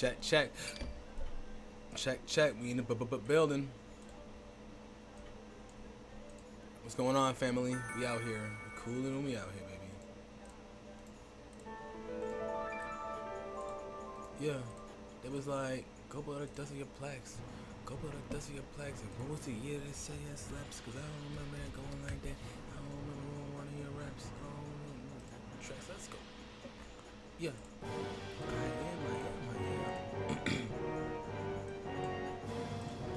Check, check. Check, check. We in the building. What's going on, family? We out here. We coolin' and we out here, baby. Yeah. It was like, go blow the dust of your plaques. Go blow the dust of your plaques. And what was the year they say I slept? Cause I don't remember it going like that. I don't remember one of your raps. I don't remember tracks. Let's go. Yeah. I am.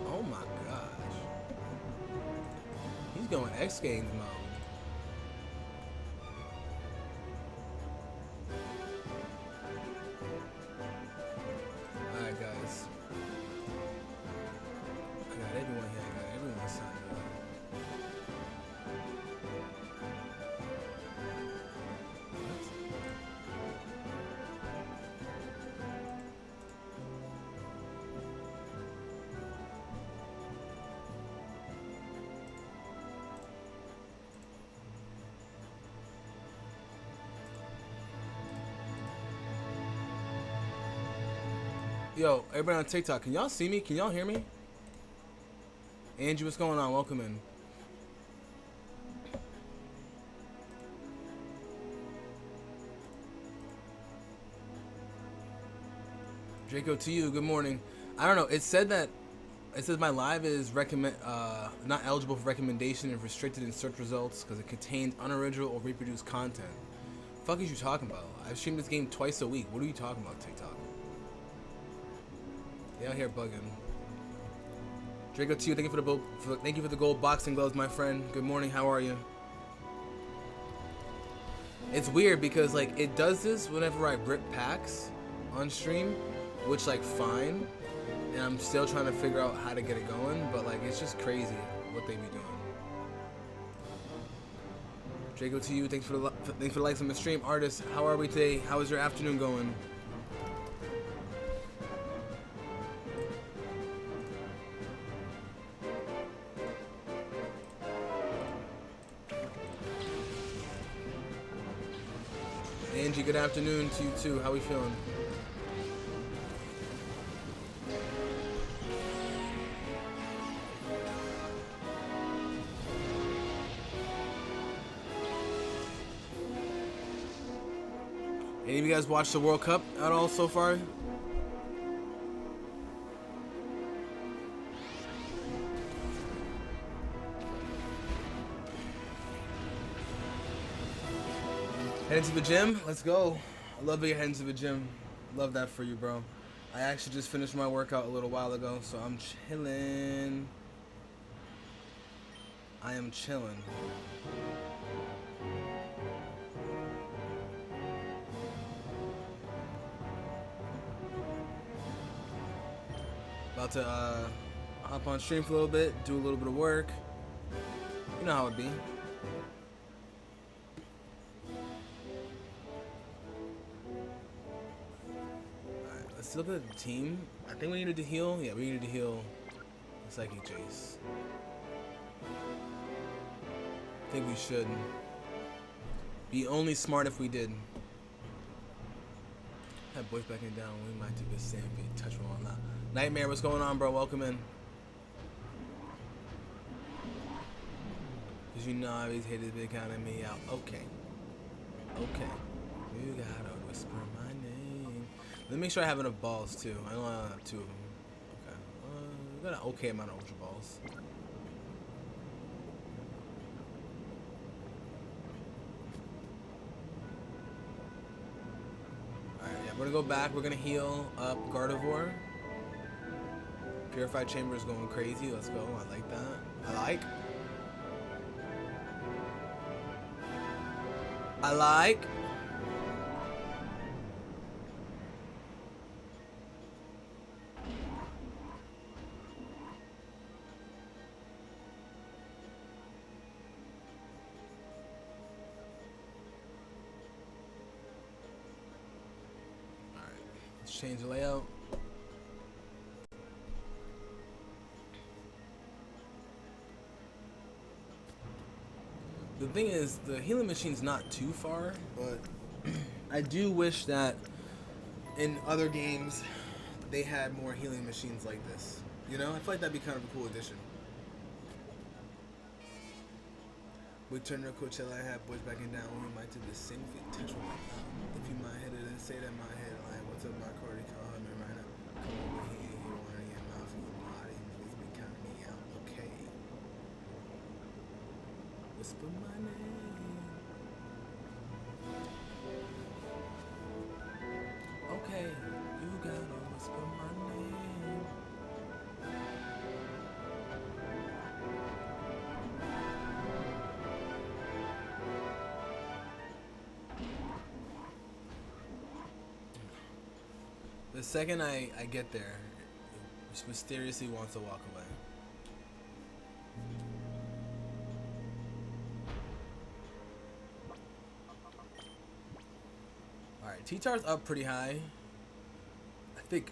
Oh my gosh. He's going X Games mode. Alright guys. I got everyone here. I got everyone signed up. Yo, everybody on TikTok, can y'all see me? Can y'all hear me? Angie, what's going on? Welcome in. Draco, to you, good morning. I don't know, it says my live is not eligible for recommendation and restricted in search results because it contains unoriginal or reproduced content. Fuck is you talking about? I stream this game twice a week. What are you talking about, TikTok? They out here bugging. Draco to you, thank you for the gold boxing gloves, my friend. Good morning, how are you? It's weird because like it does this whenever I rip packs on stream, which like fine, and I'm still trying to figure out how to get it going, but like it's just crazy what they be doing. Draco to you, thanks for the likes on the stream. Artist, how are we today? How is your afternoon going? Angie, good afternoon to you too. How we feeling? Any of you guys watch the World Cup at all so far? Heading to the gym? Let's go. I love that you're heading to the gym. Love that for you, bro. I actually just finished my workout a little while ago, so I'm chilling. I am chilling. About to hop on stream for a little bit, do a little bit of work. You know how it be. Let's look at the team. I think we needed to heal. Yeah, we needed to heal Psychic Jace. I think we should. Be only smart if we did. That boy's backing down. We might do this same bit. Touch one now. Nightmare, what's going on, bro? Welcome in. Cause you know I always hated big counting me out. Okay. Okay. You gotta whisper my name. Let me make sure I have enough balls too. I only have 2 of them. Okay. We got an okay amount of ultra balls. Alright, yeah, we're gonna go back. We're gonna heal up Gardevoir. Purified Chamber is going crazy. Let's go. I like that. I like. Alright. Let's change the layout. The thing is, the healing machine's not too far, but I do wish that in other games they had more healing machines like this. You know, I feel like that'd be kind of a cool addition. We turned to Coachella, I had boys backing down when we might do the same feat. Touch with my mouth. If you my head it and say that my head like, what's up, my Cardi, call her man right now. Come over here, you want to get mouth in your body, niggas been counting me out, okay. Whisper my name. Okay, you gotta whisper my name. The second I get there, it just mysteriously wants to walk away. Alright, T-Tar's up pretty high. I think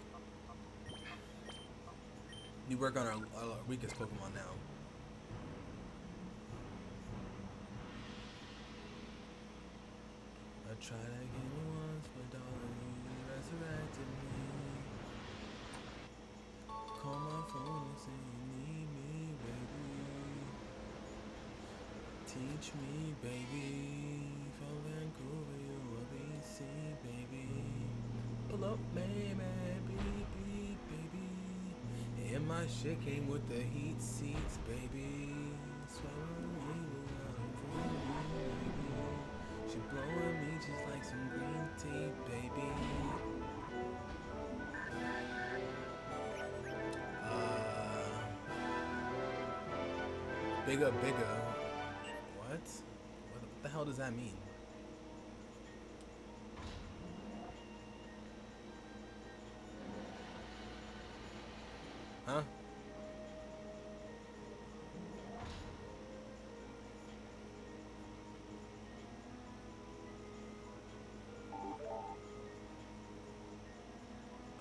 we work on our weakest Pokemon now. I tried again once, but darling, you resurrected me. Call my phone and say you need me, baby. Teach me, baby. From Vancouver, you will BC, baby. Pull up, baby, beep, beep, baby. And my shit came with the heat seats, baby. Swallow me without baby. She blowing me just like some green tea, baby. Bigger, bigger. What? What the hell does that mean? Huh?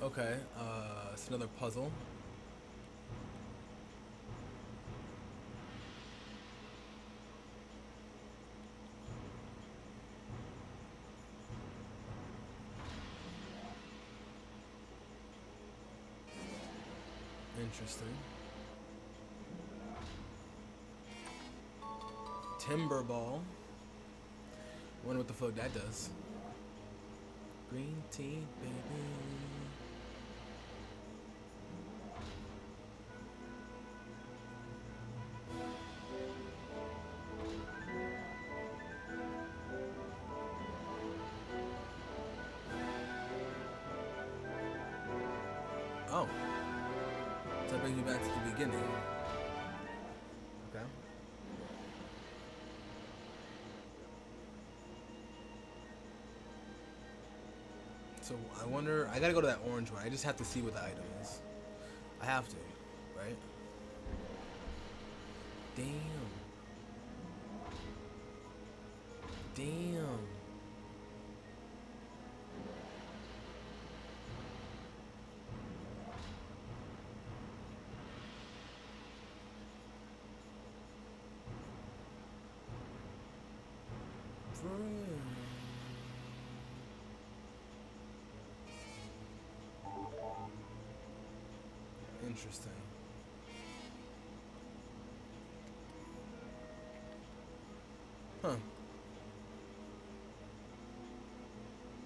Okay, it's another puzzle. Interesting. Timber ball. Wonder what the fuck that does. Green tea, baby. Oh. So that brings me back to the beginning. Okay. So I wonder, I gotta go to that orange one. I just have to see what the item is. I have to, right? Damn. Damn. Interesting. Huh.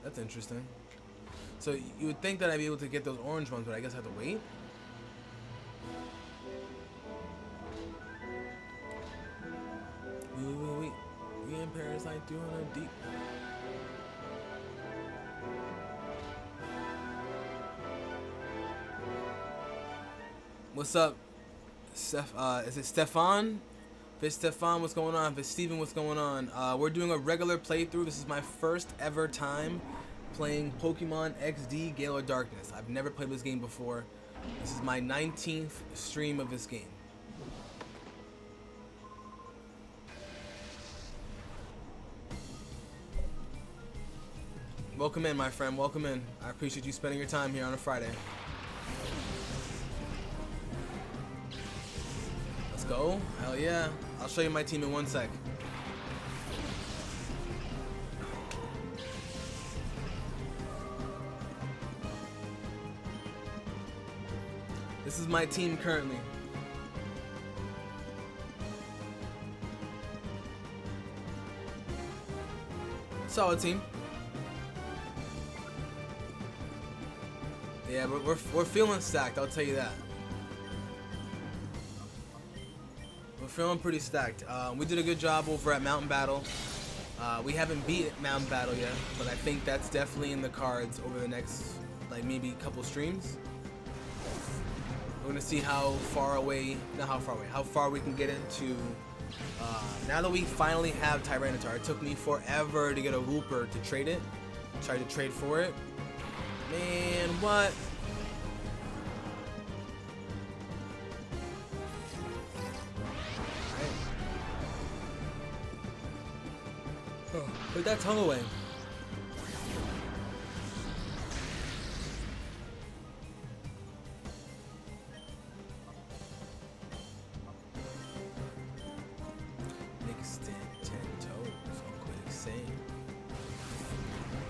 That's interesting. So you would think that I'd be able to get those orange ones, but I guess I have to wait? Wait. We in Paris like 200 deep. What's up, Steph? Is it Stefan? If it's Stefan, what's going on? If it's Steven, what's going on? We're doing a regular playthrough. This is my first ever time playing Pokemon XD Gale of Darkness. I've never played this game before. This is my 19th stream of this game. Welcome in, my friend. Welcome in. I appreciate you spending your time here on a Friday. Let's go. Hell yeah. I'll show you my team in 1 sec. This is my team currently. Solid team. Yeah, but we're feeling stacked, I'll tell you that. We're feeling pretty stacked. We did a good job over at Mountain Battle. We haven't beat Mountain Battle yet, but I think that's definitely in the cards over the next, like, maybe couple streams. We're gonna see how far away, not how far away, how far we can get into. Now that we finally have Tyranitar, it took me forever to get a Wooper to trade it. Tried to trade for it. Man, what? Oh, put that tongue away.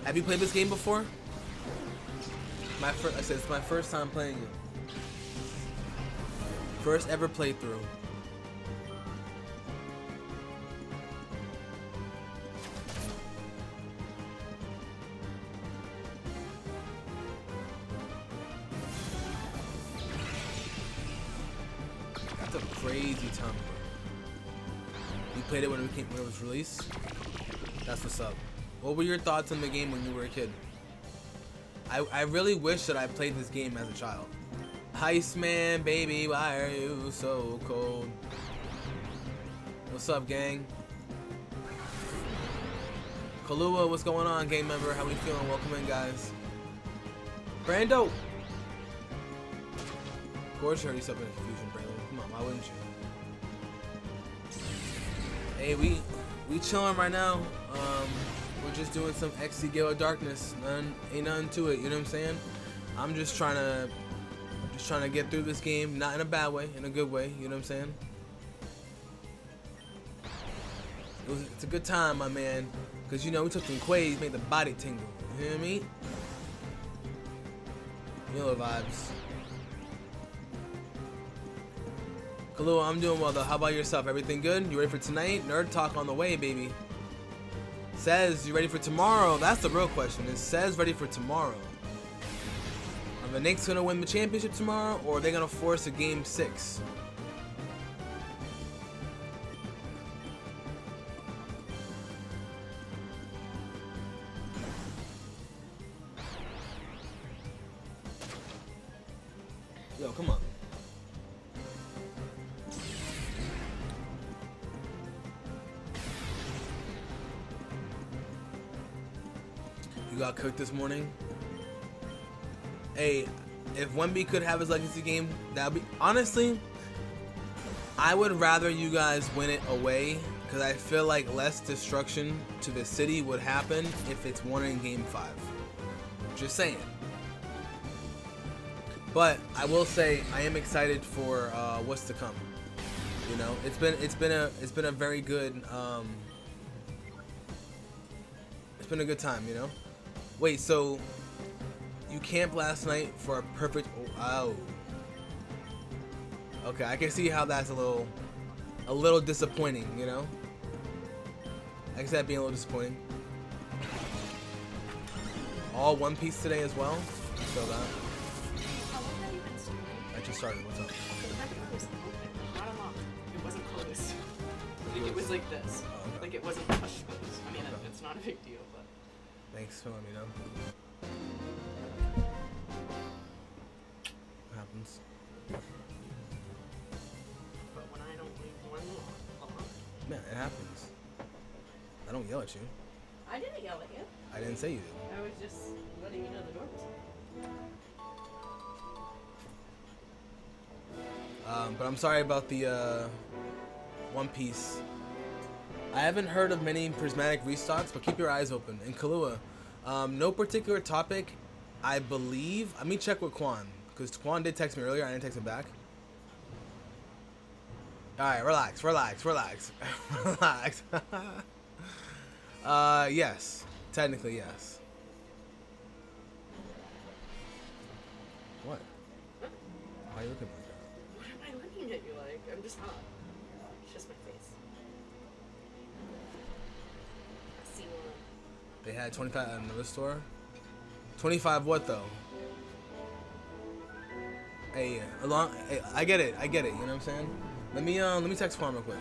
Have you played this game before? I said it's my first time playing it. First ever playthrough. That's a crazy time. You played it when it was released? That's what's up. What were your thoughts on the game when you were a kid? I really wish that I played this game as a child. Iceman, baby, why are you so cold? What's up, gang? Kahlua, what's going on, gang member? How we feeling? Welcome in, guys. Brando! Gorge heard you up in confusion, Brando. Come on, why wouldn't you? Hey, we chilling right now. We're just doing some XC Gale of Darkness. Ain't nothing to it, you know what I'm saying? I'm just trying to get through this game, not in a bad way, in a good way, you know what I'm saying? It's a good time, my man, because you know we took some quays, made the body tingle. You hear me? You know the vibes. Kahlua, I'm doing well though. How about yourself? Everything good? You ready for tonight? Nerd talk on the way, baby. Says, you ready for tomorrow? That's the real question. It says ready for tomorrow. Are the Knicks gonna win the championship tomorrow, or are they gonna force a game 6? Yo, come on. You got cooked this morning? Hey, if Wemby could have his legacy game, that'd be... Honestly, I would rather you guys win it away, because I feel like less destruction to the city would happen if it's won in Game 5. Just saying. But I will say I am excited for what's to come. You know, it's been a very good it's been a good time, you know. Wait, so you camped last night for a perfect... Oh. Okay, I can see how that's a little disappointing, you know? I can see that being a little disappointing. All One Piece today as well. So that. How long have you been streaming? I just started. What's up? Okay, it was open, not unlocked. It wasn't closed. Like, it was like this. Oh, okay. Like, it wasn't push closed. I mean, Okay. it's not a big deal, but... Thanks for letting me know. What happens? But when I don't leave one alone... Man, it happens. I don't yell at you. I didn't yell at you. I didn't say you did. I was just letting you know the door was open. But I'm sorry about the One Piece. I haven't heard of many prismatic restocks, but keep your eyes open. And Kahlua, no particular topic, I believe. Let me check with Quan, because Quan did text me earlier. I didn't text him back. All right, relax. Relax. Yes, technically yes. What? Why are you looking like that? What am I looking at you like? I'm just hot. It's just my face. I see one. They had 25 at another store. 25 what though? Hey, hey, I get it. You know what I'm saying? Let me text Quan real quick.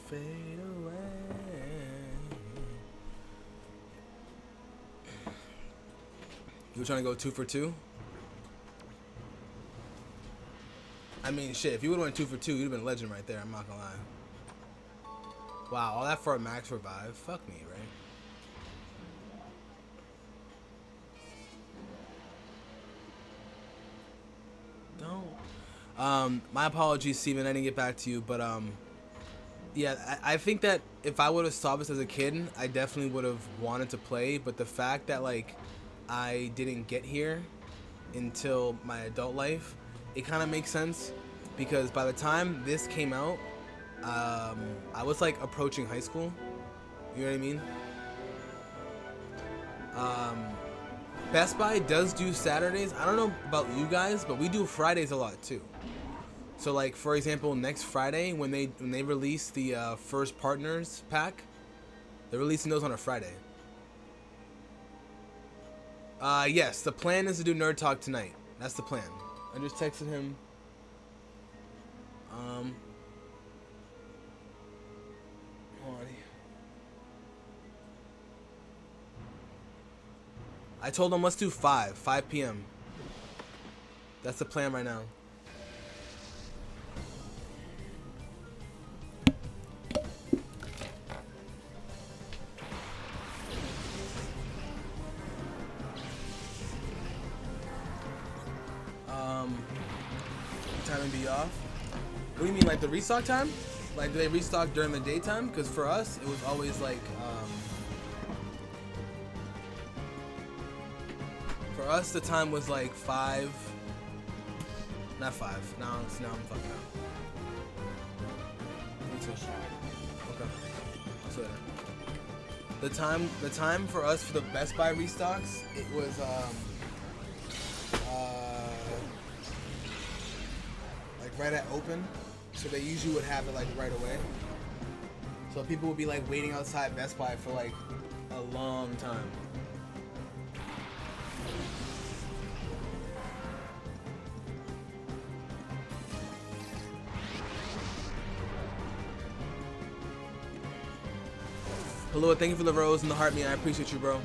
Fade away. You were trying to go 2 for 2? I mean, shit, if you would have went 2 for 2, you'd have been a legend right there, I'm not gonna lie. Wow, all that for a max revive? Fuck me, right? Don't. My apologies, Steven, I didn't get back to you, but, yeah, I think that if I would have saw this as a kid, I definitely would have wanted to play, but the fact that, like, I didn't get here until my adult life, it kind of makes sense, because by the time this came out, I was, like, approaching high school, you know what I mean? Best Buy does do Saturdays. I don't know about you guys, but we do Fridays a lot, too. So, like, for example, next Friday, when they release the first Partners pack, they're releasing those on a Friday. Yes, the plan is to do Nerd Talk tonight. That's the plan. I just texted him. Hold on. I told him let's do 5 p.m. That's the plan right now. Time to be off. What do you mean, like the restock time? Like, do they restock during the daytime? Because for us, it was always like, for us, the time was like 5. Not 5. Now I'm fucking up. Me too. Okay. I'll see you later. The time for us for the Best Buy restocks, it was like right at open, so they usually would have it like right away. So people would be like waiting outside Best Buy for like a long time. Hello, thank you for the rose and the heart, me. I appreciate you, bro.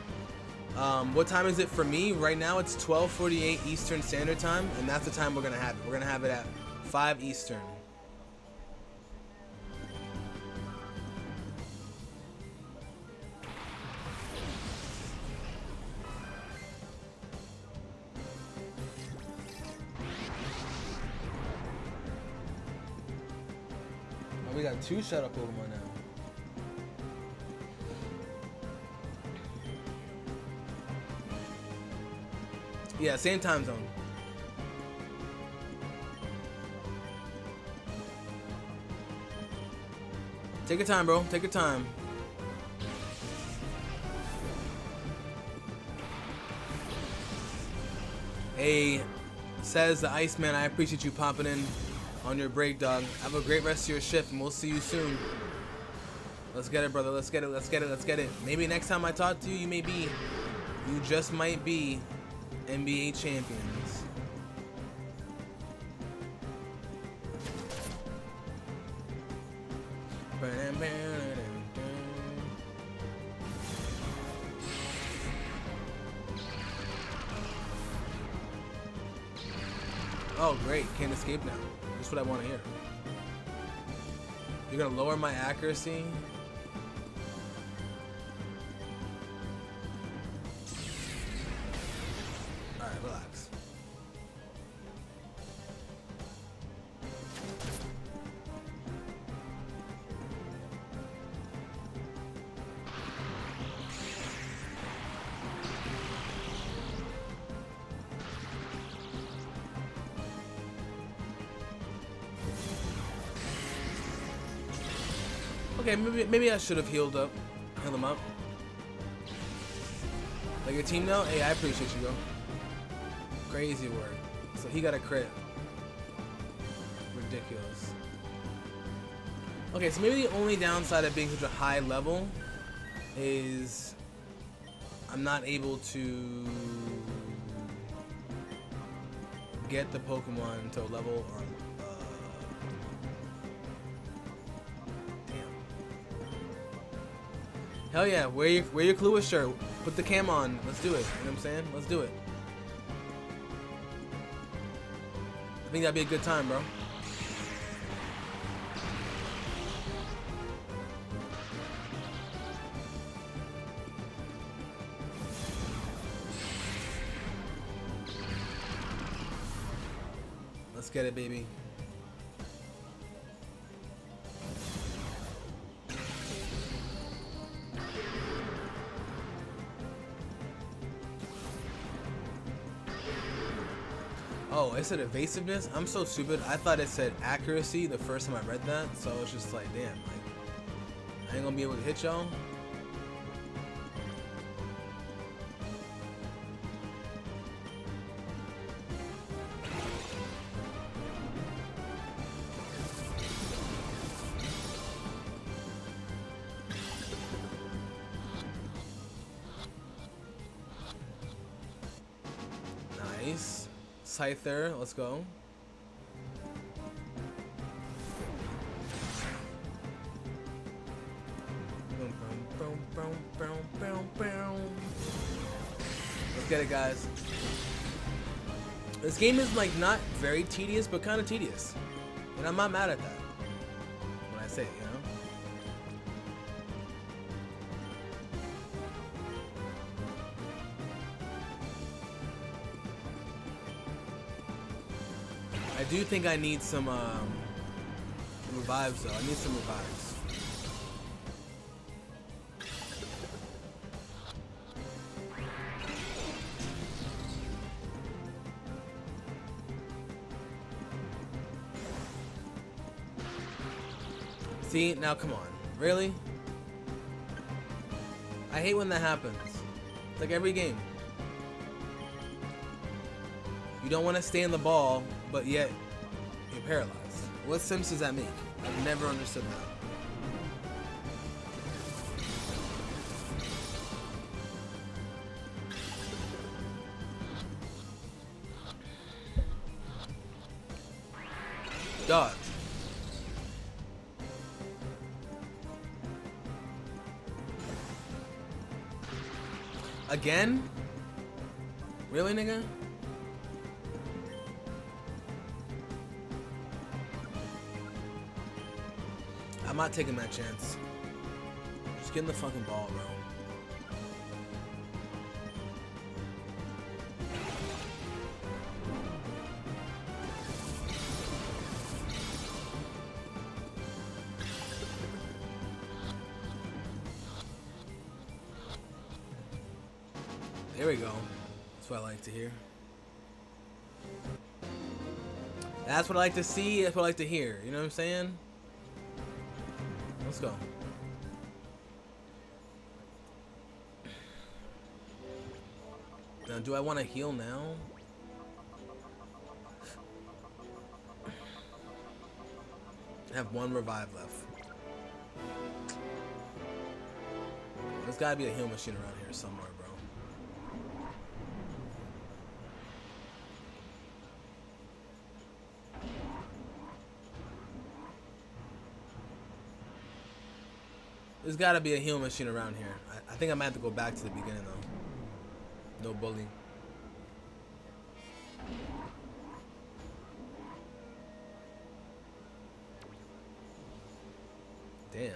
What time is it for me? Right now it's 12:48 Eastern Standard Time, and that's the time we're gonna have it. We're gonna have it at 5 Eastern. Oh, we got 2 shut up Pokemon now. Yeah, same time zone. Take your time, bro. Take your time. Hey, says the Iceman, I appreciate you popping in on your break, dog. Have a great rest of your shift, and we'll see you soon. Let's get it, brother. Let's get it. Let's get it. Let's get it. Maybe next time I talk to you, you just might be NBA champions. Oh, great. Can't escape now. That's what I want to hear. You're going to lower my accuracy? Alright, relax. Okay, maybe I should have healed him up. Like your team now? Hey, I appreciate you, bro. Crazy work. So he got a crit. Ridiculous. Okay, so maybe the only downside of being such a high level is I'm not able to get the Pokemon to a level or damn. Hell yeah, wear your Clueless shirt. Put the cam on. Let's do it. You know what I'm saying? Let's do it. I think that'd be a good time, bro. Let's get it, baby. Oh, it said evasiveness? I'm so stupid. I thought it said accuracy the first time I read that, so it's just like, damn, like, I ain't gonna be able to hit y'all. Nice. Scyther, let's go. Let's get it, guys. This game is like not very tedious, but kind of tedious. And I'm not mad at that when I say it, you know? I do think I need some revives though. I need some revives. See, now come on. Really? I hate when that happens. It's like every game. You don't want to stay in the ball, but yet you're paralyzed. What sense does that make? I've never understood that. Dog. Again? Really, nigga? I'm not taking that chance. Just get in the fucking ball, bro. There we go. That's what I like to hear. That's what I like to see. That's what I like to hear. You know what I'm saying? Let's go. Now, do I want to heal now? I have one revive left. There's gotta be a heal machine around here somewhere, bro. There's gotta be a heal machine around here. I think I might have to go back to the beginning though. No bullying. Damn.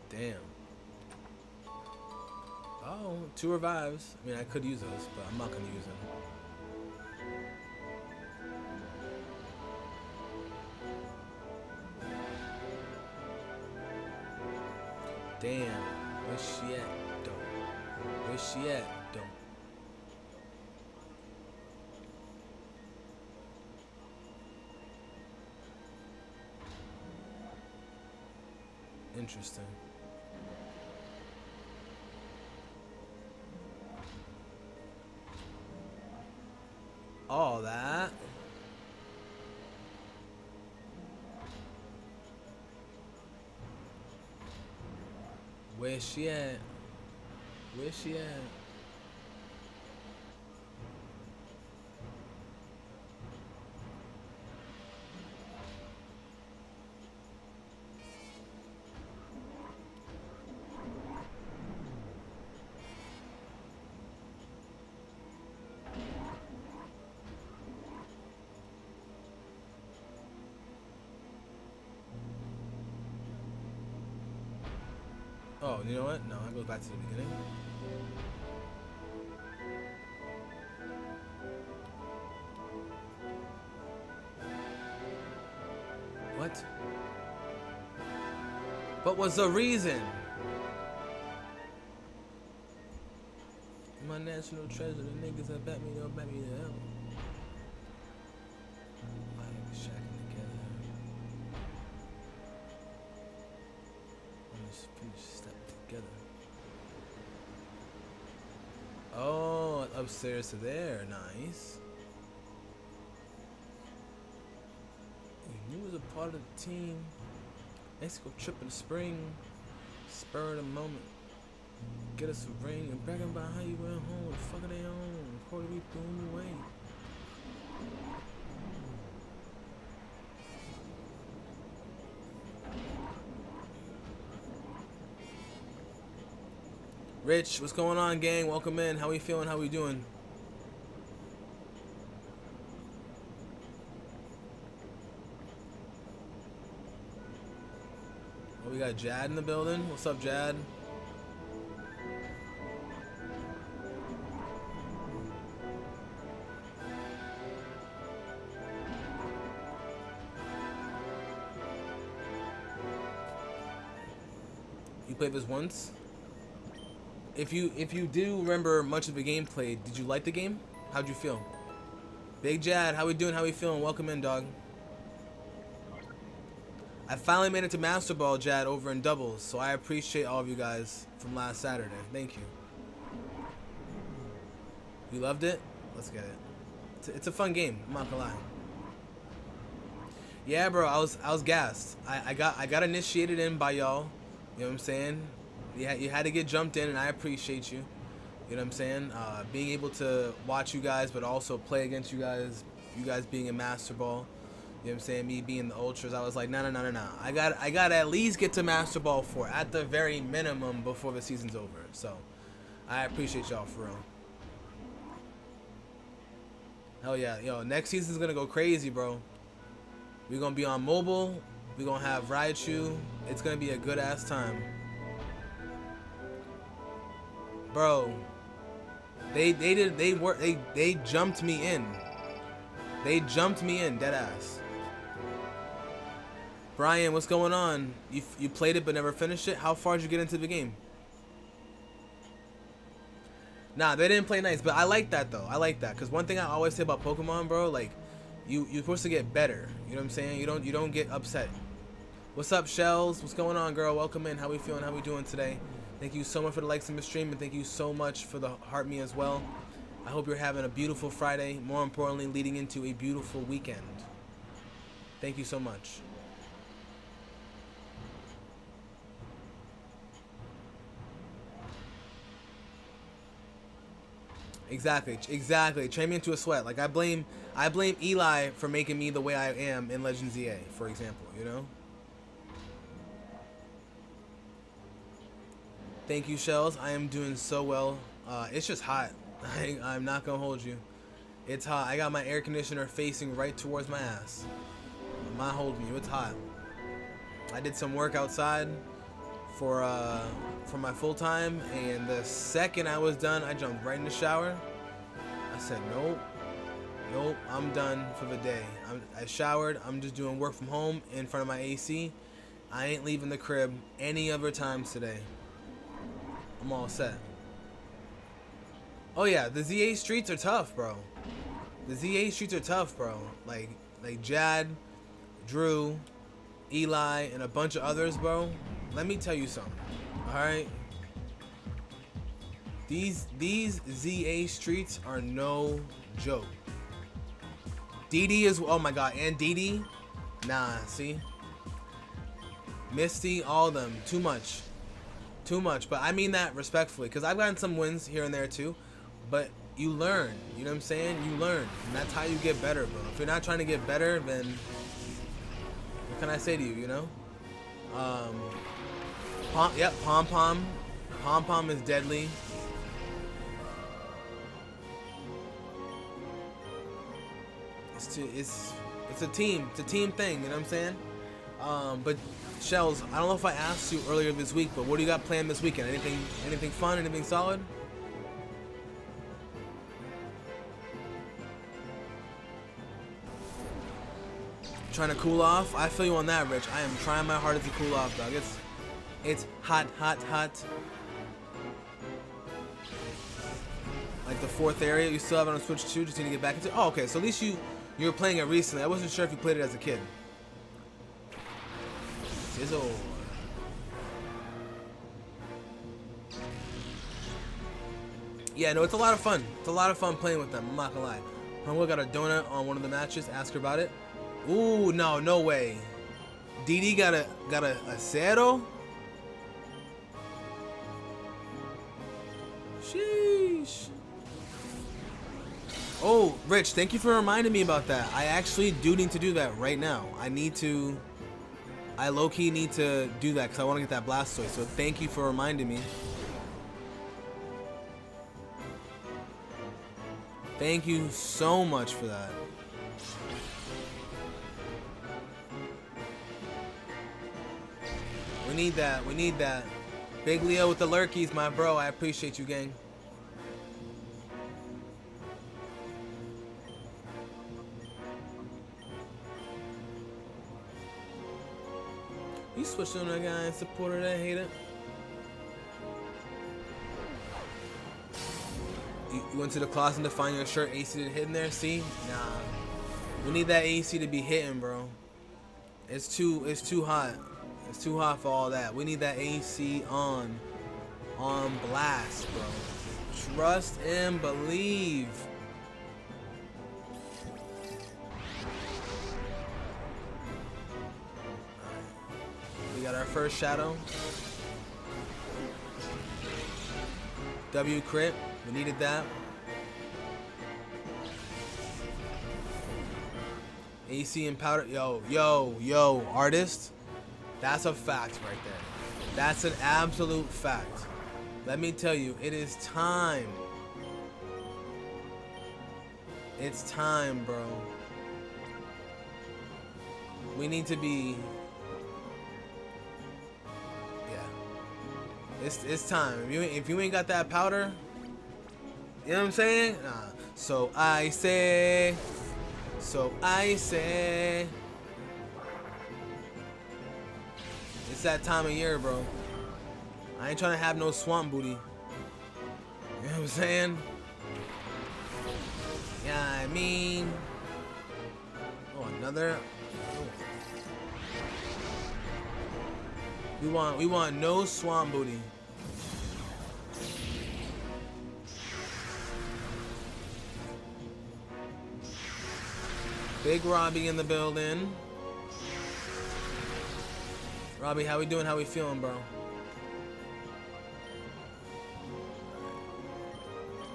Damn. Oh, 2 revives. I mean, I could use those, but I'm not gonna use them. Damn. Where's she at, though? Where's she at, though? Interesting. All that. Where's she at? Where's she at? Oh, you know what? No, I go back to the beginning. What? What was the reason? My national treasure, the niggas that bet me, they'll bet me to hell. Why are we shacking together? Let's finish step together. Oh, upstairs to there, nice. You was a part of the team. Mexico trip in the spring. Spur of the moment. Get us a ring and bragging about how you went home. The fuck are they on? Puerto Rico threw them away. Rich, what's going on, gang? Welcome in. How we feeling? How we doing? Oh, we got Jad in the building. What's up, Jad? You played this once? If you do remember much of the gameplay, did you like the game? How'd you feel? Big Jad, how we doing? How we feeling? Welcome in, dog. I finally made it to Master Ball, Jad, over in doubles, so I appreciate all of you guys from last Saturday. Thank you. You loved it? Let's get it. It's a fun game. I'm not gonna lie. Yeah, bro. I was gassed. I got initiated in by y'all. You know what I'm saying? You had to get jumped in, and I appreciate you. You know what I'm saying? Being able to watch you guys, but also play against you guys being in Master Ball. You know what I'm saying? Me being the Ultras, I was like, no. I got to at least get to Master Ball 4 at the very minimum before the season's over. So, I appreciate y'all for real. Hell yeah. Yo, next season's going to go crazy, bro. We're going to be on mobile. We're going to have Raichu. It's going to be a good-ass time. Bro, they jumped me in. They jumped me in, dead ass. Brian, what's going on? You played it but never finished it? How far did you get into the game? Nah, they didn't play nice, but I like that though. I like that, cause one thing I always say about Pokemon, bro, like you're supposed to get better. You know what I'm saying? You don't get upset. What's up, Shells? What's going on, girl? Welcome in. How we feeling? How we doing today? Thank you so much for the likes in the stream, and thank you so much for the heart me as well. I hope you're having a beautiful Friday. More importantly, leading into a beautiful weekend. Thank you so much. Exactly. Train me into a sweat. Like I blame Eli for making me the way I am in Legends EA, for example. You know. Thank you, Shells. I am doing so well. It's just hot. I'm not gonna hold you. It's hot. I got my air conditioner facing right towards my ass. I'm not holding you. It's hot. I did some work outside for my full time, and the second I was done, I jumped right in the shower. I said, nope, I'm done for the day. I showered. I'm just doing work from home in front of my AC. I ain't leaving the crib any other times today. I'm all set. Oh yeah, the ZA streets are tough, bro. The ZA streets are tough, bro. Like Jad, Drew, Eli, and a bunch of others, bro. let me tell you something. All right. These ZA streets are no joke. DD is, oh my god, and DD, nah, see, Misty, all of them, too much, but I mean that respectfully, because I've gotten some wins here and there too, but you learn, you know what I'm saying, you learn, and that's how you get better, bro. If you're not trying to get better, then what can I say to you, you know? Pom-Pom is deadly. It's a team thing, you know what I'm saying? But Shells, I don't know if I asked you earlier this week, but what do you got planned this weekend? Anything fun? Anything solid? Trying to cool off? I feel you on that, Rich. I am trying my hardest to cool off, dog. It's hot. Like the 4th area, you still have it on Switch 2, just need to get back into it. Oh, okay, so at least you were playing it recently. I wasn't sure if you played it as a kid. Sizzle. Yeah, no, it's a lot of fun. It's a lot of fun playing with them, I'm not gonna lie. Homegirl got a donut on one of the matches, ask her about it. Ooh, no way. DD got a cero? Sheesh. Oh, Rich, thank you for reminding me about that. I actually do need to do that right now. I low-key need to do that because I want to get that Blastoise. So thank you for reminding me. Thank you so much for that. We need that. Big Leo with the lurkies, my bro. I appreciate you, gang. You switched on that guy and supported that hater. You went to the closet to find your shirt AC to hit in there, see? Nah. We need that AC to be hitting, bro. It's too hot. It's too hot for all that. We need that AC on blast, bro. Trust and believe. We got our first shadow. W crit. We needed that. AC and powder. Yo, artist. That's a fact right there. That's an absolute fact. Let me tell you, it is time. It's time, bro. We need to be... Yeah. It's time. If you ain't got that powder, you know what I'm saying? Nah. So I say... It's that time of year, bro. I ain't trying to have no swamp booty. You know what I'm saying? Yeah, I mean... Oh, another... Oh. We want no swamp booty. Big Robbie in the building. Robbie, how we doing? How we feeling, bro?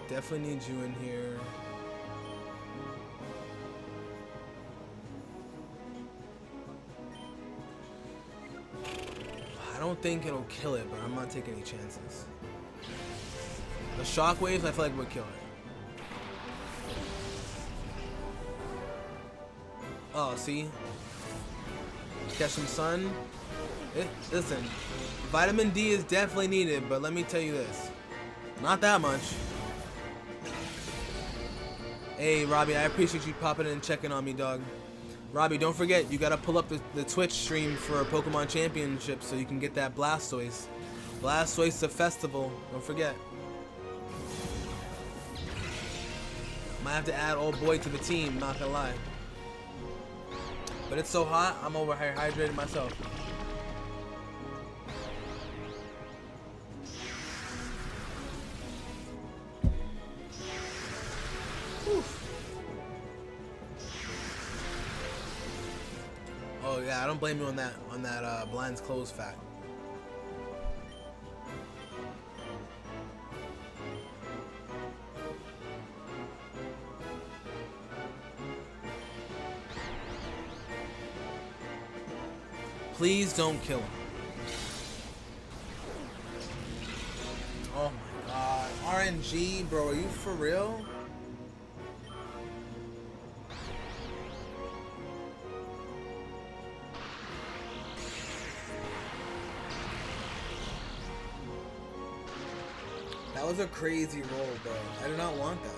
Definitely need you in here. I don't think it'll kill it, but I'm not taking any chances. The shockwaves, I feel like would kill it. Oh, see? Catch some sun. Listen, vitamin D is definitely needed, but let me tell you this. Not that much. Hey, Robbie, I appreciate you popping in and checking on me, dog. Robbie, don't forget, you gotta pull up the Twitch stream for Pokemon Championship so you can get that Blastoise. Blastoise the festival, don't forget. Might have to add old boy to the team, not gonna lie. But it's so hot, I'm over hydrated myself. Oh yeah, I don't blame you on that blinds closed fact. Please don't kill him. Oh my god. RNG, bro, are you for real? That was a crazy roll, bro. I did not want that.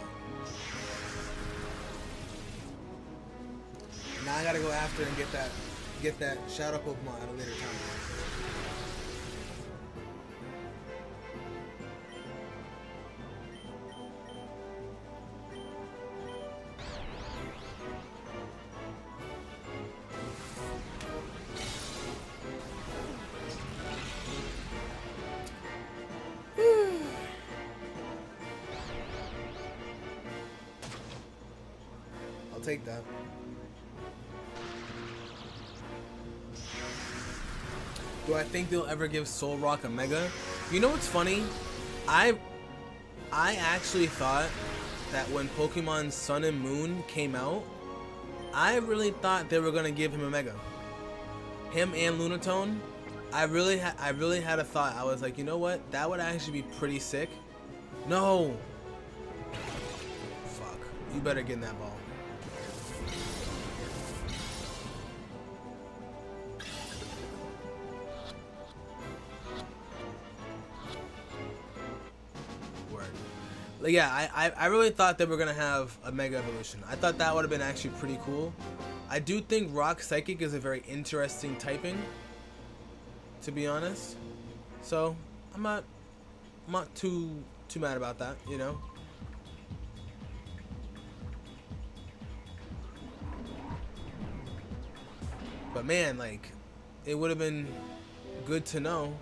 Now I gotta go after and get that shadow Pokemon at a later time. I'll take that. Do I think they'll ever give Solrock a Mega? You know what's funny? I actually thought that when Pokemon Sun and Moon came out, I really thought they were gonna give him a Mega. Him and Lunatone. I really had a thought. I was like, you know what? That would actually be pretty sick. No. Fuck. You better get in that ball. Like, yeah, I really thought they were gonna have a Mega Evolution. I thought that would have been actually pretty cool. I do think Rock Psychic is a very interesting typing, to be honest. So I'm not too mad about that, you know. But man, like, it would have been good to know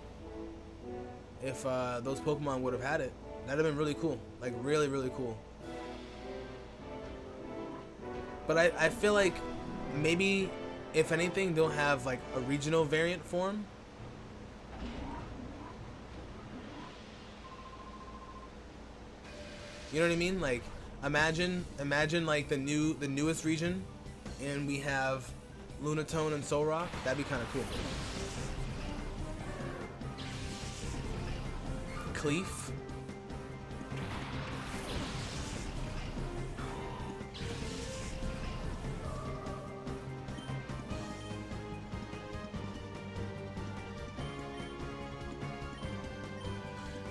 if those Pokemon would have had it. That'd have been really cool. Like, really, really cool. But I feel like maybe, if anything, they'll have like a regional variant form. You know what I mean? Like, imagine like the newest region, and we have Lunatone and Solrock. That'd be kind of cool. Cleef.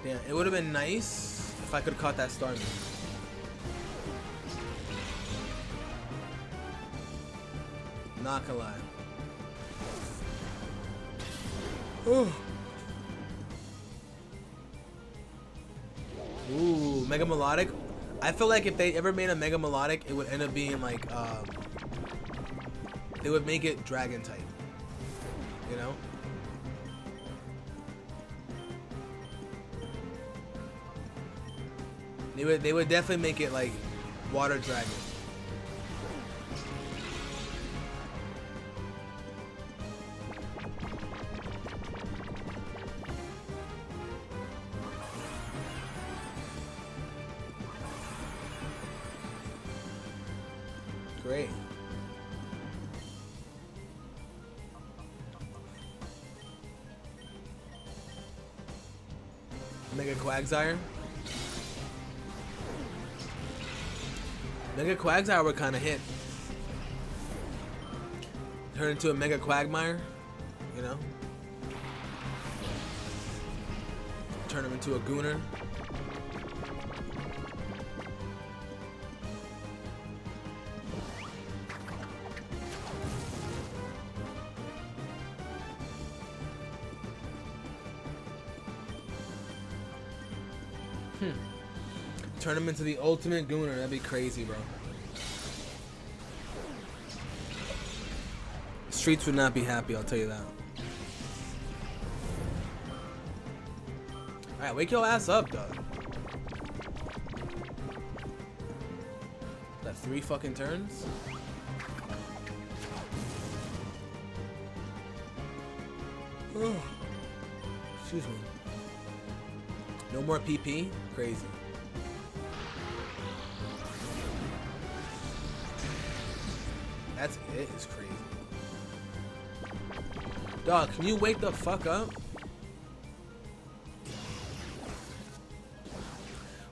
Yeah, it would have been nice if I could have caught that Starmie. Not gonna lie. Ooh. Ooh, Mega Melodic. I feel like if they ever made a Mega Melodic, it would end up being like, they would make it Dragon type. You know? They would definitely make it like Water Dragon. Great. Mega Quagsire. Mega Quagsire would kind of hit. Turn into a Mega Quagmire, you know? Turn him into a Gooner. Turn him into the ultimate Gooner. That'd be crazy, bro. Streets would not be happy, I'll tell you that. Alright, wake your ass up, dog. That 3 fucking turns? Oh. Excuse me. No more PP? Crazy. That's it. It's crazy. Dog, can you wake the fuck up?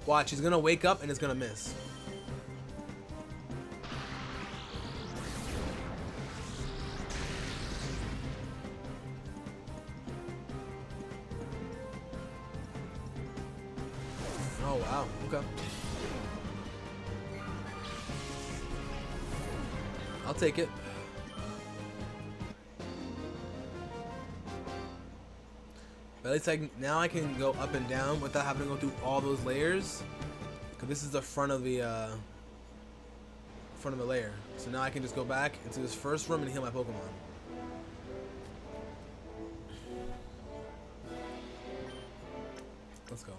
Watch, he's gonna wake up and it's gonna miss. Oh wow, okay. I'll take it. But at least now I can go up and down without having to go through all those layers. Cause this is the front of the layer. So now I can just go back into this first room and heal my Pokemon. Let's go.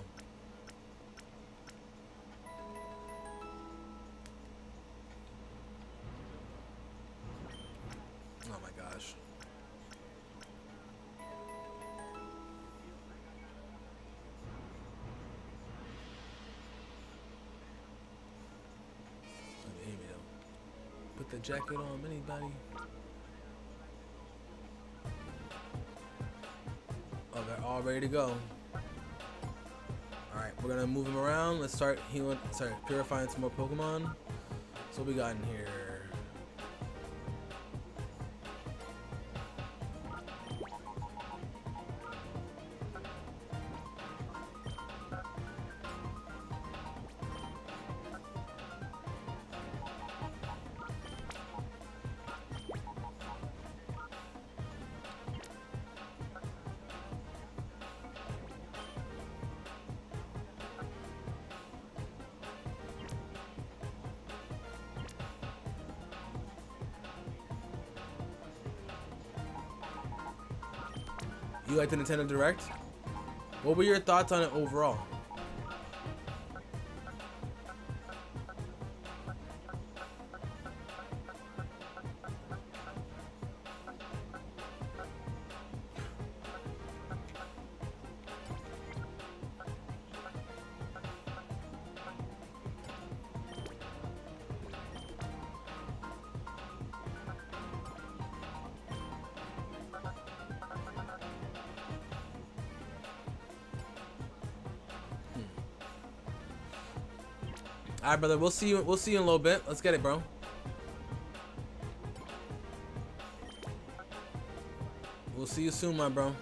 Oh my gosh. Put the jacket on anybody. Oh, they're all ready to go. Alright, we're gonna move them around. Let's start healing, purifying some more Pokemon. So what we got in here? You like the Nintendo Direct? What were your thoughts on it overall? All right, brother. We'll see you. We'll see you in a little bit. Let's get it, bro. We'll see you soon, my bro.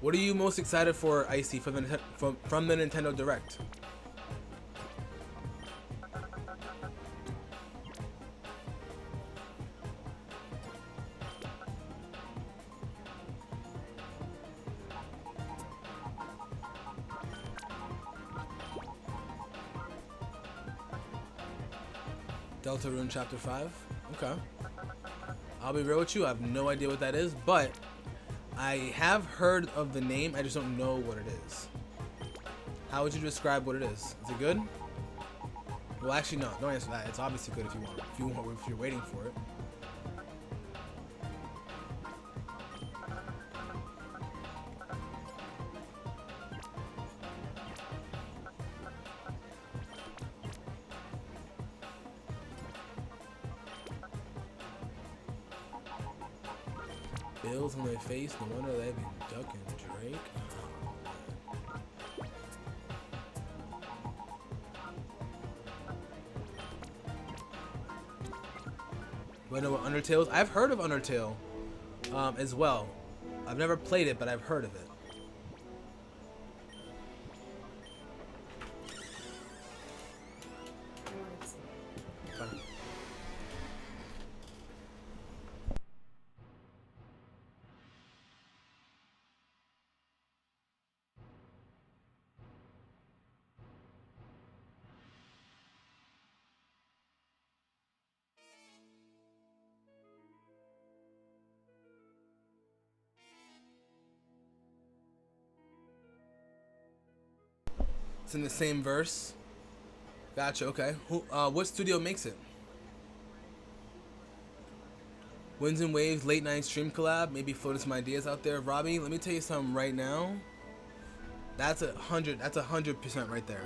What are you most excited for, Icy, from the Nintendo Direct? Deltarune Chapter 5? Okay. I'll be real with you, I have no idea what that is, but I have heard of the name, I just don't know what it is. How would you describe what it is? Is it good? Well, actually, no. Don't answer that. It's obviously good if you want. If you're waiting for it. Bills on their face. No wonder they've been ducking Drake. But no, Undertale's. I've heard of Undertale as well. I've never played it, but I've heard of it. It's in the same verse. Gotcha. Okay. Who? What studio makes it? Winds and Waves late night stream collab. Maybe floating some ideas out there. Robbie, let me tell you something right now. That's 100. That's 100% right there.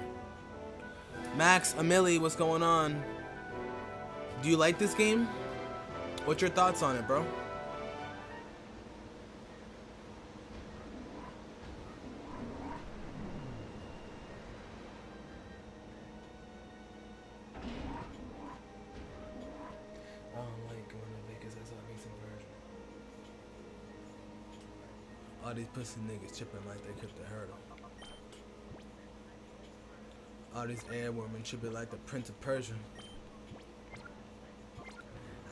Max, Amelie, what's going on? Do you like this game? What's your thoughts on it, bro? I don't like going to Vegas. That's an amazing version. All these pussy niggas chipping like they could the hurdle. All these air women tripping like the Prince of Persia.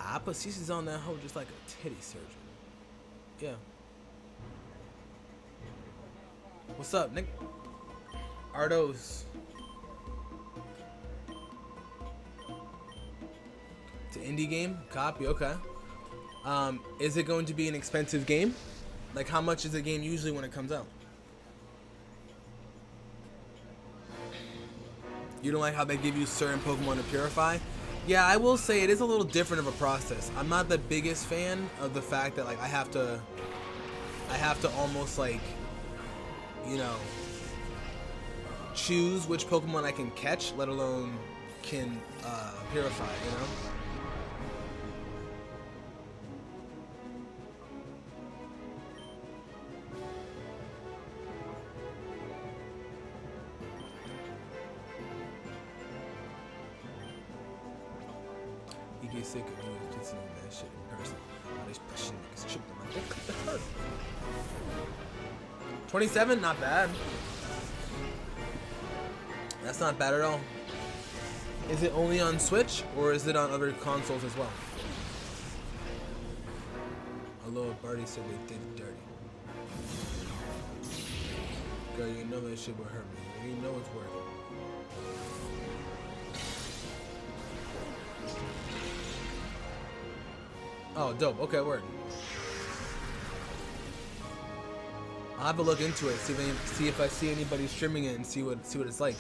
I put CC's on that hoe just like a titty surgeon. Yeah. What's up, Nick? Ardos. It's an indie game? Copy, okay. Is it going to be an expensive game? Like, how much is a game usually when it comes out? You don't like how they give you certain Pokemon to purify? Yeah, I will say it is a little different of a process. I'm not the biggest fan of the fact that like I have to almost like, you know, choose which Pokemon I can catch, let alone can purify, you know? He gets sick of me just seeing that shit in person. All these pushing niggas tripped him. Like, what the fuck? 27? Not bad. That's not bad at all. Is it only on Switch or is it on other consoles as well? Hello, Barty said they did dirty. Girl, you know that shit will hurt me. You know it's worth it. Oh, dope. Okay, word. I'll have a look into it. See if I see anybody streaming it and see what it's like.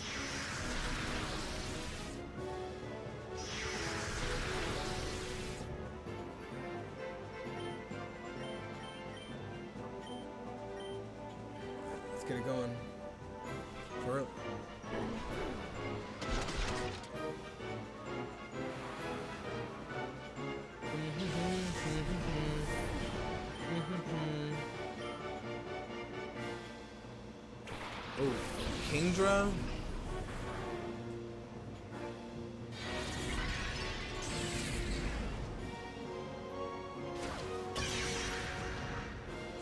Let's get it going. For real. Oh, Kingdra.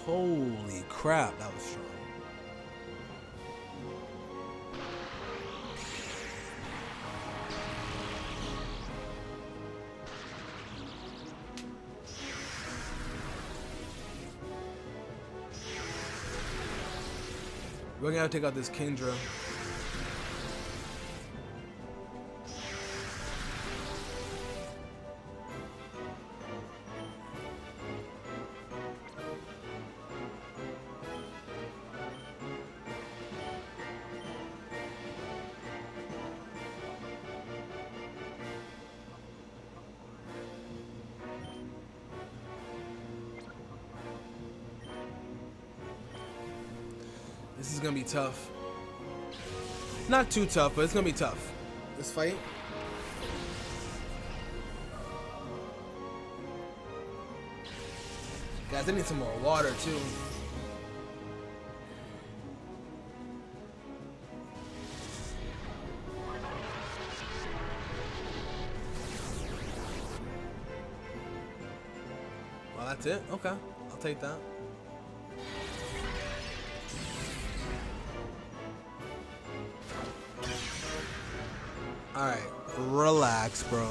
Holy crap, that was strong. We're gonna take out this Kingdra. This is gonna be tough. Not too tough, but it's gonna be tough. This fight. Guys, I need some more water too. Well, that's it? Okay. I'll take that. Alright, relax, bro.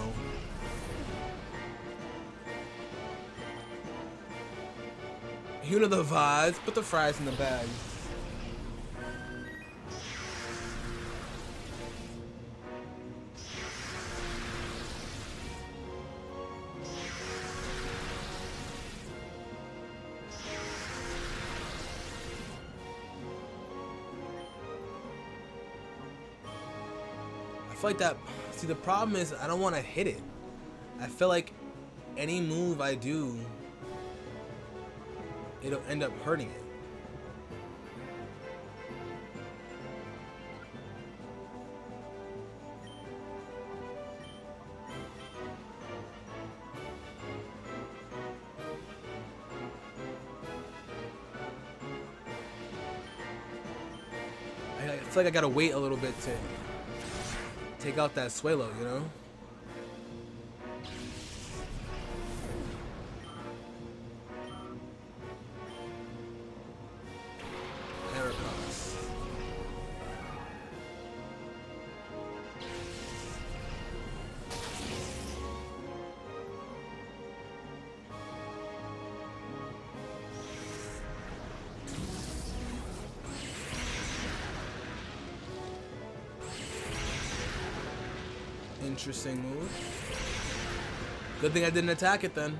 You know the vibes. Put the fries in the bag. feel like that. See, the problem is I don't want to hit it. I feel like any move I do, it'll end up hurting it. I feel like I gotta wait a little bit to take out that Suelo, you know? There it goes. Interesting move. Good thing I didn't attack it then.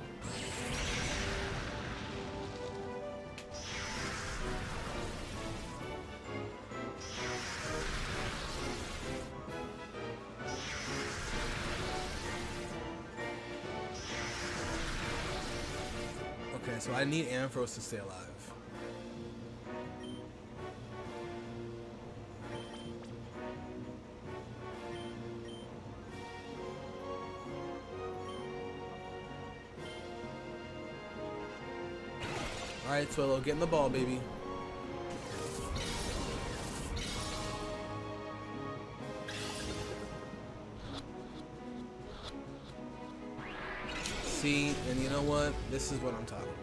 Okay, so I need Ampharos to stay alive. Alright, Suelo, get in the ball, baby. See, and you know what? This is what I'm talking about.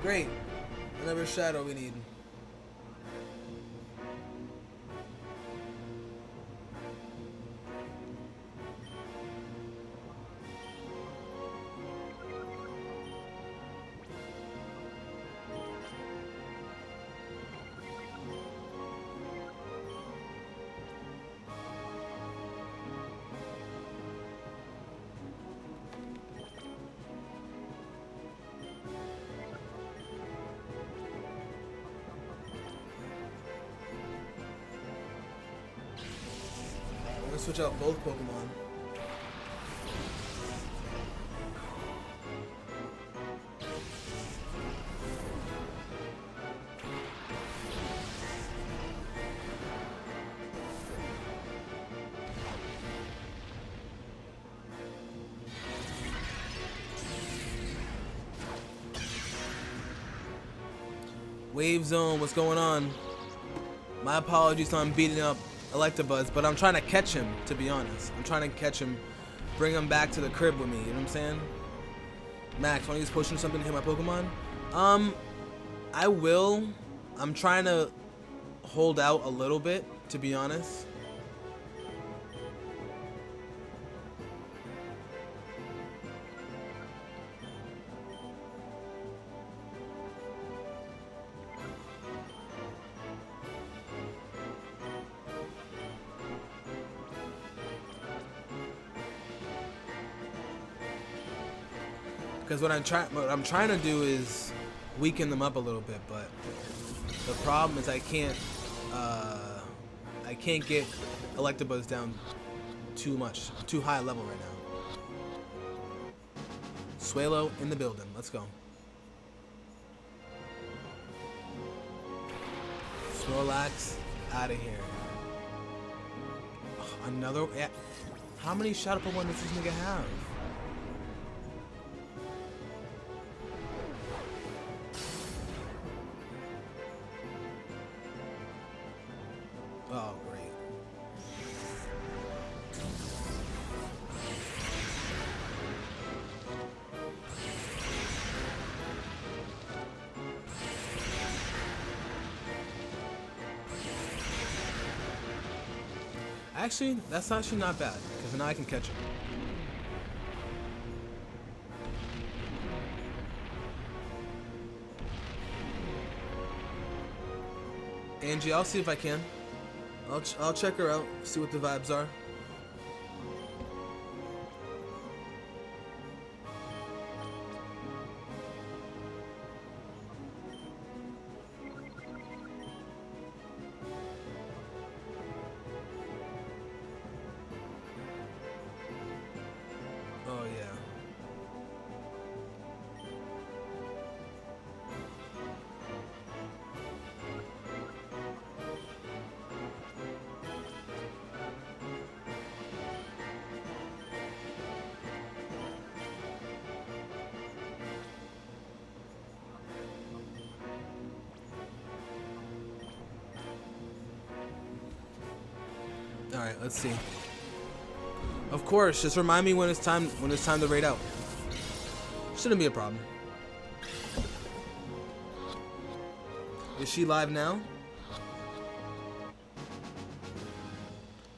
Great. Another shadow we need. I'm gonna switch out both Pokemon. Wave Zone, what's going on? My apologies on beating up Electabuzz, but I'm trying to catch him, to be honest. I'm trying to catch him, bring him back to the crib with me, you know what I'm saying? Max, want to use potion or something to hit my Pokemon? I will. I'm trying to hold out a little bit, to be honest. Because what I'm trying to do is weaken them up a little bit, but the problem is I can't get Electabuzz down too high level right now. Suelo in the building. Let's go. Snorlax out of here. Oh, another. Yeah. How many Shadow Pokemon does this nigga have? Oh, great. Actually, that's actually not bad, because now I can catch him. Angie, I'll see if I can. I'll check her out, see what the vibes are. Oh yeah. All right, let's see. Of course, just remind me when it's time to raid out. Shouldn't be a problem. Is she live now?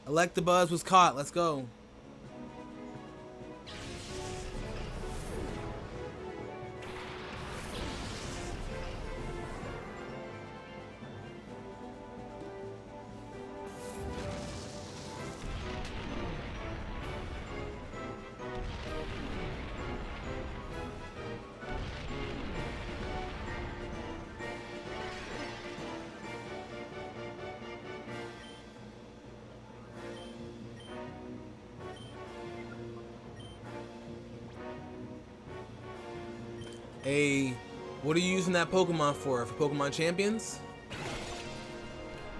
Electabuzz was caught. Let's go. Hey, what are you using that Pokemon for? For Pokemon Champions?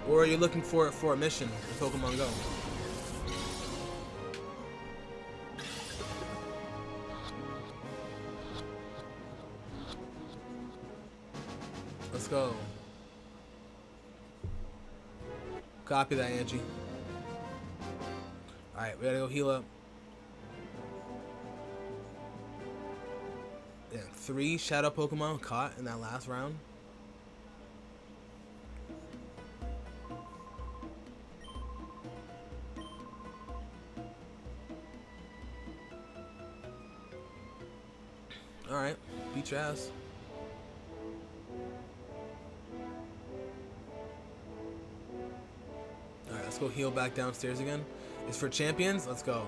Or are you looking for it for a mission in Pokemon Go? Let's go. Copy that, Angie. Alright, we gotta go heal up. Yeah, 3 Shadow Pokemon caught in that last round. Alright, beat your ass. Alright, let's go heal back downstairs again. It's for champions? Let's go.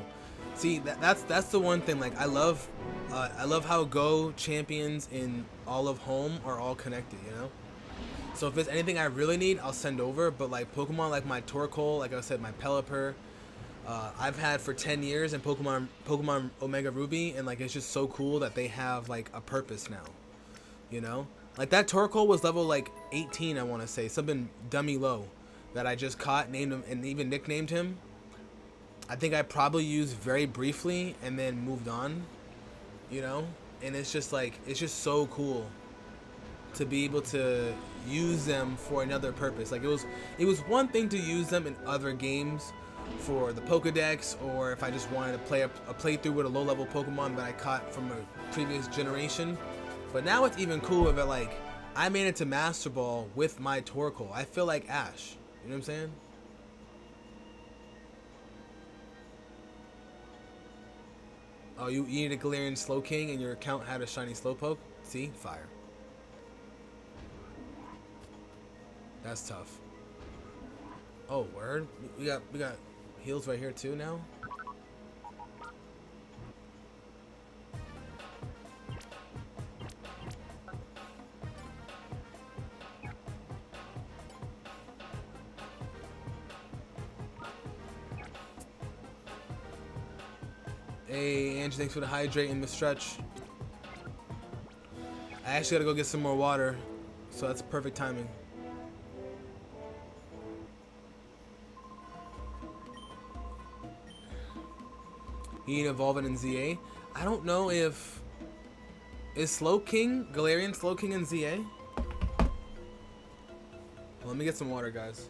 See, that's the one thing, like, I love how Go champions in all of home are all connected, you know? So if there's anything I really need, I'll send over, but like Pokemon like my Torkoal, like I said, my Pelipper, I've had for 10 years in Pokemon Omega Ruby, and like it's just so cool that they have like a purpose now, you know? Like that Torkoal was level like 18, I want to say, something dummy low that I just caught, named him, and even nicknamed him. I think I probably used very briefly and then moved on, you know? And it's just like, it's just so cool to be able to use them for another purpose. Like it was one thing to use them in other games for the Pokedex, or if I just wanted to play a playthrough with a low level Pokemon that I caught from a previous generation. But now it's even cooler that like I made it to Master Ball with my Torkoal. I feel like Ash. You know what I'm saying? Oh, you need a Galarian Slowking and your account had a shiny Slowpoke? See? Fire. That's tough. Oh, word? We got heals right here too now? Hey, Angie, thanks for the hydrate and the stretch. I actually gotta go get some more water, so that's perfect timing. You need to evolve it in ZA. I don't know if... Is Slowking, Galarian Slowking in ZA? Well, let me get some water, guys.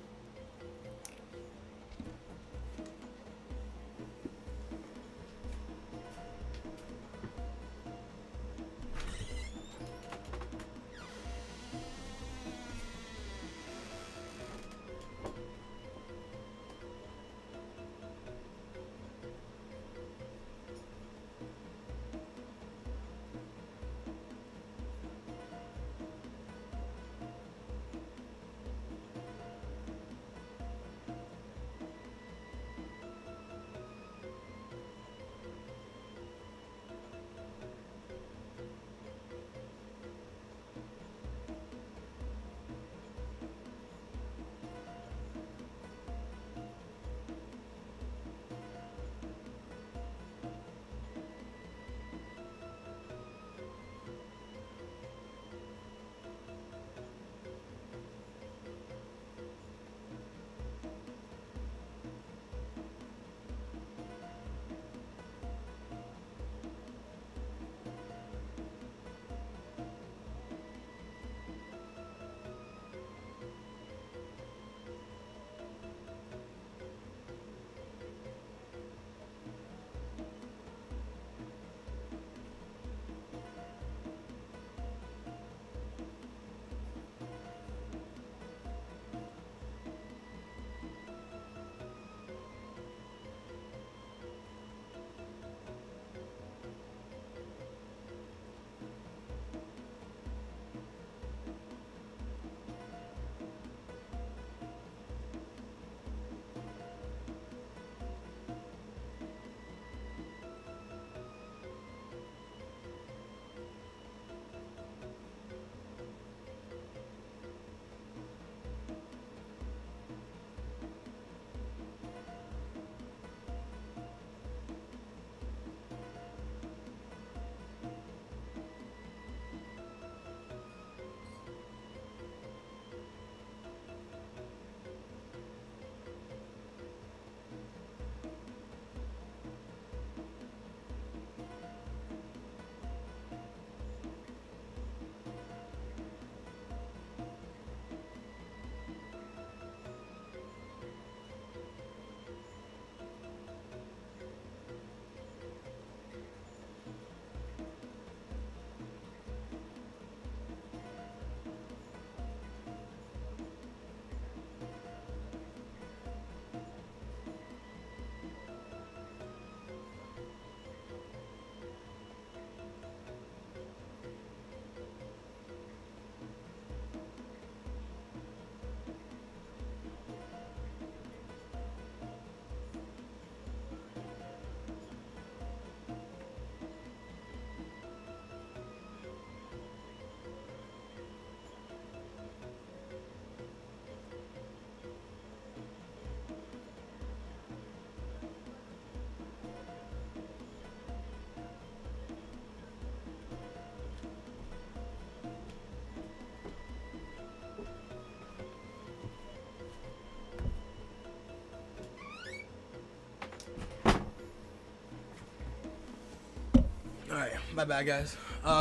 My bad, guys.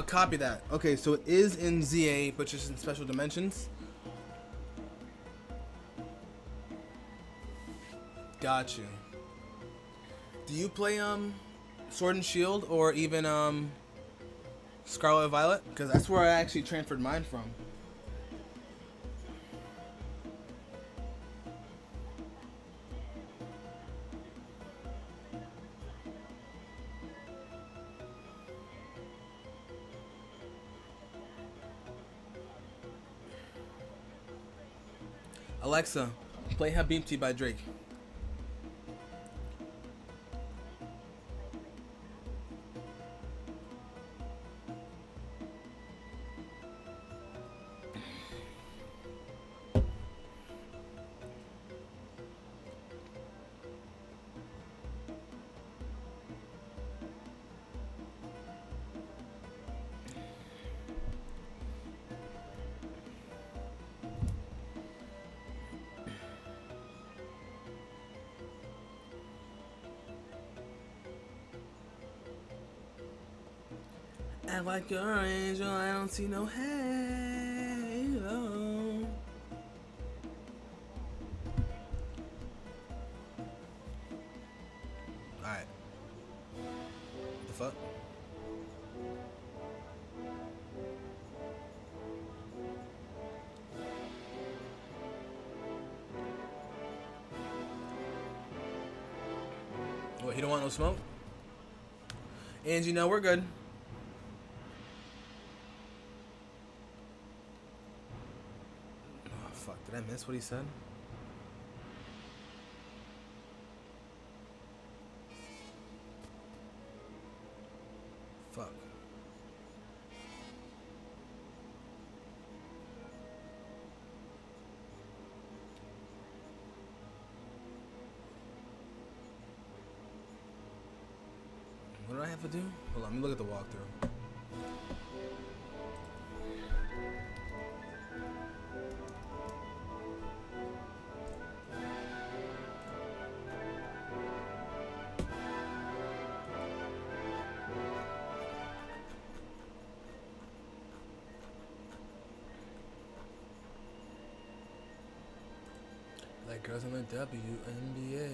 Copy that. Okay, so it is in ZA, but just in special dimensions. Got you. Do you play Sword and Shield or even Scarlet and Violet? Because that's where I actually transferred mine from. Alexa, play Habibti by Drake. Act like you're an angel, I don't see no halo. Alright. The fuck? What, he don't want no smoke? Angie, no, we're good. Did I miss what he said? Fuck. What do I have to do? Hold on, let me look at the walkthrough. Like girls in the WNBA.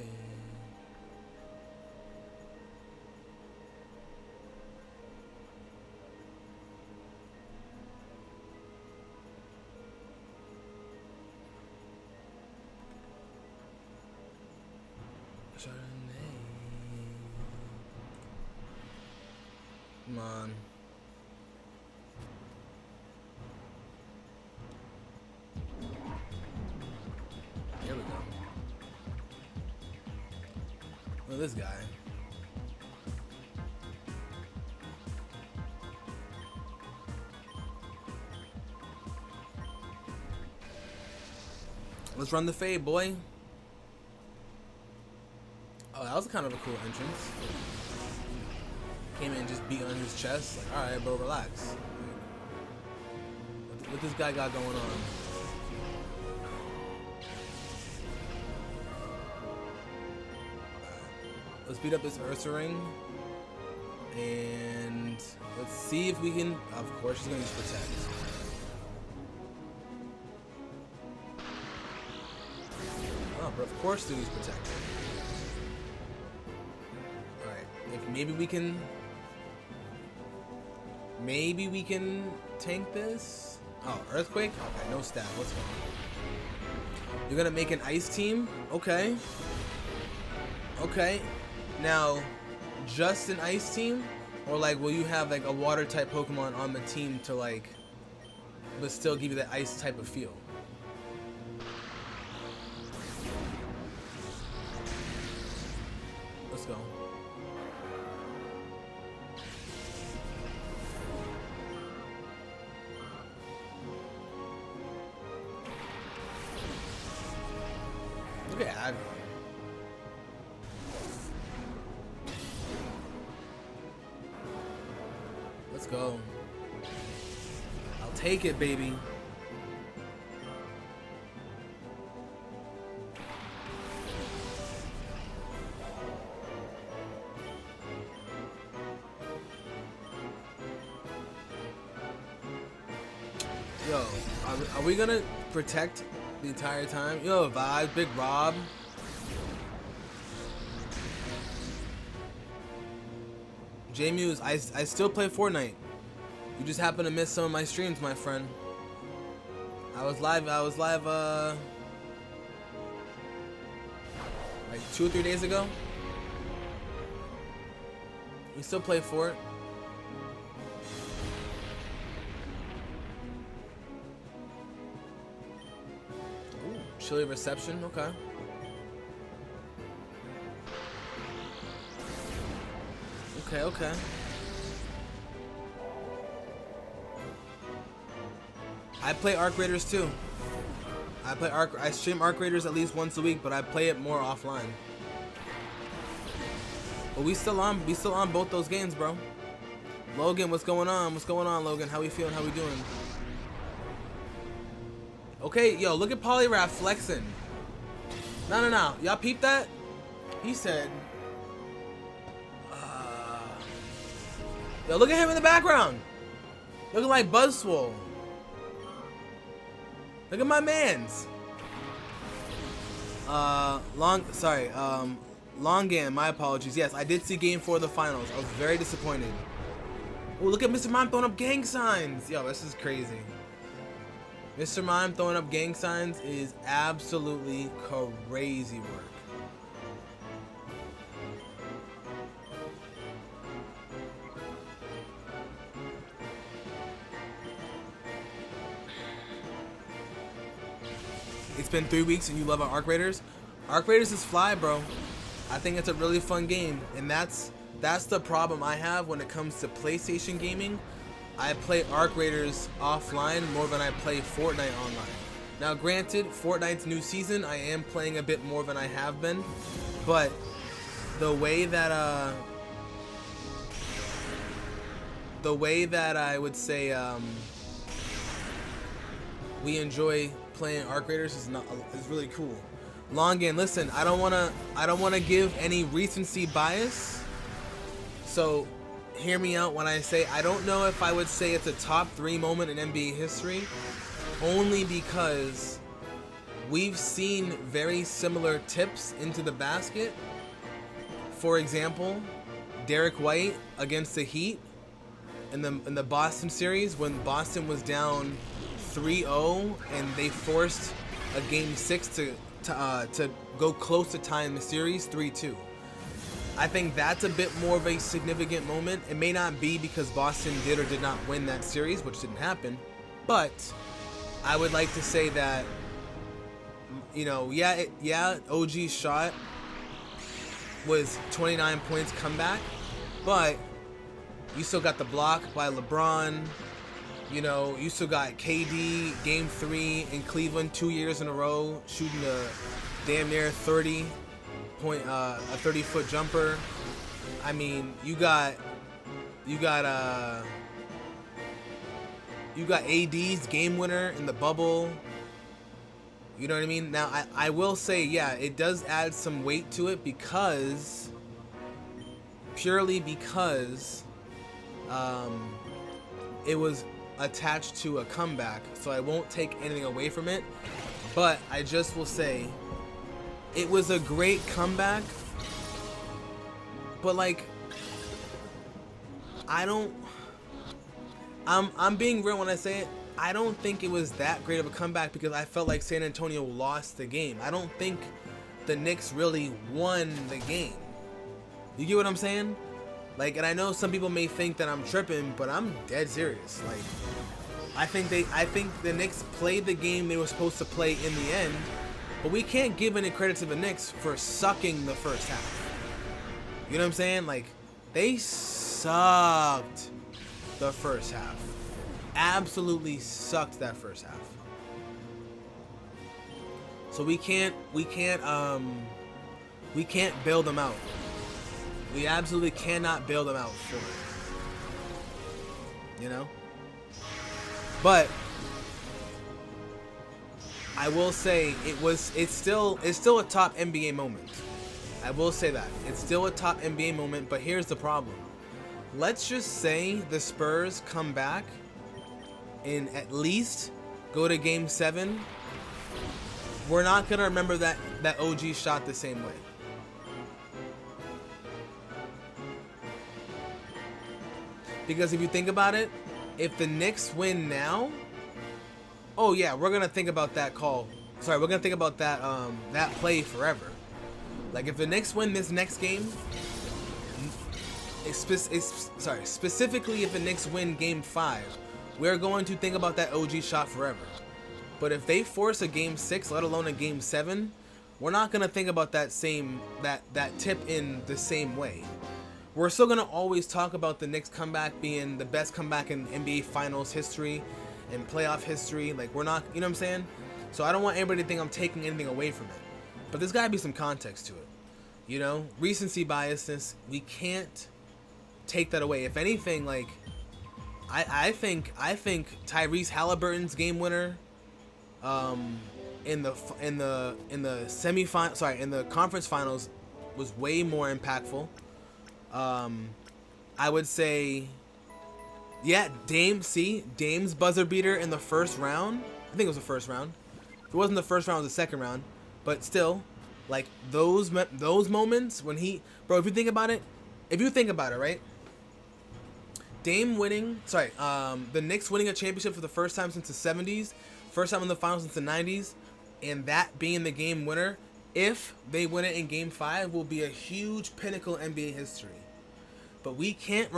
Come on. Here we go. Look at this guy. Let's run the fade, boy. Oh, that was kind of a cool entrance. Came in and just beat on his chest. Like, alright, bro, relax. Like, what this guy got going on? Let's beat up this Ursa ring. And let's see if we can. Of course, she's gonna use protect. Oh, but of course, she'll use protect. Alright, if maybe we can. Maybe we can tank this. Oh, earthquake? Okay, no stab. Let's go. You're gonna make an ice team? Okay. Okay. Now, just an ice team? Or like, will you have like a water type Pokemon on the team to like, but still give you that ice type of feel? Let's go. Look at Agro. Let's go. I'll take it, baby. Yo, are we gonna protect the entire time? Yo, Vibe, Big Rob. J-Muse, I still play Fortnite. You just happen to miss some of my streams, my friend. I was live, like 2 or 3 days ago. We still play Fort. Ooh, chilly reception, okay. Okay. I play Arc Raiders too. I stream Arc Raiders at least once a week, but I play it more offline. But we still on both those games, bro. Logan, what's going on? What's going on, Logan? How we feeling? How we doing? Okay, yo, look at Polyrath flexing. No. Y'all peep that? He said, yo, look at him in the background. Looking like Buzzswole. Look at my mans. Longan, my apologies. Yes, I did see Game 4 of the finals. I was very disappointed. Oh, look at Mr. Mime throwing up gang signs. Yo, this is crazy. Mr. Mime throwing up gang signs is absolutely crazy work. It's been 3 weeks and you love Arc Raiders? Arc Raiders is fly, bro. I think it's a really fun game, and that's the problem I have when it comes to PlayStation gaming. I play Arc Raiders offline more than I play Fortnite online. Now, granted, Fortnite's new season, I am playing a bit more than I have been, but the way that I would say we enjoy playing Arc Raiders is really cool. Longan, listen, I don't wanna give any recency bias. So hear me out when I say I don't know if I would say it's a top 3 moment in NBA history, only because we've seen very similar tips into the basket. For example, Derek White against the Heat in the Boston series when Boston was down 3-0 and they forced a game 6 to go close to tying the series 3-2. I think that's a bit more of a significant moment. It may not be because Boston did or did not win that series, which didn't happen, but I would like to say that, you know, OG's shot was 29 points comeback, but you still got the block by LeBron. You know, you still got KD, Game 3 in Cleveland 2 years in a row, shooting a damn near 30-foot jumper. I mean, you got AD's game winner in the bubble. You know what I mean? Now, I will say, yeah, it does add some weight to it purely because it was attached to a comeback, so I won't take anything away from it, but I just will say it was a great comeback, but like I'm being real when I say it. I don't think it was that great of a comeback because I felt like San Antonio lost the game. I don't think the Knicks really won the game. You get what I'm saying? Like, and I know some people may think that I'm tripping, but I'm dead serious. Like, I think the Knicks played the game they were supposed to play in the end, but we can't give any credit to the Knicks for sucking the first half. You know what I'm saying? Like, they sucked the first half. Absolutely sucked that first half. So we can't bail them out. We absolutely cannot bail them out for it. You know? But I will say it's still a top NBA moment. I will say that. It's still a top NBA moment, but here's the problem. Let's just say the Spurs come back and at least go to game 7, we're not gonna remember that OG shot the same way. Because if you think about it, if the Knicks win now, oh yeah, we're gonna think about that call. Sorry, we're gonna think about that that play forever. Like if the Knicks win this next game, specifically if the Knicks win game 5, we're going to think about that OG shot forever. But if they force a game 6, let alone a game 7, we're not gonna think about that tip in the same way. We're still gonna always talk about the Knicks comeback being the best comeback in NBA Finals history and playoff history. Like we're not, you know what I'm saying? So I don't want anybody to think I'm taking anything away from it. But there's gotta be some context to it. You know, recency biasness. We can't take that away. If anything, like I think Tyrese Halliburton's game winner, in the semifinal, sorry, in the conference finals, was way more impactful. I would say, yeah, Dame's buzzer beater in the first round. I think it was the first round. If it wasn't the first round, it was the second round. But still, like those moments when bro, if you think about it, right? Dame winning, the Knicks winning a championship for the first time since the 70s, first time in the finals since the 90s, and that being the game winner, if they win it in game 5, will be a huge pinnacle in NBA history. But we can't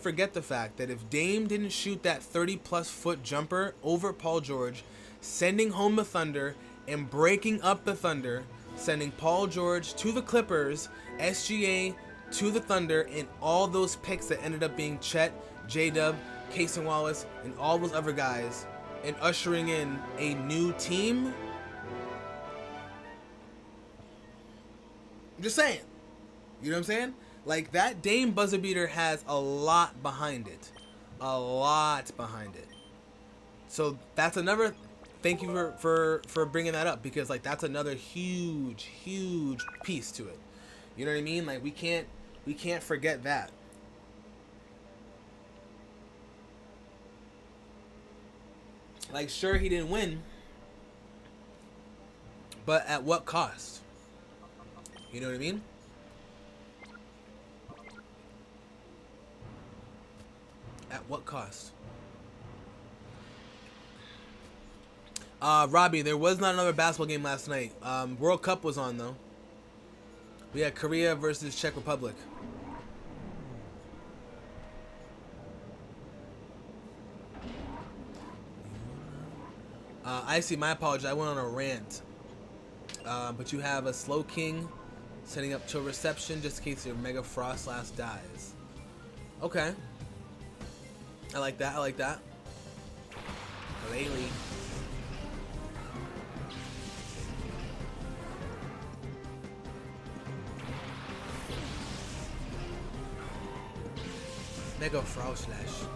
forget the fact that if Dame didn't shoot that 30+ foot jumper over Paul George, sending home the Thunder and breaking up the Thunder, sending Paul George to the Clippers, SGA to the Thunder, and all those picks that ended up being Chet, J-Dub, Casey Wallace, and all those other guys, and ushering in a new team. I'm just saying. You know what I'm saying? Like, that Dame buzzer beater has a lot behind it. A lot behind it. So that's another... Thank you for bringing that up, because, like, that's another huge piece to it. You know what I mean? Like, we can't forget that. Like, sure, he didn't win, but at what cost? You know what I mean? At what cost? Robbie, there was not another basketball game last night. World Cup was on, though. We had Korea versus Czech Republic. I see, my apologies. I went on a rant. But you have a Slow King setting up to reception just in case your Mega Frost Blast dies. Okay. I like that. Lately. Mega Frost Slash.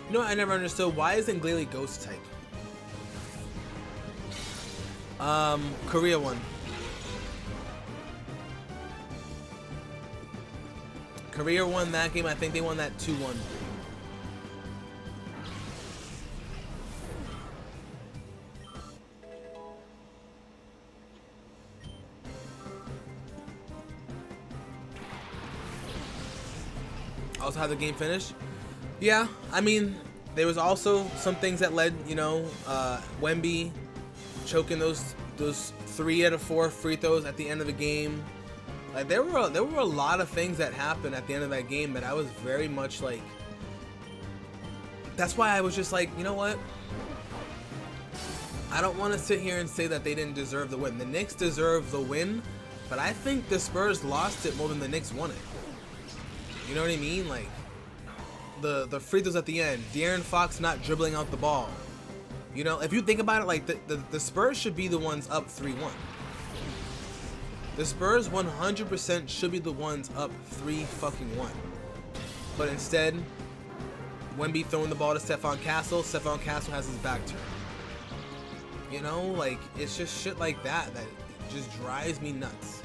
You know what I never understood? Why isn't Glalie Ghost type? Korea won. Korea won that game. I think they won that 2-1. Also, how the game finished? Yeah, I mean, there was also some things that led, you know, Wemby choking those 3 out of 4 free throws at the end of the game. Like, there were a lot of things that happened at the end of that game that I was very much like. That's why I was just like, you know what? I don't want to sit here and say that they didn't deserve the win. The Knicks deserve the win, but I think the Spurs lost it more than the Knicks won it. You know what I mean? Like, the free throws at the end, De'Aaron Fox not dribbling out the ball. You know, if you think about it, like, the Spurs should be the ones up 3-1. The Spurs 100% should be the ones up 3-1. But instead, Wemby throwing the ball to Stephon Castle. Stephon Castle has his back turned. You know, like, it's just shit like that just drives me nuts.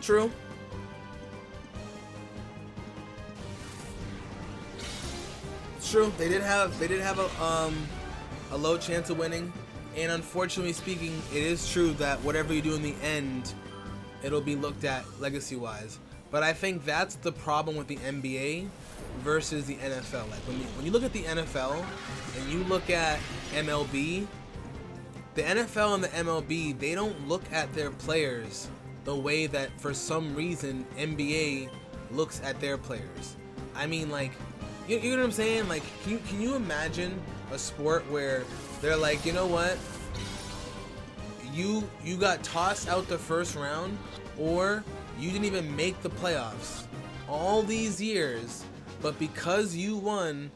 True. It's true. They did have a low chance of winning, and unfortunately speaking, it is true that whatever you do in the end, it'll be looked at legacy-wise. But I think that's the problem with the NBA versus the NFL. Like when you look at the NFL and you look at MLB, the NFL and the MLB, they don't look at their players the way that for some reason NBA looks at their players. I mean, like, you know what I'm saying? Like, can you imagine a sport where they're like, you know what? You got tossed out the first round, or you didn't even make the playoffs all these years, but because you won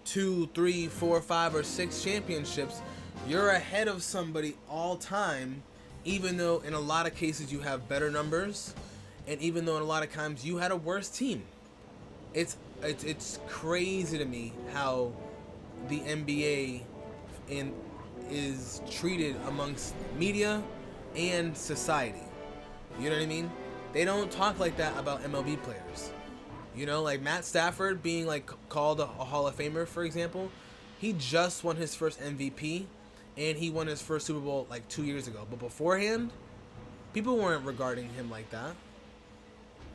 2, 3, 4, 5, or 6 championships, you're ahead of somebody all time, even though in a lot of cases you have better numbers, and even though in a lot of times you had a worse team. It's crazy to me how the NBA is treated amongst media and society. You know what I mean? They don't talk like that about MLB players. You know, like Matt Stafford being like called a Hall of Famer, for example. He just won his first MVP, and he won his first Super Bowl like 2 years ago. But beforehand, people weren't regarding him like that.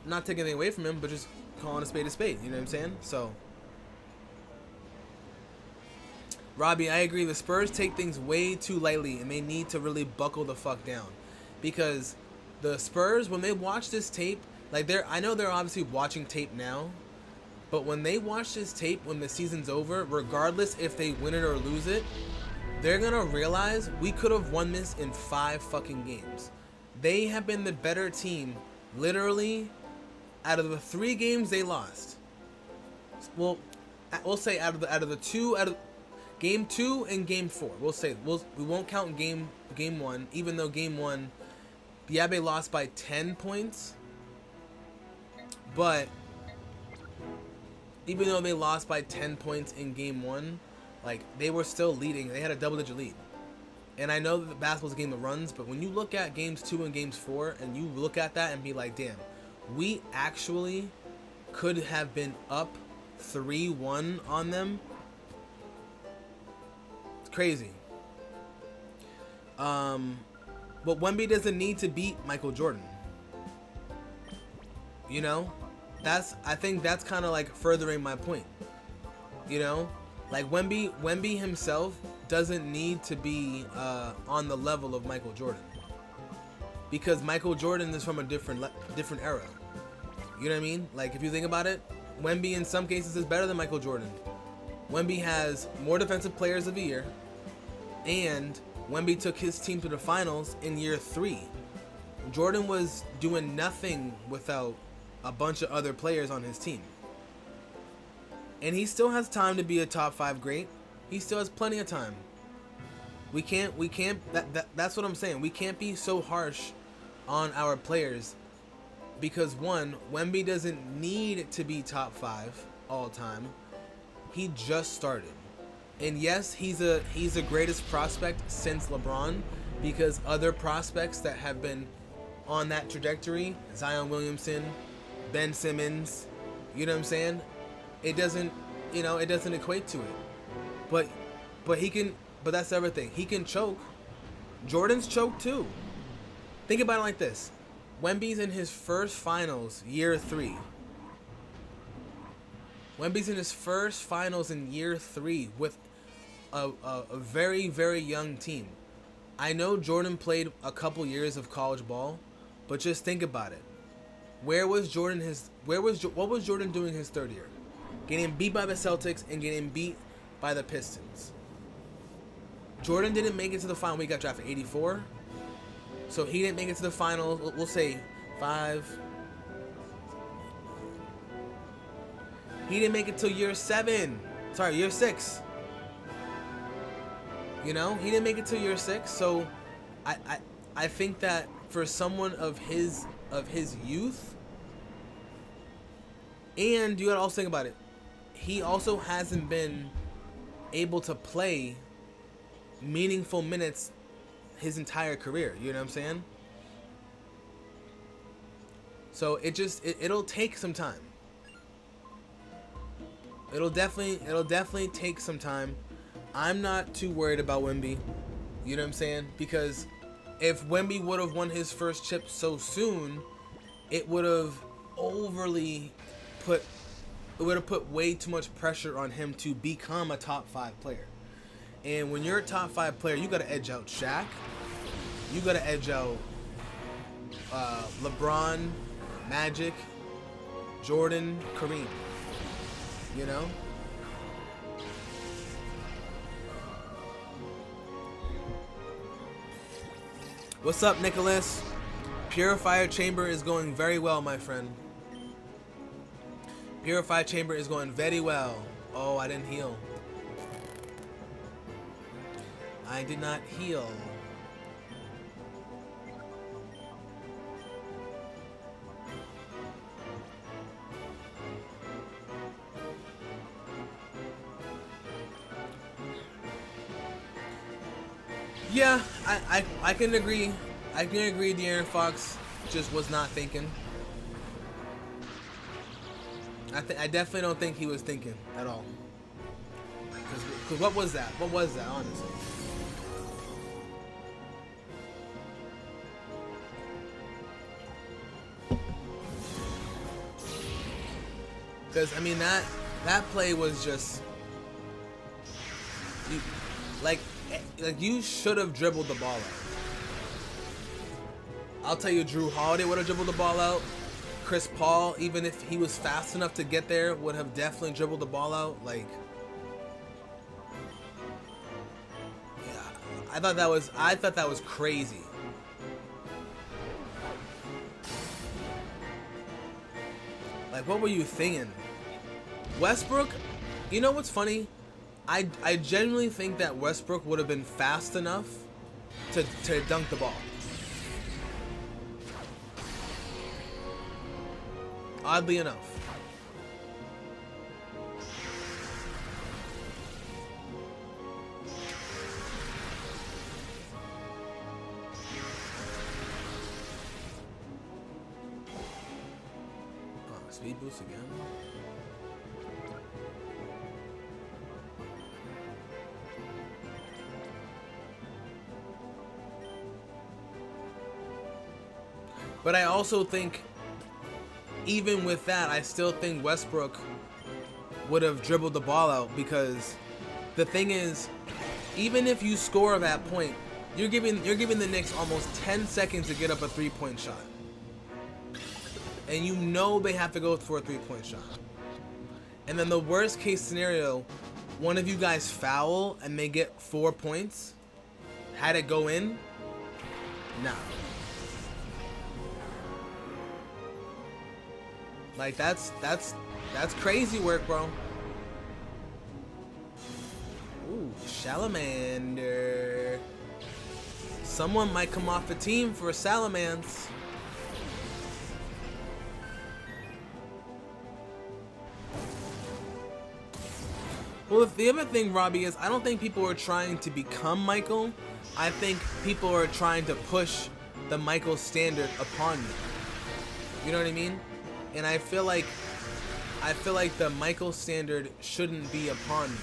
Not taking anything away from him, but just calling a spade a spade. You know what I'm saying? So, Robbie, I agree. The Spurs take things way too lightly, and they need to really buckle the fuck down. Because the Spurs, when they watch this tape, like I know they're obviously watching tape now, but when they watch this tape when the season's over, regardless if they win it or lose it, they're gonna realize we could have won this in 5 fucking games. They have been the better team, literally, out of the 3 games they lost. Well, we'll say out of the two, out of game 2 and game 4. We'll say we won't count game 1, even though game 1, yeah, they lost by 10 points. But even though they lost by 10 points in game 1, like, they were still leading. They had a double-digit lead. And I know that basketball's a game of runs, but when you look at games 2 and games 4, and you look at that and be like, damn, we actually could have been up 3-1 on them. It's crazy. But Wemby doesn't need to beat Michael Jordan. You know? I think that's kind of like furthering my point. You know? Like Wemby himself doesn't need to be on the level of Michael Jordan. Because Michael Jordan is from a different era. You know what I mean? Like, if you think about it, Wemby in some cases is better than Michael Jordan. Wemby has more defensive players of the year, and Wemby took his team to the finals in year 3. Jordan was doing nothing without a bunch of other players on his team. And he still has time to be a top 5 great. He still has plenty of time. We can't that's what I'm saying. We can't be so harsh on our players, because one, Wemby doesn't need to be top 5 all time. He just started. And yes, he's the greatest prospect since LeBron, because other prospects that have been on that trajectory, Zion Williamson, Ben Simmons, you know what I'm saying? It doesn't equate to it. But he can, but that's everything. He can choke. Jordan's choked too. Think about it like this. Wemby's in his first finals, year 3. Wemby's in his first finals in year 3 with a very, very young team. I know Jordan played a couple years of college ball, but just think about it. What was Jordan doing his 3rd year? Getting beat by the Celtics and getting beat by the Pistons. Jordan didn't make it to the final. We got drafted 84. So he didn't make it to the finals. We'll say 5. He didn't make it till year 7. Sorry, year 6. You know, he didn't make it till year 6. So I think that for someone of his youth, and you gotta also think about it, he also hasn't been able to play meaningful minutes his entire career. You know what I'm saying? So it'll take some time. It'll definitely take some time. I'm not too worried about Wemby. You know what I'm saying? Because if Wemby would have won his first chip so soon, it would have put way too much pressure on him to become a top 5 player. And when you're a top 5 player, you gotta edge out Shaq. You gotta edge out LeBron, Magic, Jordan, Kareem. You know? What's up, Nicholas? Purifier Chamber is going very well, my friend. Purifier Chamber is going very well. Oh, I didn't heal. I did not heal. Yeah, I can agree. I can agree De'Aaron Fox just was not thinking. I definitely don't think he was thinking at all. Cause what was that? What was that, honestly? Because I mean that play was just like you should have dribbled the ball out. I'll tell you, Drew Holiday would have dribbled the ball out. Chris Paul, even if he was fast enough to get there, would have definitely dribbled the ball out. Like, yeah, I thought that was crazy. Like, what were you thinking? Westbrook, you know what's funny? I genuinely think that Westbrook would have been fast enough to dunk the ball. Oddly enough. Oh, speed boost again. But I also think, even with that, I still think Westbrook would have dribbled the ball out, because the thing is, even if you score that point, you're giving the Knicks almost 10 seconds to get up a 3-point shot. And you know they have to go for a 3-point shot. And then the worst case scenario, one of you guys foul and they get 4 points. Had it go in? Nah. Like, that's crazy work, bro. Ooh, Salamander. Someone might come off the team for Salamans. Well, the other thing, Robbie, is I don't think people are trying to become Michael. I think people are trying to push the Michael standard upon you. You know what I mean? And I feel like the Michael standard shouldn't be upon you.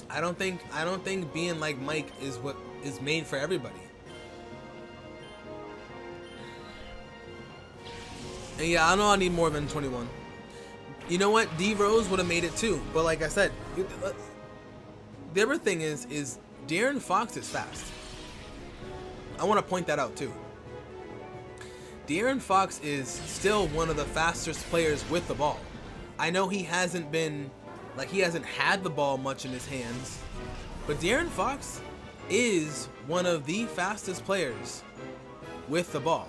I don't think being like Mike is what is made for everybody. And yeah, I know I need more than 21. You know what? D Rose would have made it too. But like I said, the other thing is De'Aaron Fox is fast. I want to point that out too. De'Aaron Fox is still one of the fastest players with the ball. I know he hasn't had the ball much in his hands, but De'Aaron Fox is one of the fastest players with the ball.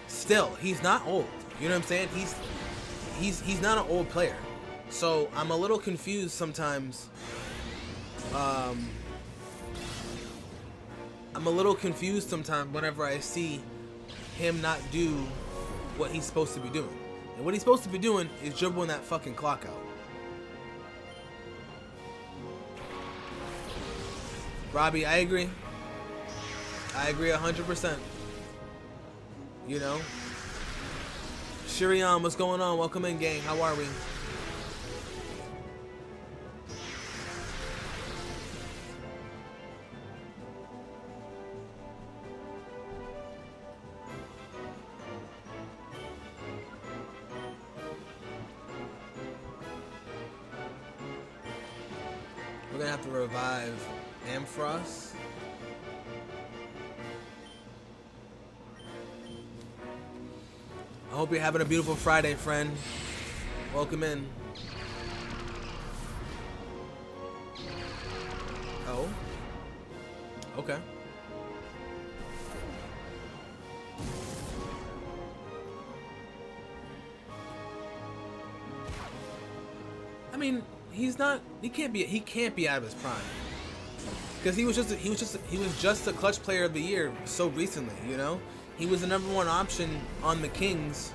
Still, he's not old. You know what I'm saying? He's not an old player. So I'm a little confused sometimes. I'm a little confused sometimes whenever I see him not do what he's supposed to be doing. And what he's supposed to be doing is dribbling that fucking clock out. Robbie, I agree. I agree 100%. You know? Shiriam, what's going on? Welcome in, gang. How are we? We're gonna have to revive Amphros. I hope you're having a beautiful Friday, friend. Welcome in. Oh. Okay. I mean, he can't be out of his prime. Because he was just a clutch player of the year so recently, you know? He was the #1 option on the Kings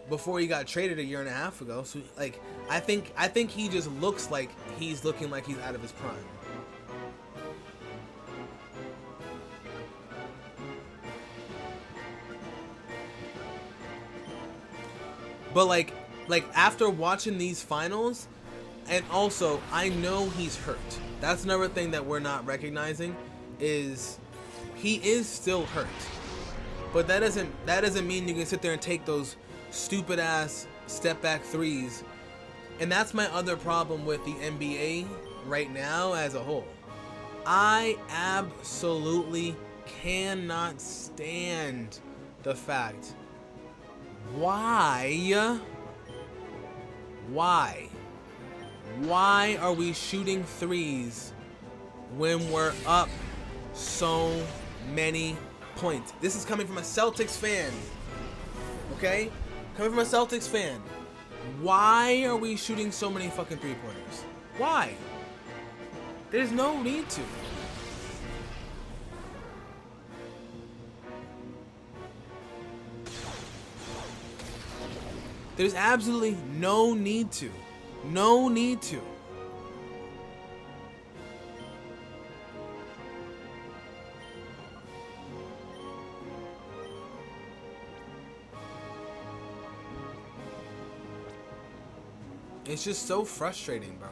before he got traded a year and a half ago. So like I think he just looks like he's looking like he's out of his prime. But like after watching these finals, and also I know he's hurt. That's another thing that we're not recognizing, is he is still hurt. But that doesn't mean you can sit there and take those stupid ass step back threes. And that's my other problem with the NBA right now as a whole. I absolutely cannot stand the fact why are we shooting threes when we're up so many points? This is coming from a Celtics fan. Okay? Coming from a Celtics fan. Why are we shooting so many fucking three-pointers? Why? There's no need to. There's absolutely no need to. No need to. It's just so frustrating, bro.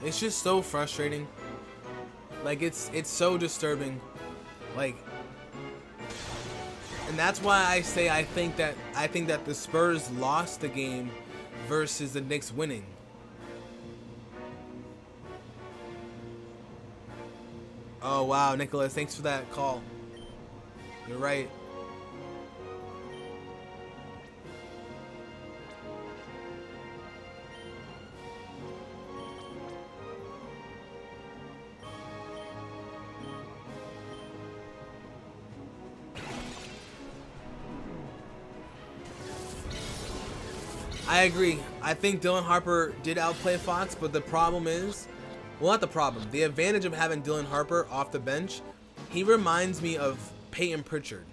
It's just so frustrating. Like it's so disturbing. Like, and that's why I say I think that the Spurs lost the game versus the Knicks winning. Oh wow, Nicholas, thanks for that call. You're right. I agree. I think Dylan Harper did outplay Fox, but the problem is, well, not the problem. The advantage of having Dylan Harper off the bench, he reminds me of Peyton Pritchard.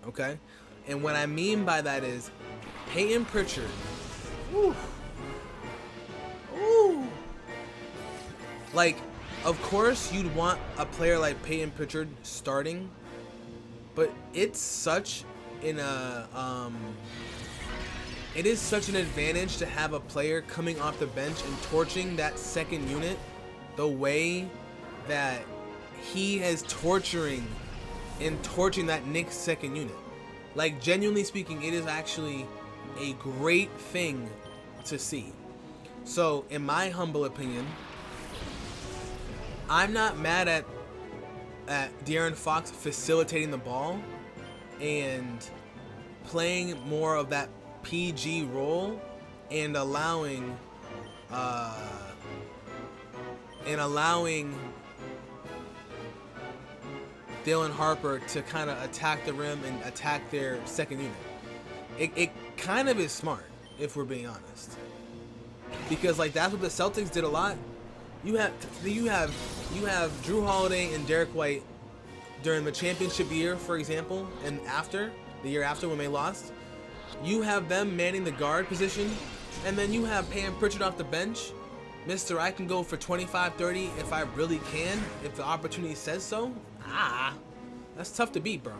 Okay? And what I mean by that is, Peyton Pritchard, woo, like, of course you'd want a player like Peyton Pritchard starting, but it's such an it is such an advantage to have a player coming off the bench and torching that second unit the way that he is torching that Knicks second unit. Like, genuinely speaking, it is actually a great thing to see. So, in my humble opinion, I'm not mad at De'Aaron Fox facilitating the ball and playing more of that PG role and allowing Dylan Harper to kind of attack the rim and attack their second unit. It kind of is smart, if we're being honest, because like that's what the Celtics did a lot. You have Drew Holiday and Derek White during the championship year, for example, and after, the year after when they lost, you have them manning the guard position, and then you have Pam Pritchard off the bench. Mister, I can go for 25, 30 if I really can, if the opportunity says so. That's tough to beat, bro.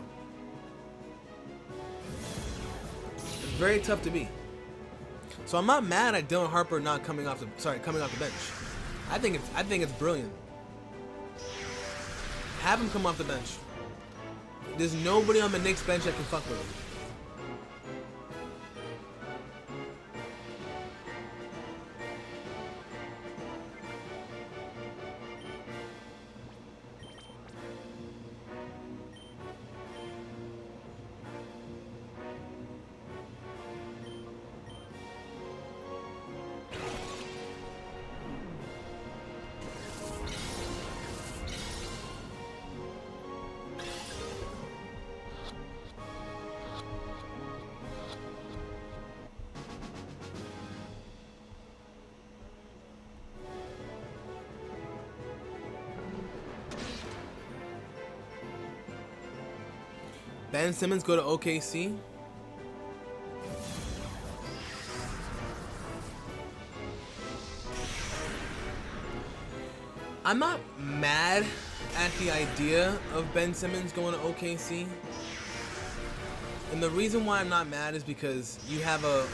It's very tough to beat. So I'm not mad at Dylan Harper not coming off the bench. I think it's brilliant. Have him come off the bench. There's nobody on the Knicks bench that can fuck with him. Ben Simmons go to OKC. I'm not mad at the idea of Ben Simmons going to OKC. And the reason why I'm not mad is because you have a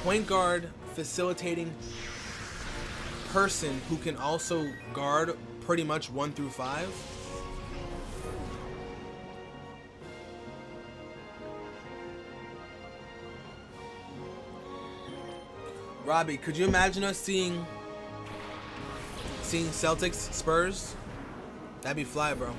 point guard facilitating person who can also guard pretty much 1 through 5. Robbie, could you imagine us seeing Celtics Spurs? That'd be fly, bro.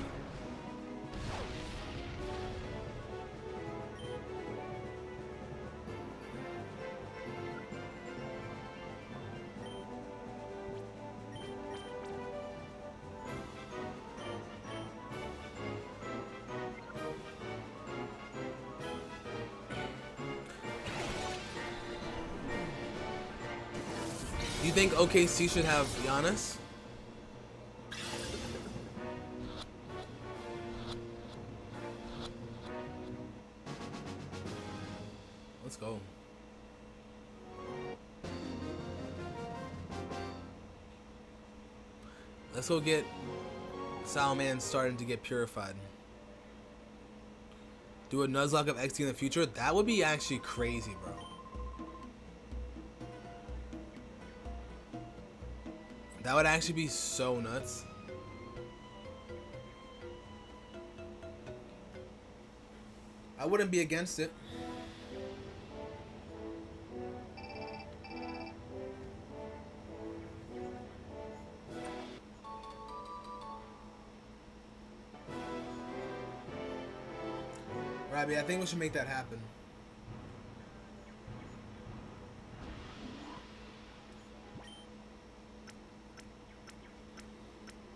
Do you think OKC should have Giannis? Let's go. Let's go get Salman starting to get purified. Do a Nuzlocke of XT in the future? That would be actually crazy, bro. That would actually be so nuts. I wouldn't be against it. Robbie, I think we should make that happen.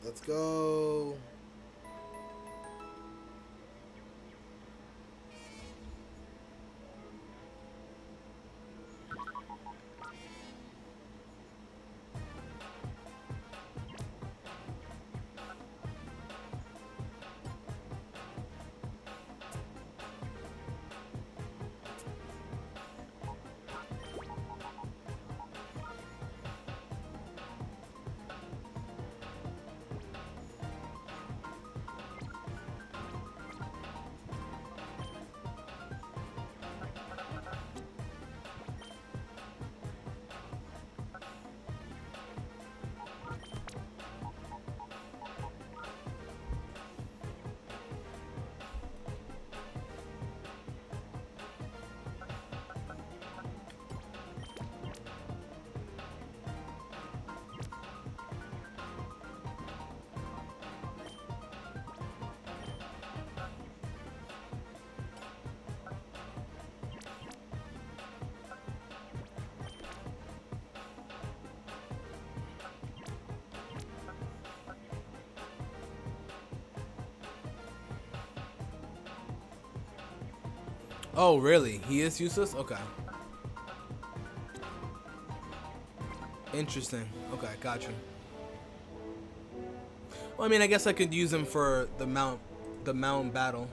Let's go. Oh, really? He is useless? Okay. Interesting. Okay, gotcha. Well, I mean, I guess I could use him for the mount the mountain battle.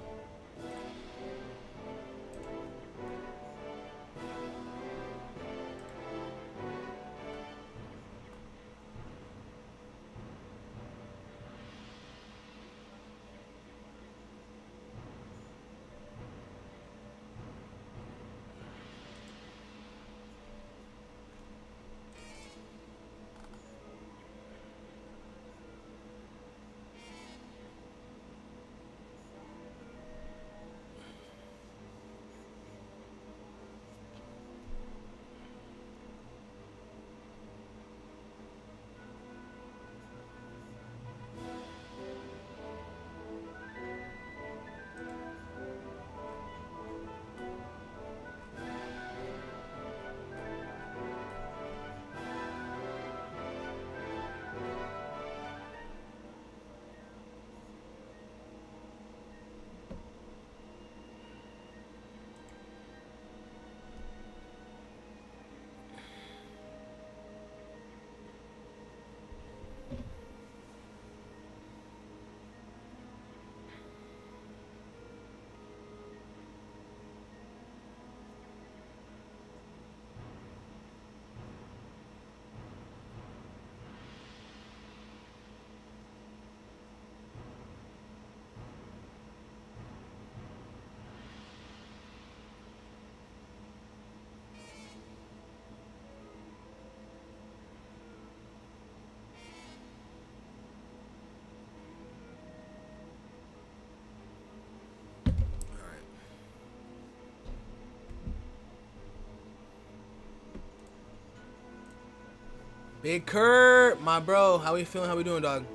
Big Kurt, my bro, how we feeling? How we doing, dog?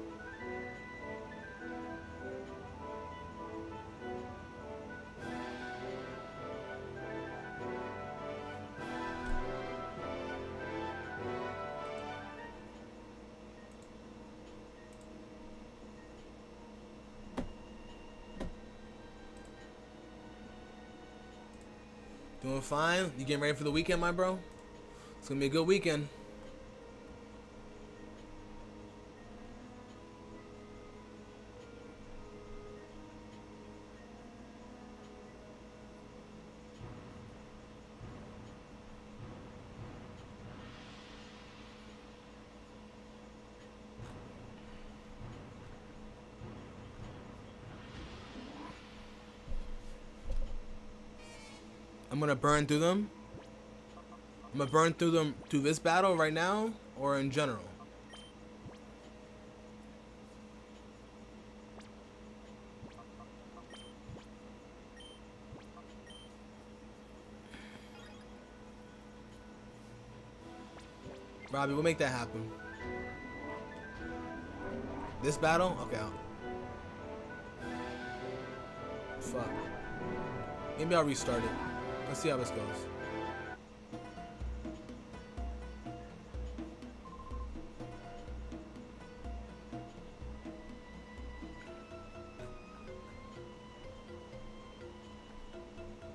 Doing fine. You getting ready for the weekend, my bro? It's gonna be a good weekend. I'm gonna burn through them. I'm gonna burn through them through this battle right now, or in general. Robbie, we'll make that happen. This battle? Okay. Fuck. Maybe I'll restart it. Let's see how this goes.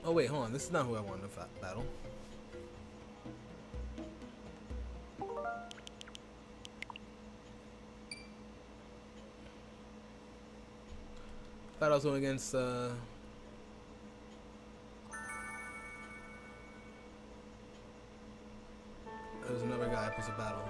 Oh wait, hold on. This is not who I wanted to battle. Thought I was going against there's another guy who's a battle.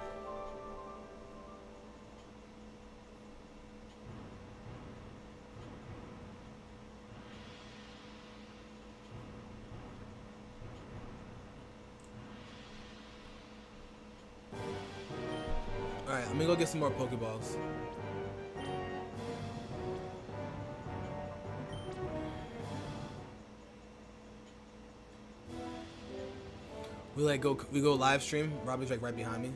Alright, let me go get some more Pokeballs. We go live stream. Robbie's like right behind me.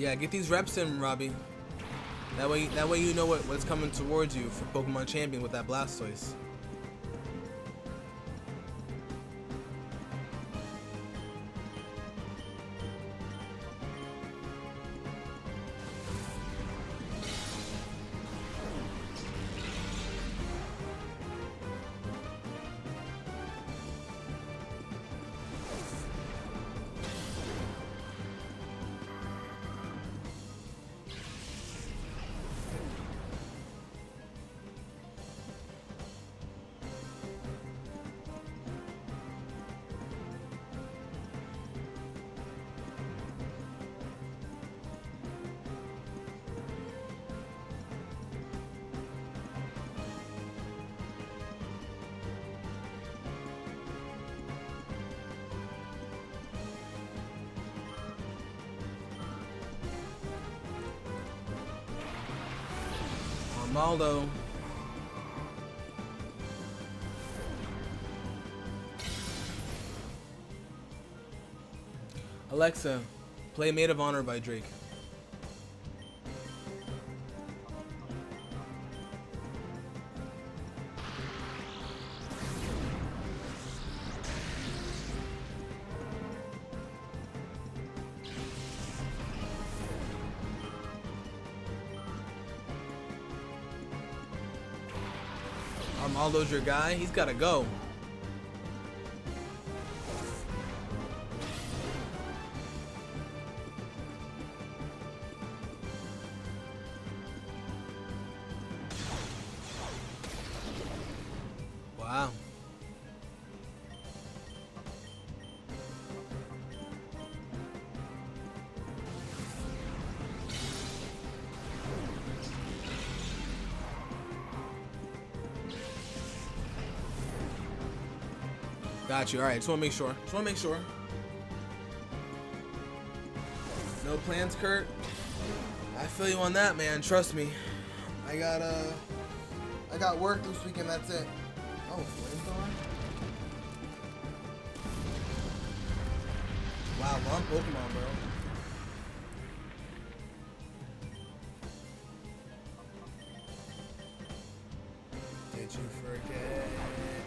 Yeah, get these reps in, Robbie. That way you know what's coming towards you for Pokemon Champion with that Blastoise. Armaldo. Alexa, play Maid of Honor by Drake. Armaldo's your guy? He's gotta go. Wow. Got you. All right. Just want to make sure. No plans, Kurt. I feel you on that, man. Trust me. I got work this weekend. That's it. Oh, flamethrower. Wow, long Pokemon, bro. Did you forget about that?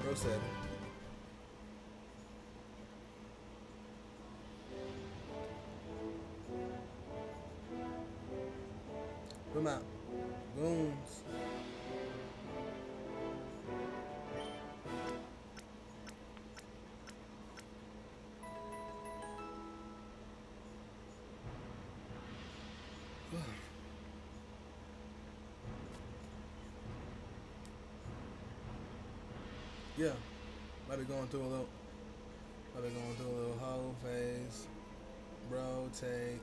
Bro said. Come out. Goons. Yeah, might be going through a little hoe phase. Rotate.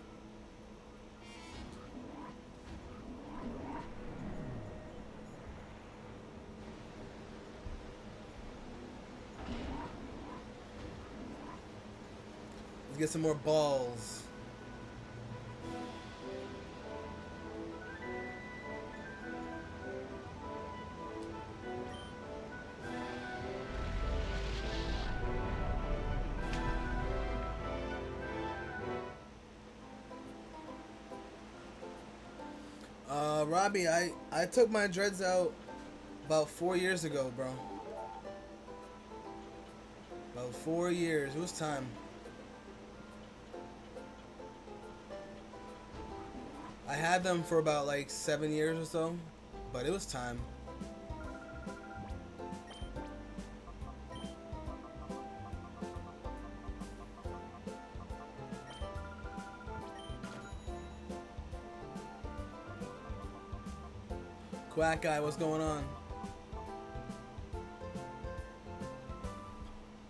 Let's get some more balls. Robbie, I took my dreads out about 4 years ago, bro. About 4 years. It was time. I had them for about like 7 years or so, but it was time. Quack guy, what's going on?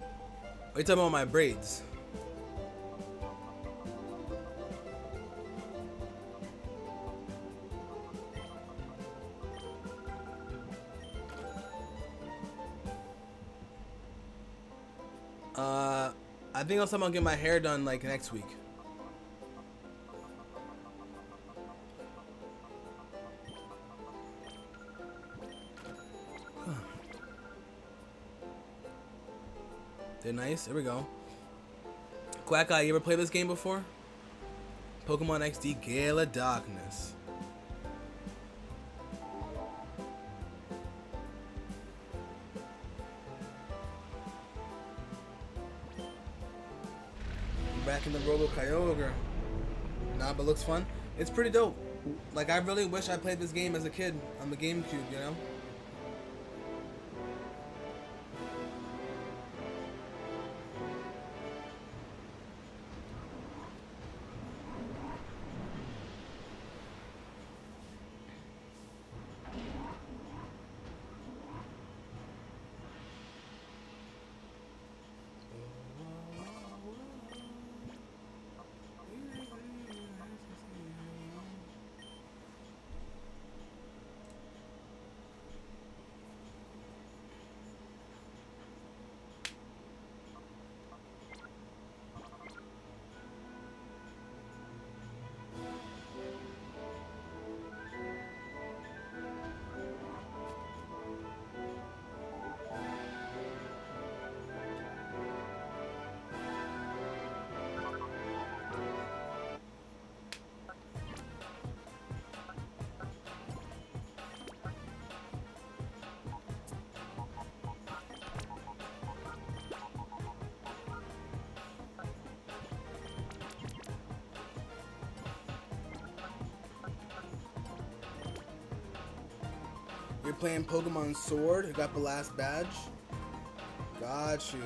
Are you talking about my braids? I think I was talking about getting my hair done like next week. They're nice. Here we go. Quack Eye, you ever played this game before? Pokemon XD Gale of Darkness. Back in the Robo Kyogre. Nah, but looks fun. It's pretty dope. Like, I really wish I played this game as a kid on the GameCube, you know? You're playing Pokemon Sword. You got the last badge. Got you.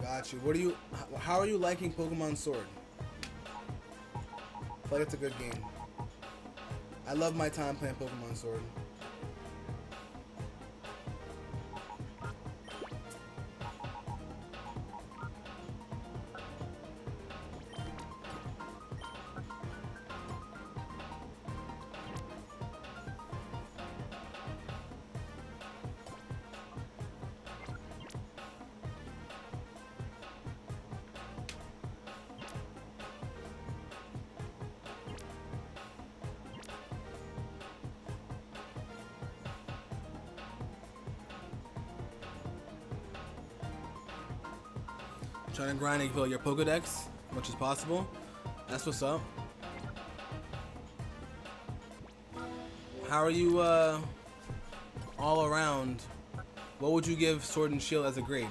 Got you. What are you? How are you liking Pokemon Sword? I feel like it's a good game. I love my time playing Pokemon Sword. Trying to grind and fill your Pokedex as much as possible. That's what's up. How are you all around? What would you give Sword and Shield as a grade?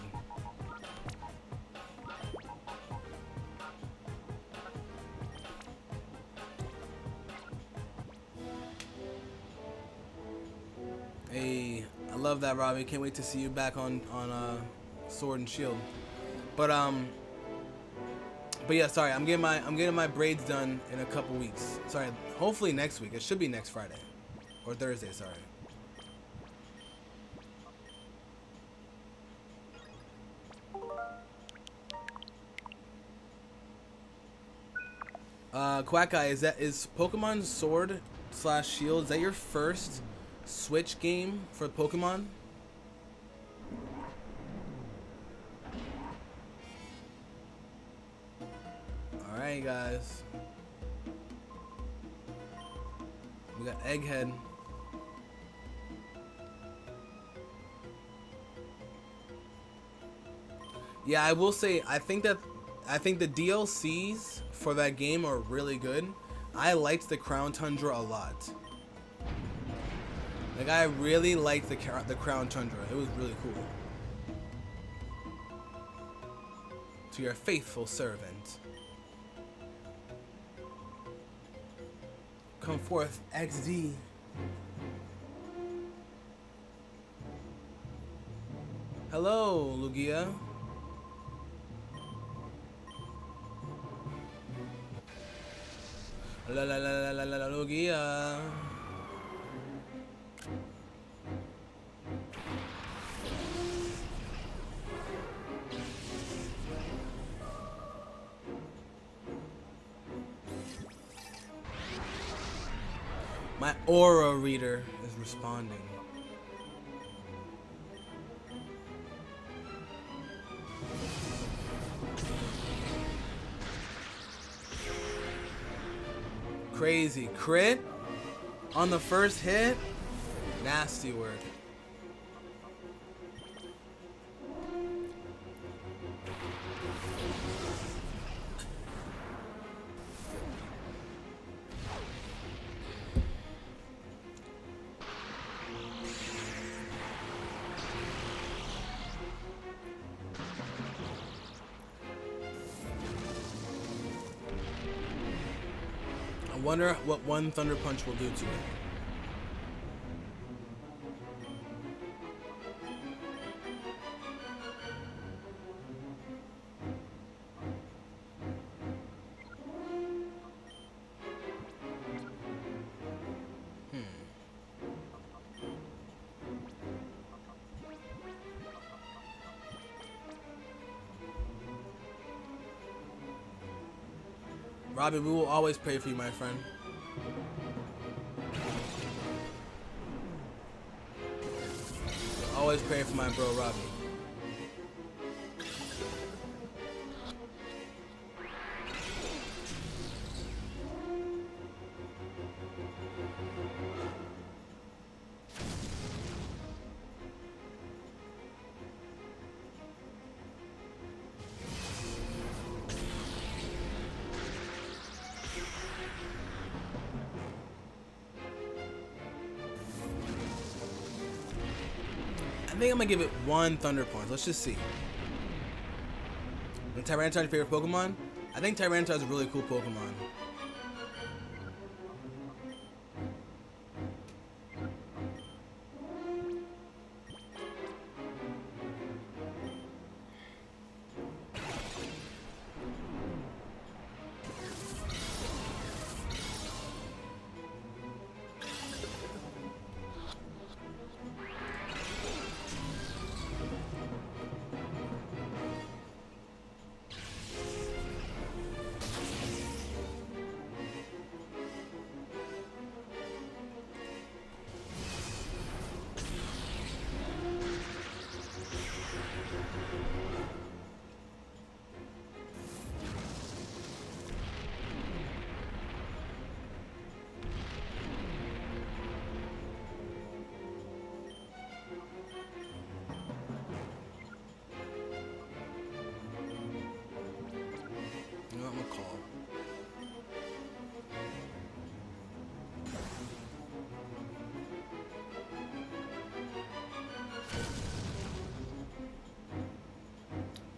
Hey, I love that, Robbie. Can't wait to see you back on Sword and Shield. But yeah, sorry. I'm getting my braids done in a couple weeks. Sorry, hopefully next week. It should be next Friday or Thursday. Sorry. Quack Eye, is Pokemon Sword / Shield? Is that your first Switch game for Pokemon? Alright, guys. We got Egghead. Yeah, I will say, I think the DLCs for that game are really good. I liked the Crown Tundra a lot. Like, I really liked the Crown Tundra. It was really cool. To your faithful servant. Come forth, XD. Hello, Lugia. La la la la la la Lugia. My aura reader is responding. Crazy. Crit on the first hit? Nasty work. wonder what one Thunder Punch will do to it. Robbie, we will always pray for you, my friend. Always pray for my bro, Robbie. I think I'm gonna give it one Thunder Punch. Let's just see. And Tyranitar your favorite Pokemon? I think Tyranitar is a really cool Pokemon.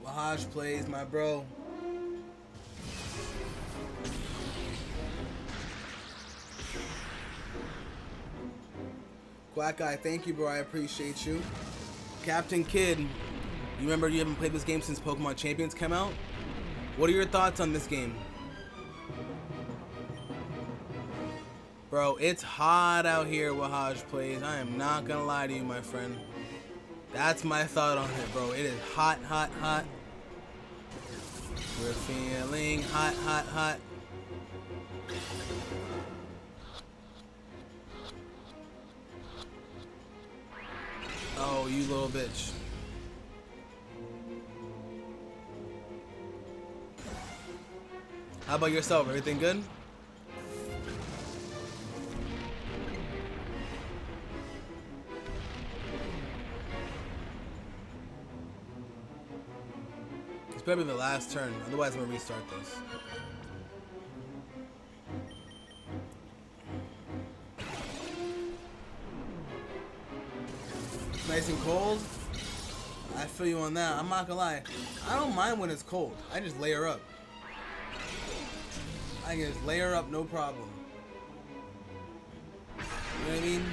Wahaj plays, my bro. Quack Guy, thank you, bro. I appreciate you. Captain Kid, you remember you haven't played this game since Pokemon Champions came out? What are your thoughts on this game? Bro, it's hot out here, Wahaj plays. I am not gonna lie to you, my friend. That's my thought on it, bro. It is hot, hot, hot. We're feeling hot, hot, hot. Oh, you little bitch. How about yourself? Everything good? It's better be the last turn, otherwise I'm gonna restart this. Nice and cold. I feel you on that. I'm not gonna lie. I don't mind when it's cold. I just layer up. I can just layer up, no problem. You know what I mean?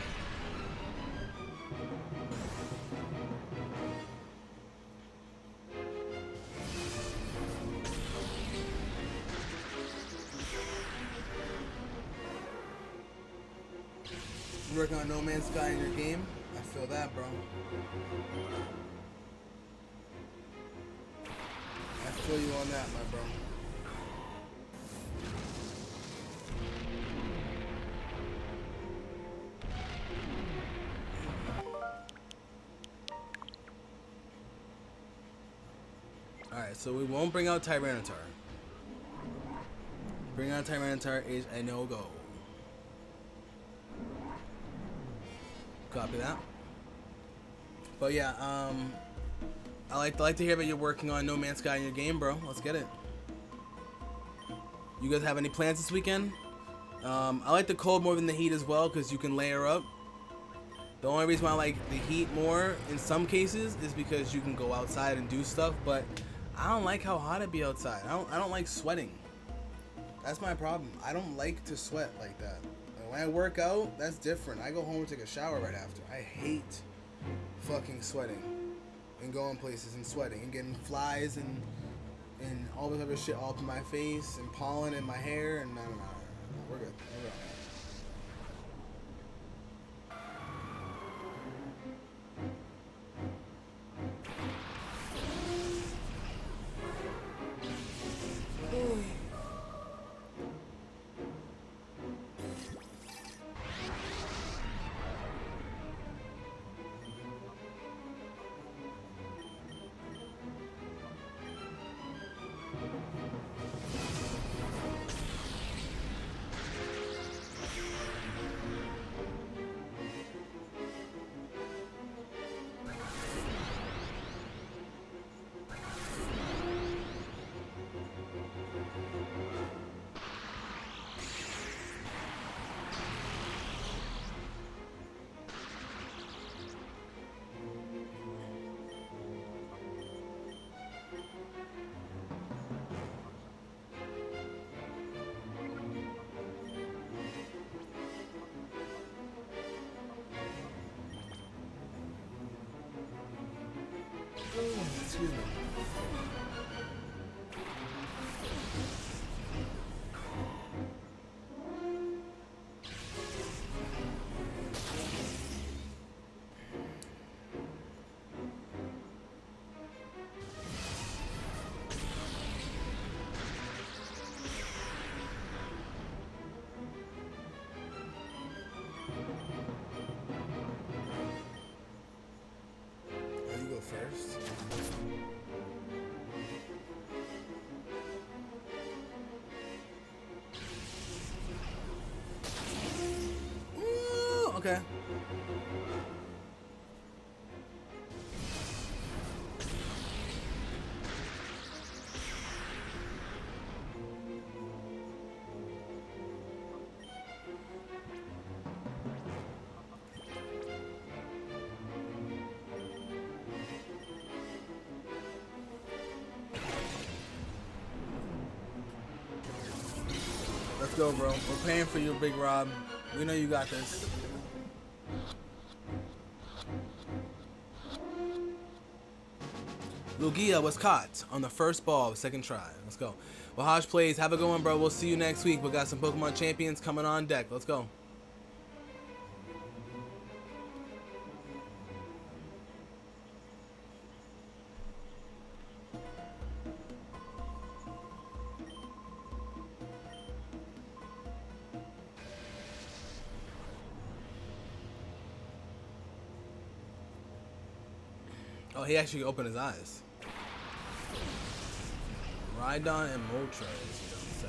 You're working on No Man's Sky in your game? I feel that, bro. I feel you on that, my bro. Alright, so we won't bring out Tyranitar. Bring out Tyranitar is a no-go. Copy that. But yeah, I like to hear that you're working on No Man's Sky in your game, bro. Let's get it. You guys have any plans this weekend? I like the cold more than the heat as well, because you can layer up. The only reason why I like the heat more in some cases is because you can go outside and do stuff, but I don't like how hot it be outside. I don't like sweating. That's my problem. I don't like to sweat like that. Like, when I work out, that's different. I go home and take a shower right after. I hate fucking sweating and going places and sweating and getting flies and all this other shit all up in my face and pollen in my hair and no. We're good. We're good. Excuse me. You go first. Ooh, okay. Let's go, bro. We're paying for you, Big Rob. We know you got this. Lugia was caught on the first ball of second try. Let's go. Well, Hodge plays. Have a good one, bro. We'll see you next week. We got some Pokemon champions coming on deck. Let's go. Oh, he actually opened his eyes. Rhydon and Moltres, you don't say.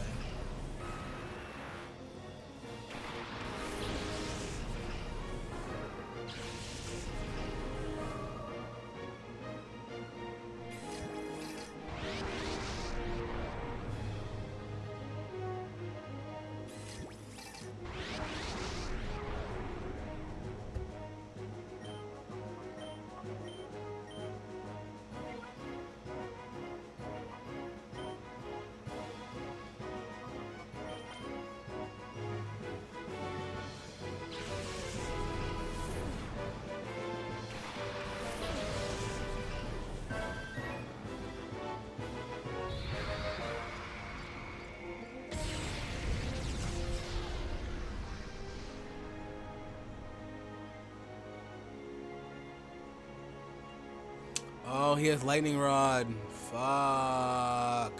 Oh, he has Lightning Rod. Fuck.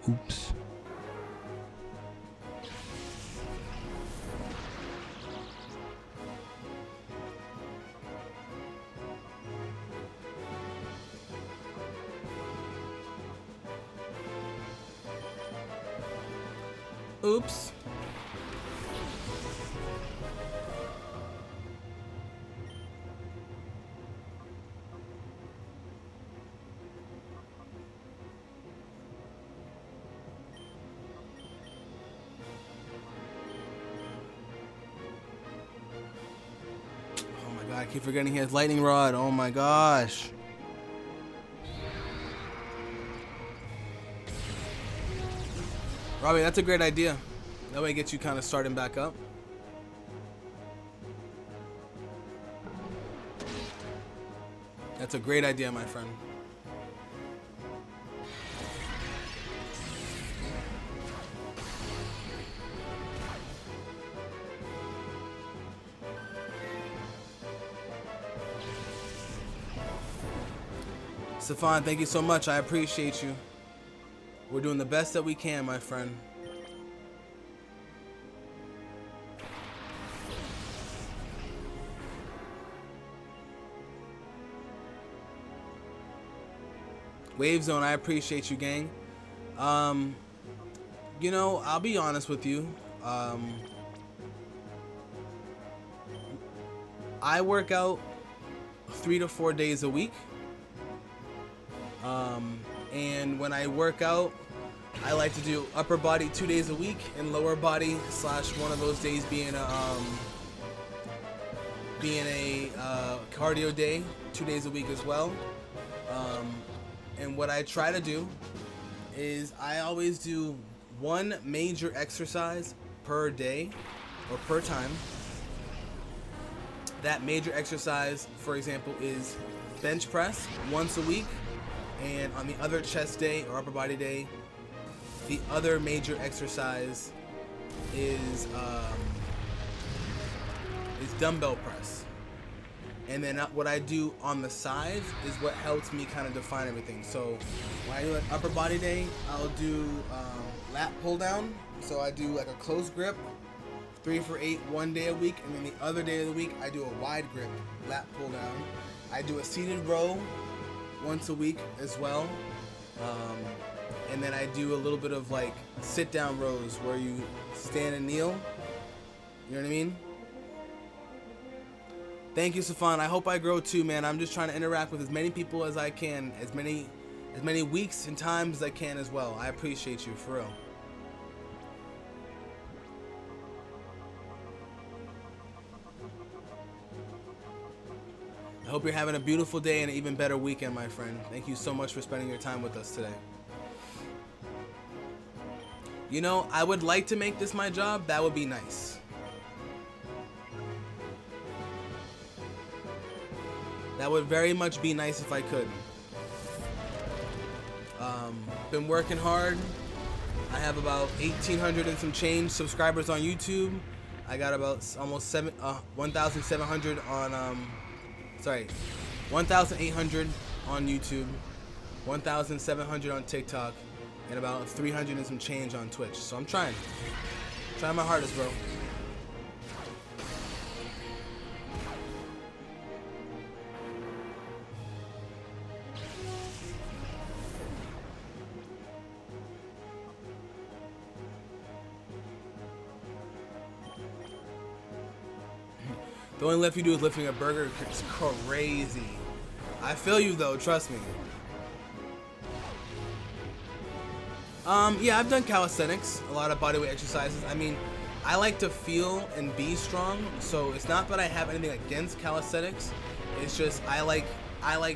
Oops. Oops. keep forgetting he has lightning rod. Oh my gosh. Robbie, that's a great idea. That way it gets you kind of starting back up. That's a great idea, my friend. Stefan, thank you so much. I appreciate you. We're doing the best that we can, my friend. Wave Zone, I appreciate you, gang. You know, I'll be honest with you. I work out 3 to 4 days a week. And when I work out, I like to do upper body 2 days a week and lower body / one of those days being a cardio day 2 days a week as well. And what I try to do is I always do one major exercise per day or per time. That major exercise, for example, is bench press once a week, and on the other chest day or upper body day, the other major exercise is dumbbell press. And then what I do on the sides is what helps me kind of define everything. So when I do an upper body day, I'll do lat pull down. So I do like a close grip, 3 for 8, 1 day a week. And then the other day of the week, I do a wide grip, lat pull down. I do a seated row once a week as well. And then I do a little bit of like sit down rows where you stand and kneel. You know what I mean? Thank you, Safan. I hope I grow too, man. I'm just trying to interact with as many people as I can, as many weeks and times as I can as well. I appreciate you, for real. I hope you're having a beautiful day and an even better weekend, my friend. Thank you so much for spending your time with us today. You know, I would like to make this my job. That would be nice. That would very much be nice if I could. Been working hard. I have about 1,800 and some change subscribers on YouTube. I got about almost 1,700 on, 1,800 on YouTube, 1,700 on TikTok, and about 300 and some change on Twitch. So I'm trying my hardest, bro. The only lift you do is lifting a burger. It's crazy. I feel you though, trust me. Yeah, I've done calisthenics, a lot of bodyweight exercises. I mean, I like to feel and be strong, so it's not that I have anything against calisthenics. It's just I like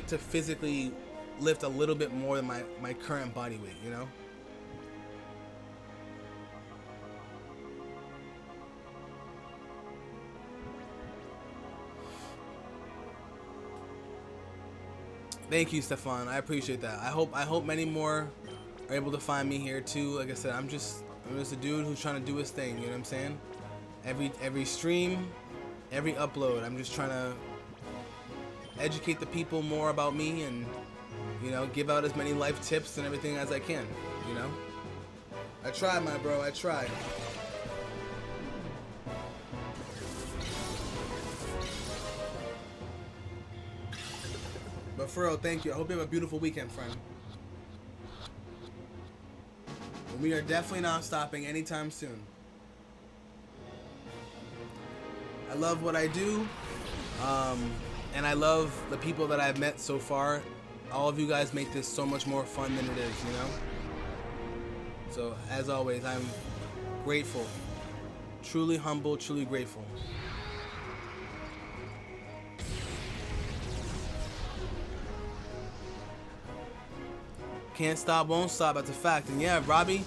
to physically lift a little bit more than my current body weight, you know? Thank you, Stefan. I appreciate that. I hope many more are able to find me here too. Like I said, I'm just a dude who's trying to do his thing. You know what I'm saying? Every stream, every upload, I'm just trying to educate the people more about me and, you know, give out as many life tips and everything as I can. You know? I tried, my bro. I tried. But for real, thank you. I hope you have a beautiful weekend, friend. And we are definitely not stopping anytime soon. I love what I do, and I love the people that I've met so far. All of you guys make this so much more fun than it is, you know? So, as always, I'm grateful. Truly humble, truly grateful. Can't stop, won't stop. That's a fact. And yeah, Robbie,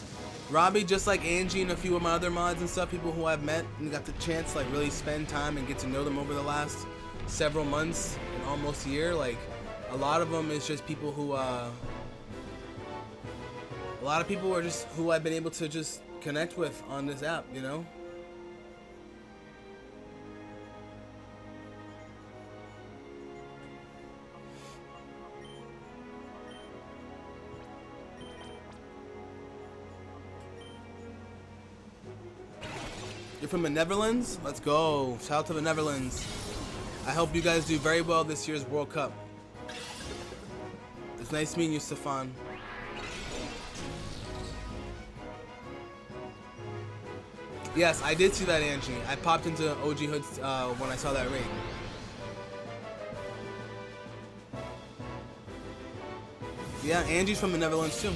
just like Angie and a few of my other mods and stuff, people who I've met and got the chance to like really spend time and get to know them over the last several months and almost a year. Like a lot of them is just people who, a lot of people are just who I've been able to just connect with on this app, you know. You're from the Netherlands? Let's go. Shout out to the Netherlands. I hope you guys do very well this year's World Cup. It's nice meeting you, Stefan. Yes, I did see that, Angie. I popped into OG Hoods when I saw that raid. Yeah, Angie's from the Netherlands too.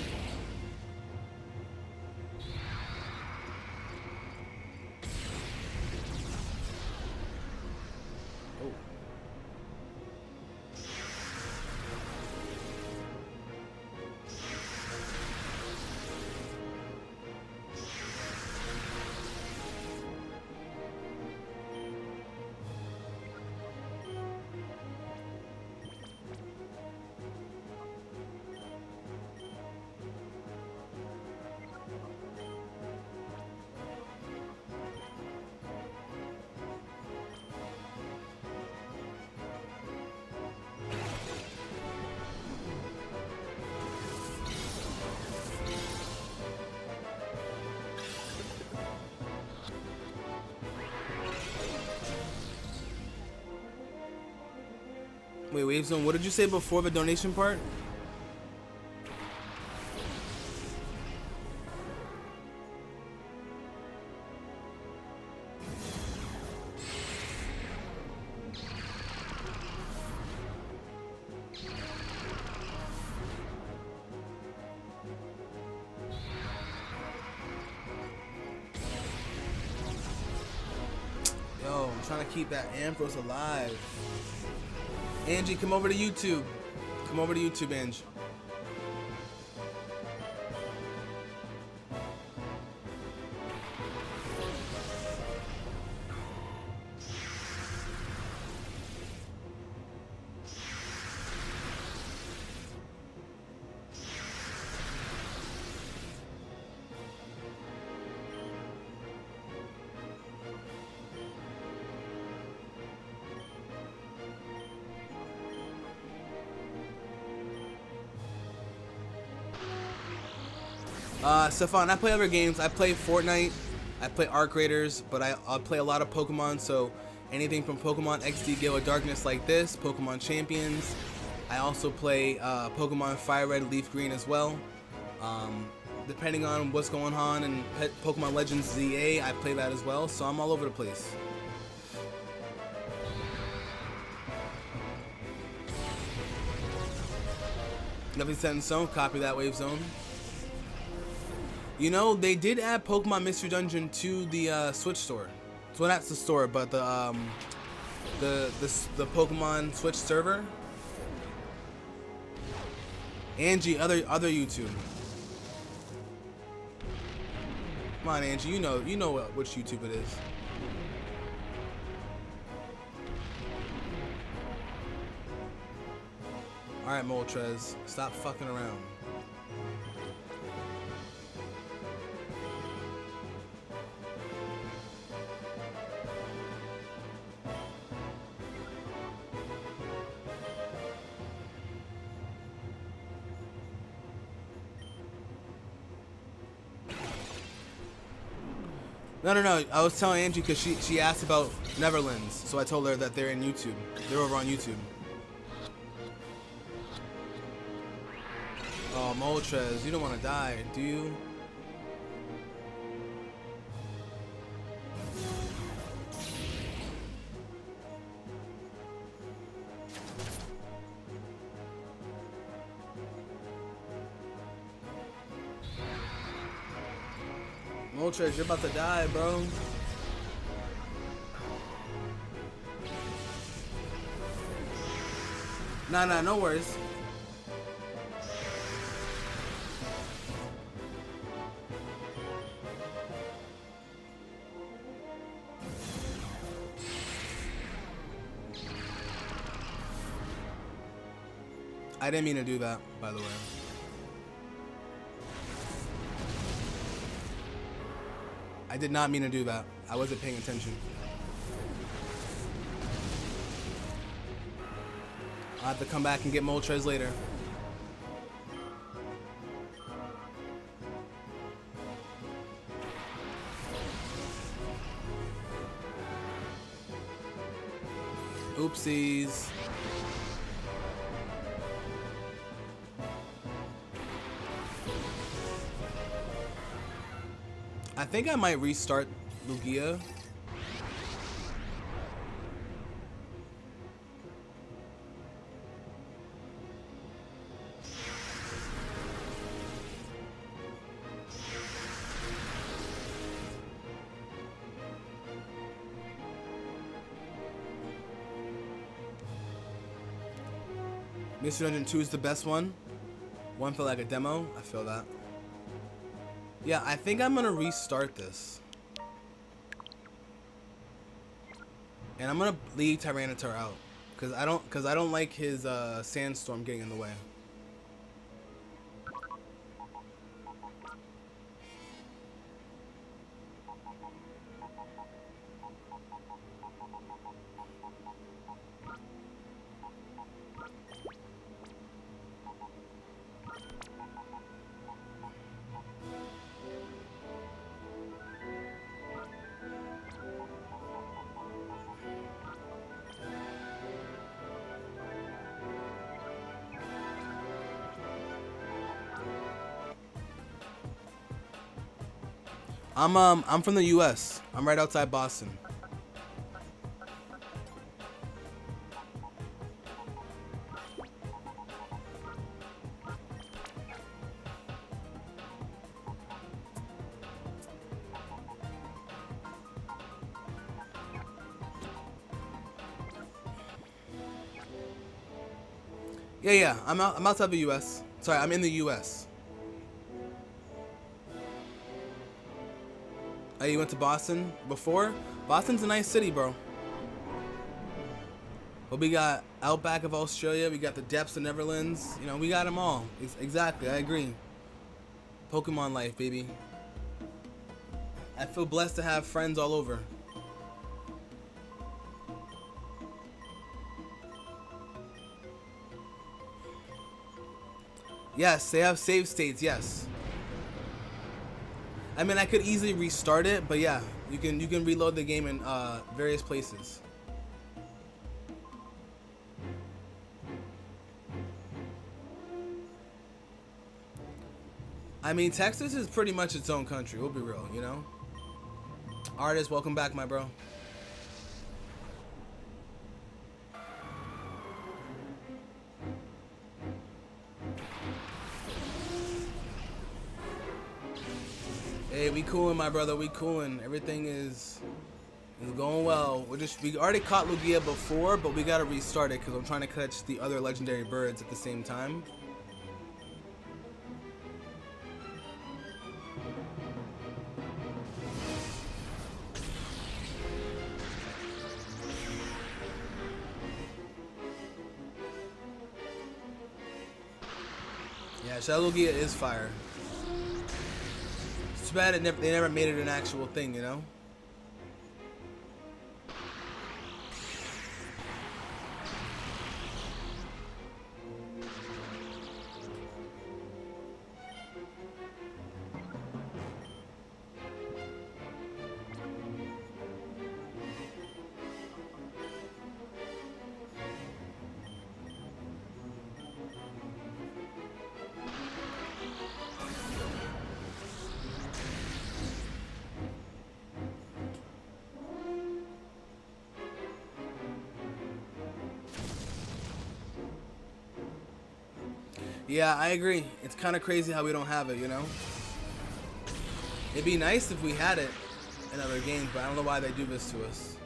Wait, Wavezone, what did you say before the donation part? Yo, I'm trying to keep that Amphros alive. Angie, come over to YouTube. Come over to YouTube, Angie. Stefan, I play other games. I play Fortnite, I play Arc Raiders, but I'll play a lot of Pokemon, so anything from Pokemon XD Gale of Darkness like this, Pokemon Champions. I also play Pokemon Fire Red, Leaf Green as well. Depending on what's going on in Pokemon Legends ZA, I play that as well, so I'm all over the place. Nothing set in stone, copy that, Wave Zone. You know, they did add Pokemon Mystery Dungeon to the Switch store. So not the store, but the Pokemon Switch server. Angie, other YouTube. Come on, Angie, you know which YouTube it is. All right, Moltres, stop fucking around. No. I was telling Angie because she asked about Netherlands, so I told her that they're in YouTube. They're over on YouTube. Oh, Moltres, you don't want to die, do you? Moltres, you're about to die, bro. Nah, no worries. I didn't mean to do that, by the way. I did not mean to do that. I wasn't paying attention. I'll have to come back and get Moltres later. Oopsies. I think I might restart Lugia. Mystery Dungeon 2 is the best one. One felt like a demo. I feel that. Yeah, I think I'm gonna restart this. And I'm gonna leave Tyranitar out. Cause I don't like his sandstorm getting in the way. I'm from the US. I'm right outside Boston. Yeah, I'm outside the US. Sorry, I'm in the US. Oh, you went to Boston before? Boston's a nice city, bro. But we got outback of Australia. We got the depths of Neverlands. You know, we got them all. Exactly, I agree. Pokemon life, baby. I feel blessed to have friends all over. Yes, they have save states, yes. I mean, I could easily restart it, but yeah, you can reload the game in various places. I mean, Texas is pretty much its own country. We'll be real, you know. Artist, welcome back, my bro. Hey, we coolin', my brother. We coolin'. Everything is going well. We already caught Lugia before, but we gotta restart it because I'm trying to catch the other legendary birds at the same time. Yeah, Shadow Lugia is fire. It's too bad they never made it an actual thing, you know? Yeah, I agree. It's kind of crazy how we don't have it, you know? It'd be nice if we had it in other games, but I don't know why they do this to us.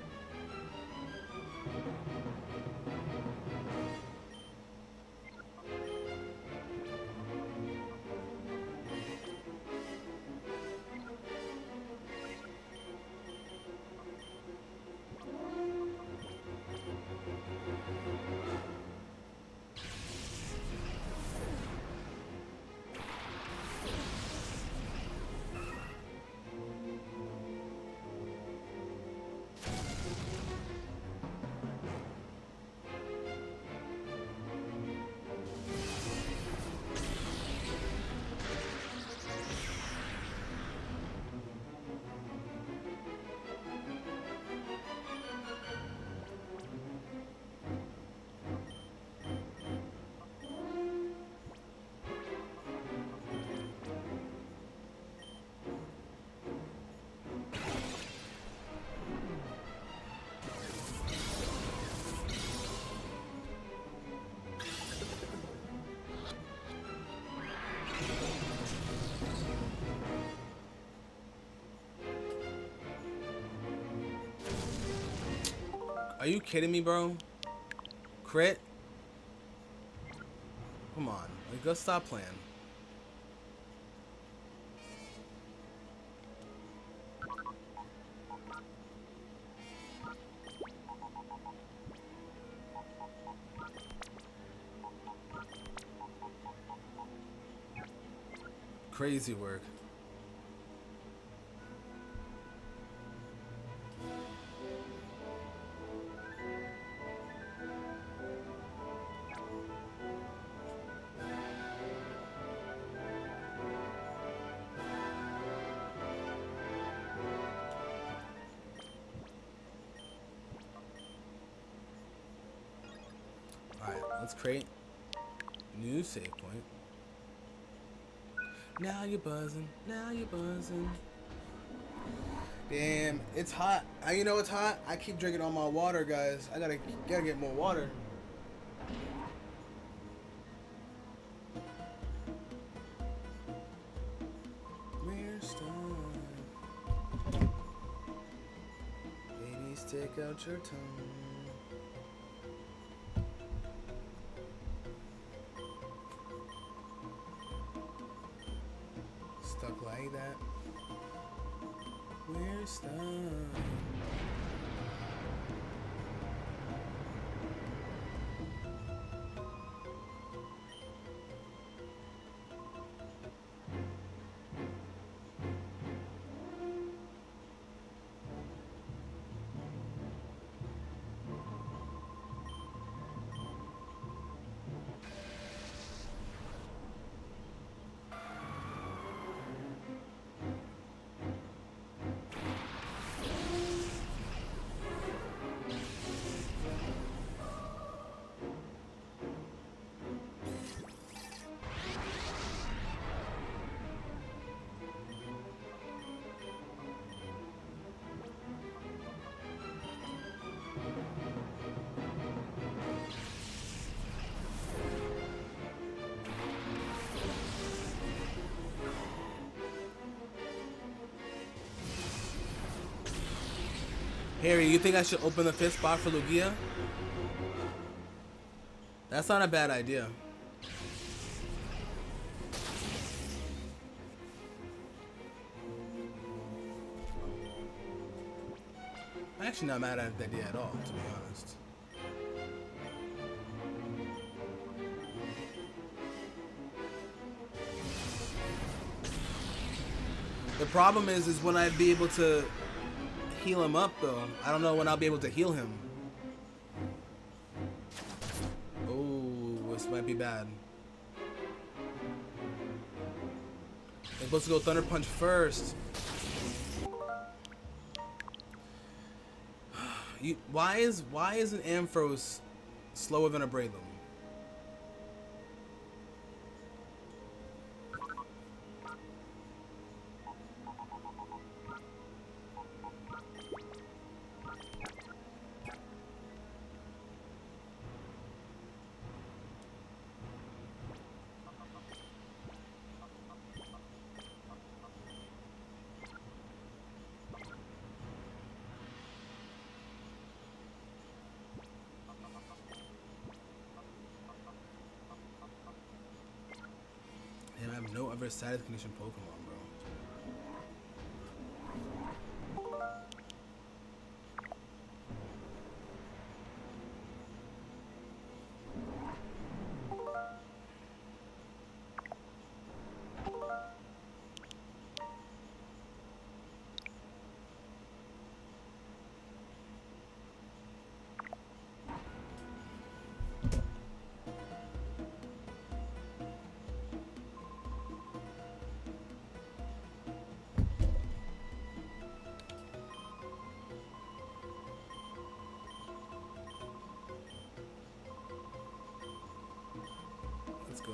Are you kidding me, bro? Crit? Come on. Like, go stop playing. Crazy work. Alright, let's create new save point. Now you're buzzing. Now you're buzzing. Damn, it's hot. You know it's hot? I keep drinking all my water, guys. I gotta get more water. We're stuck. Ladies, take out your tongue. Stuck like that. We're stuck. Harry, you think I should open the 5th spot for Lugia? That's not a bad idea. I'm actually not mad at the idea at all, to be honest. The problem is when I'd be able to heal him up, though. I don't know when I'll be able to heal him. Oh, this might be bad. I'm supposed to go Thunder Punch first. Why is an Ampharos slower than a Breloom? I have no other status condition Pokemon, bro. Let's go.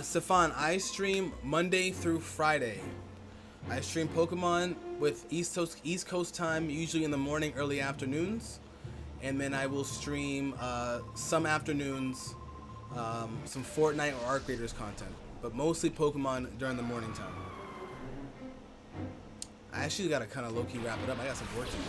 Stefan, I stream Monday through Friday. I stream Pokemon with East Coast time, usually in the morning, early afternoons. And then I will stream some afternoons, some Fortnite or Arc Raiders content. but mostly Pokemon during the morning time. I actually gotta kind of low-key wrap it up. I got some work to do.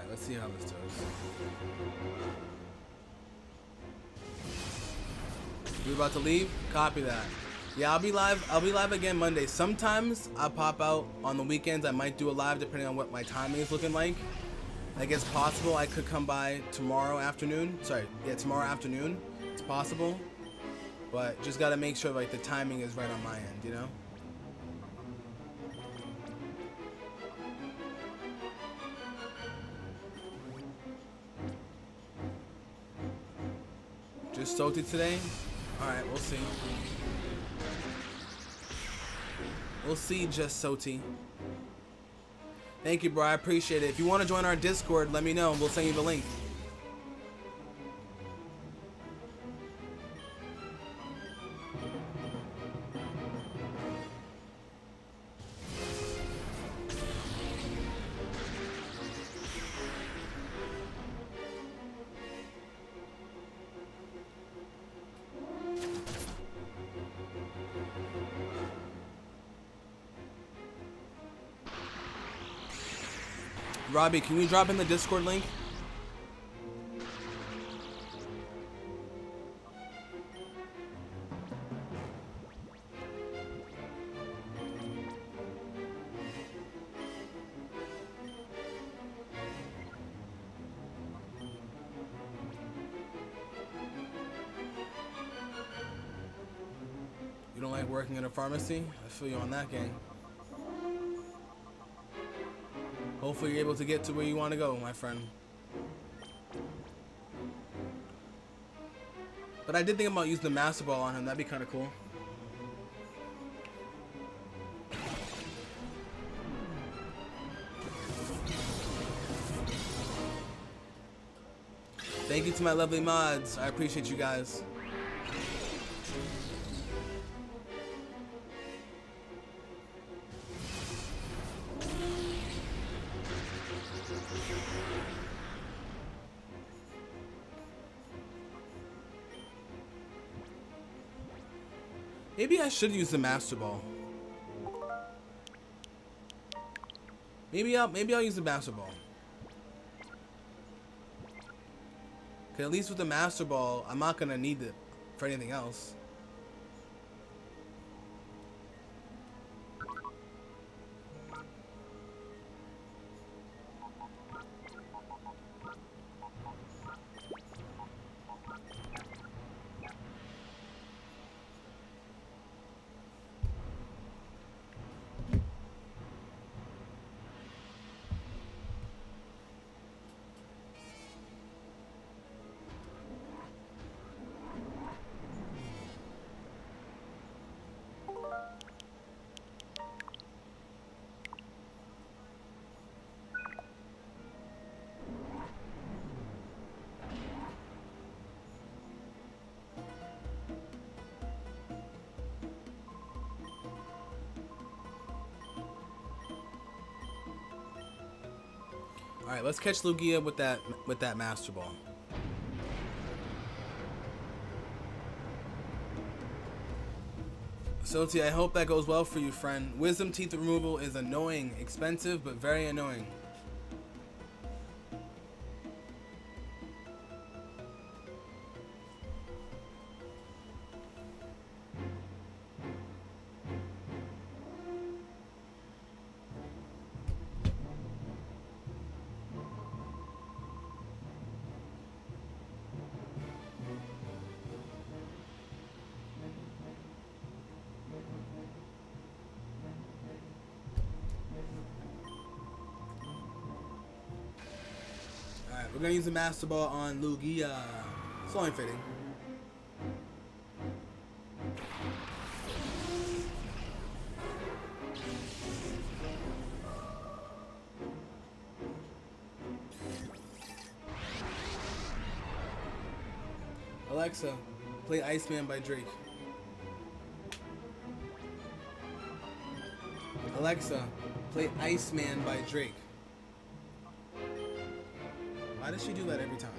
Let's see how this goes. We about to leave? Copy that. Yeah, I'll be live. I'll be live again Monday. Sometimes I'll pop out on the weekends. I might do a live depending on what my timing is looking like. Like it's possible I could come by tomorrow afternoon. Sorry, yeah, tomorrow afternoon. It's possible. But just gotta make sure like the timing is right on my end, you know? Just salty today? Alright, we'll see. We'll see, just Soti. Thank you, bro. I appreciate it. If you want to join our Discord, let me know. We'll send you the link. Robbie, can you drop in the Discord link? You don't like working in a pharmacy? I feel you on that, gang. Hopefully you're able to get to where you want to go, my friend. But I did think about using the Master Ball on him. That'd be kind of cool. Thank you to my lovely mods. I appreciate you guys. Maybe I should use the Master Ball. Maybe I'll use the Master Ball. Cause at least with the Master Ball, I'm not gonna need it for anything else. All right, let's catch Lugia with that Master Ball. Soti, I hope that goes well for you, friend. Wisdom teeth removal is annoying, expensive, but very annoying. We're gonna use the Master Ball on Lugia. It's only fitting. Alexa, play Iceman by Drake. Alexa, play Iceman by Drake. Why does she do that every time?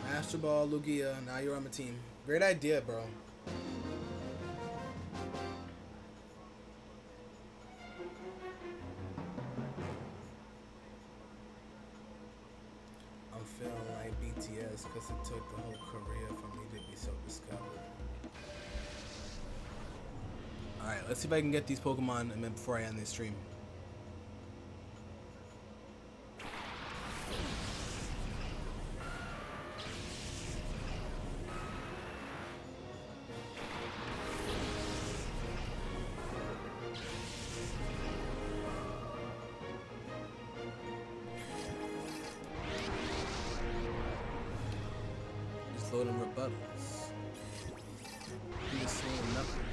Master Ball, Lugia, now you're on my team. Great idea, bro. I'm feeling like BTS because it took the whole career for me to be so discovered. Alright, let's see if I can get these Pokemon and then before I end this stream. Just loading rebuttals. I'm just saying nothing.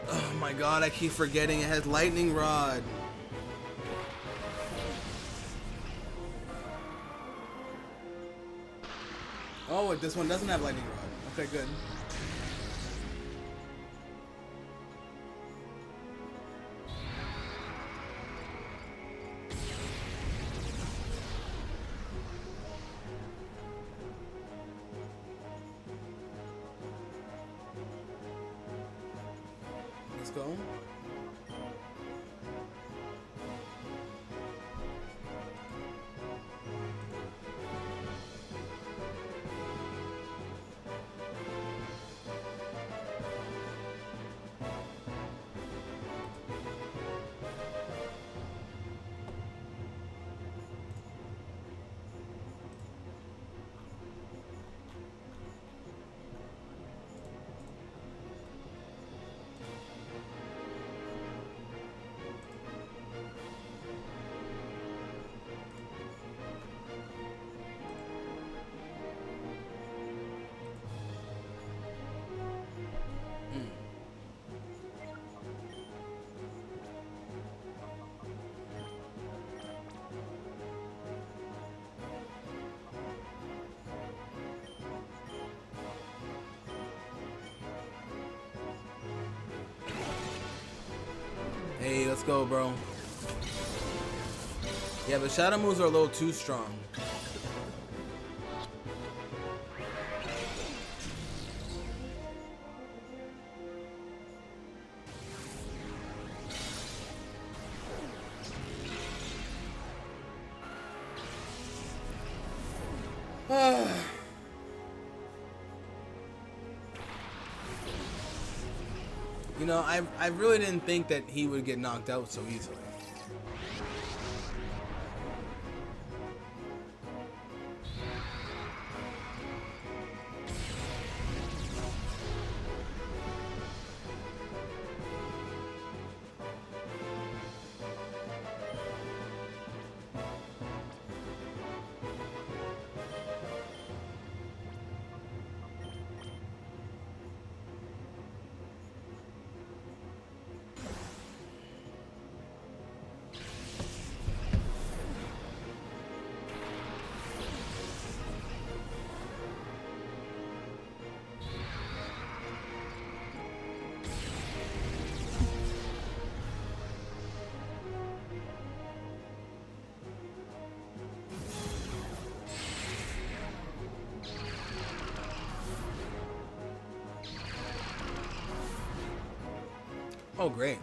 Oh my god, I keep forgetting it has lightning rod. Oh, wait, this one doesn't have lightning rod. Okay, good. Let's go. Hey, let's go, bro. Yeah, but shadow moves are a little too strong. You know, I really didn't think that he would get knocked out so easily. Oh, great.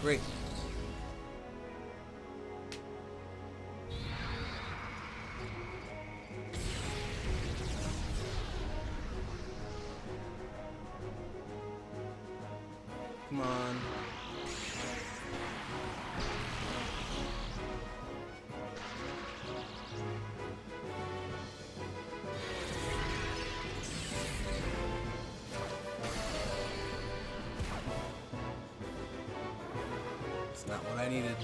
Great. Come on. It's not what I needed.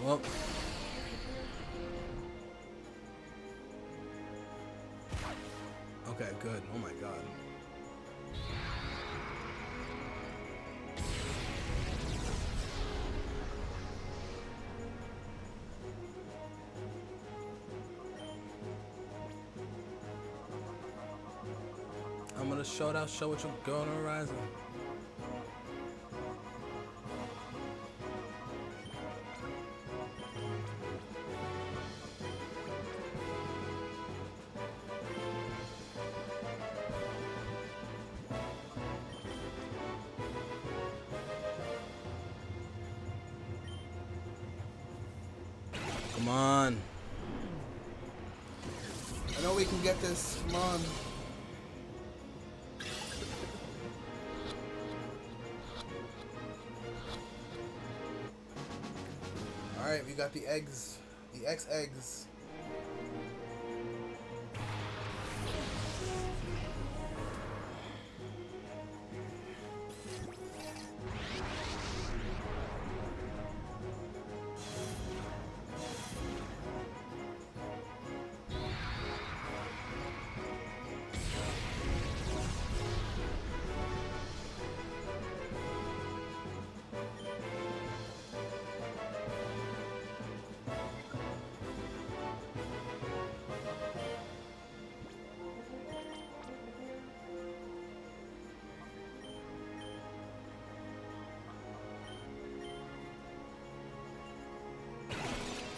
Well, okay, good. Oh my god. I'm gonna show what you're going on Horizon. Come on. I know we can get this. Come on. Alright, we got the eggs. The X eggs.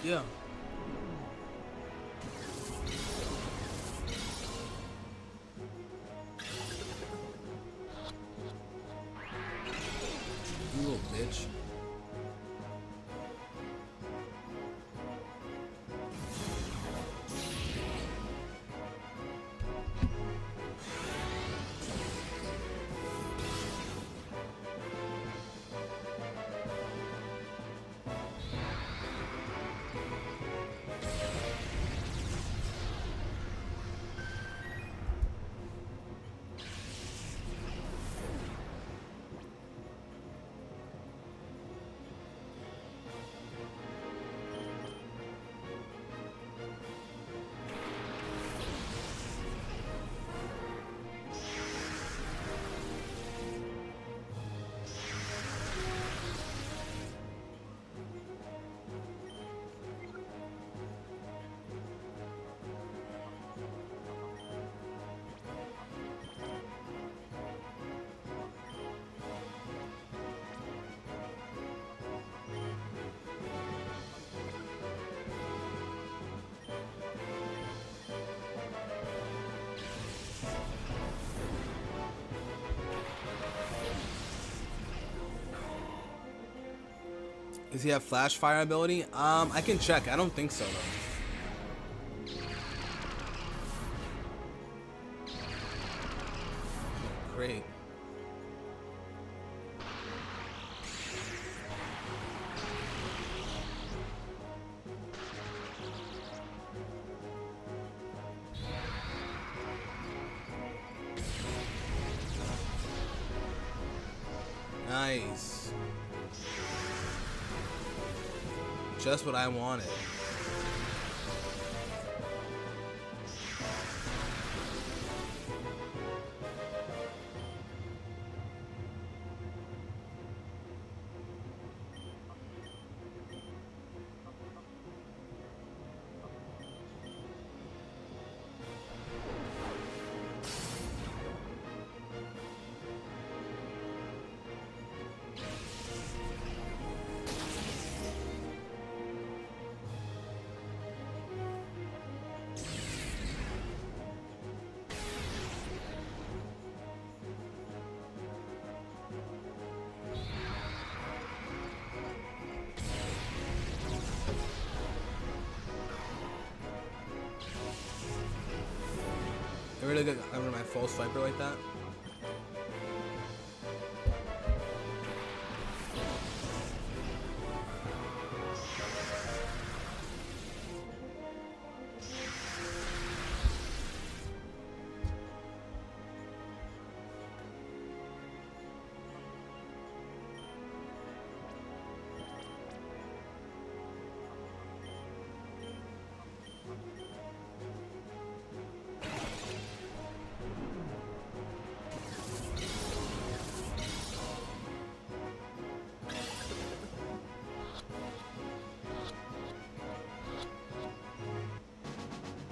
Yeah. You little bitch. Does he have flash fire ability? I can check. I don't think so though. Great. Nice. Just what I wanted. I really got under my full sniper like that.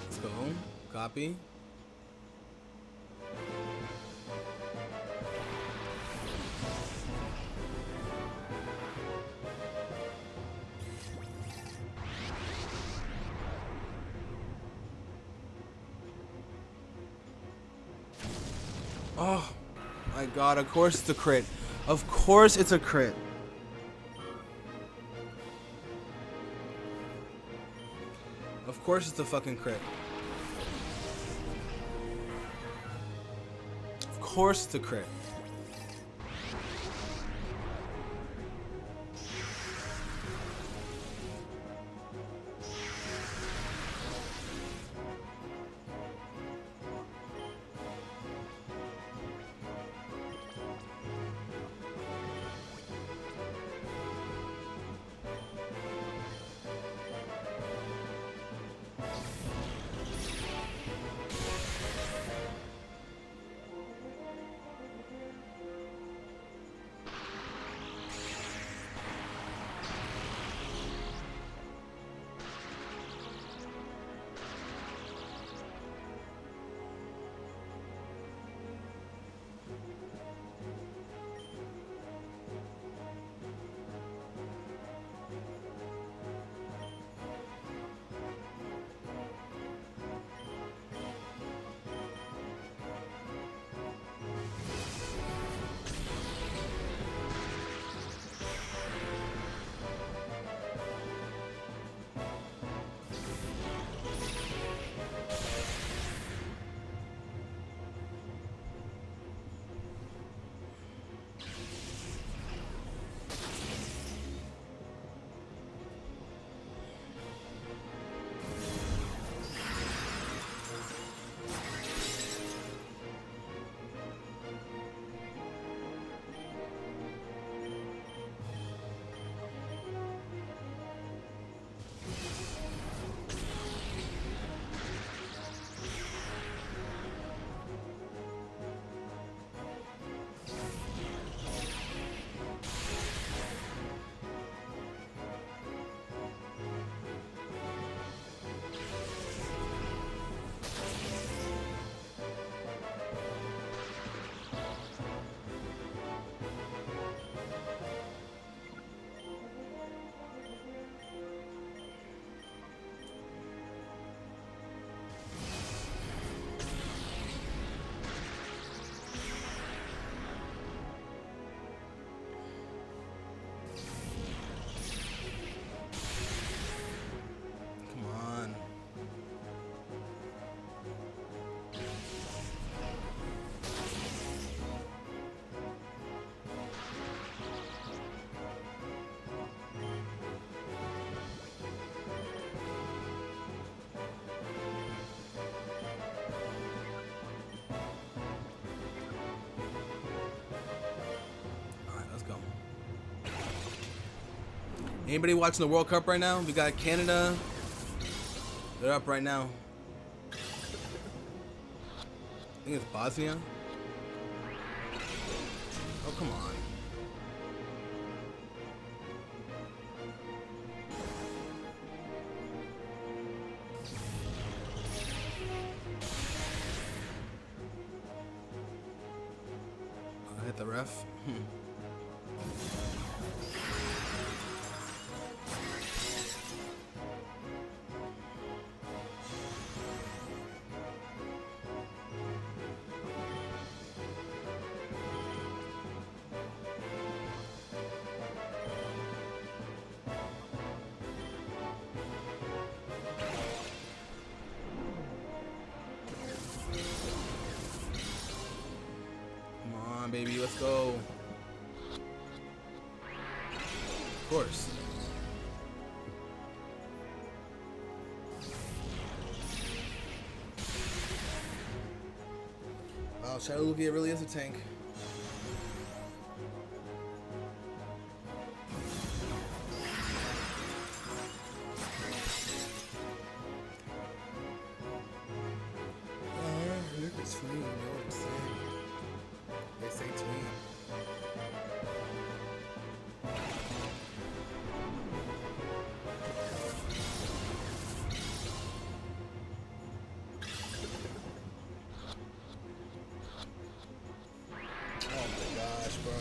Let's go. Copy. Oh my god, of course it's a crit. Of course it's a crit. Of course it's a fucking crit. Of course it's a crit. Anybody watching the World Cup right now? We got Canada. They're up right now. I think it's Bosnia. Oh, come on. I hit the ref. Come on, baby, let's go. Of course. Wow, Shadow Lugia really is a tank. Look, it's free, you know what I'm saying? They say tween. Oh my gosh, bro.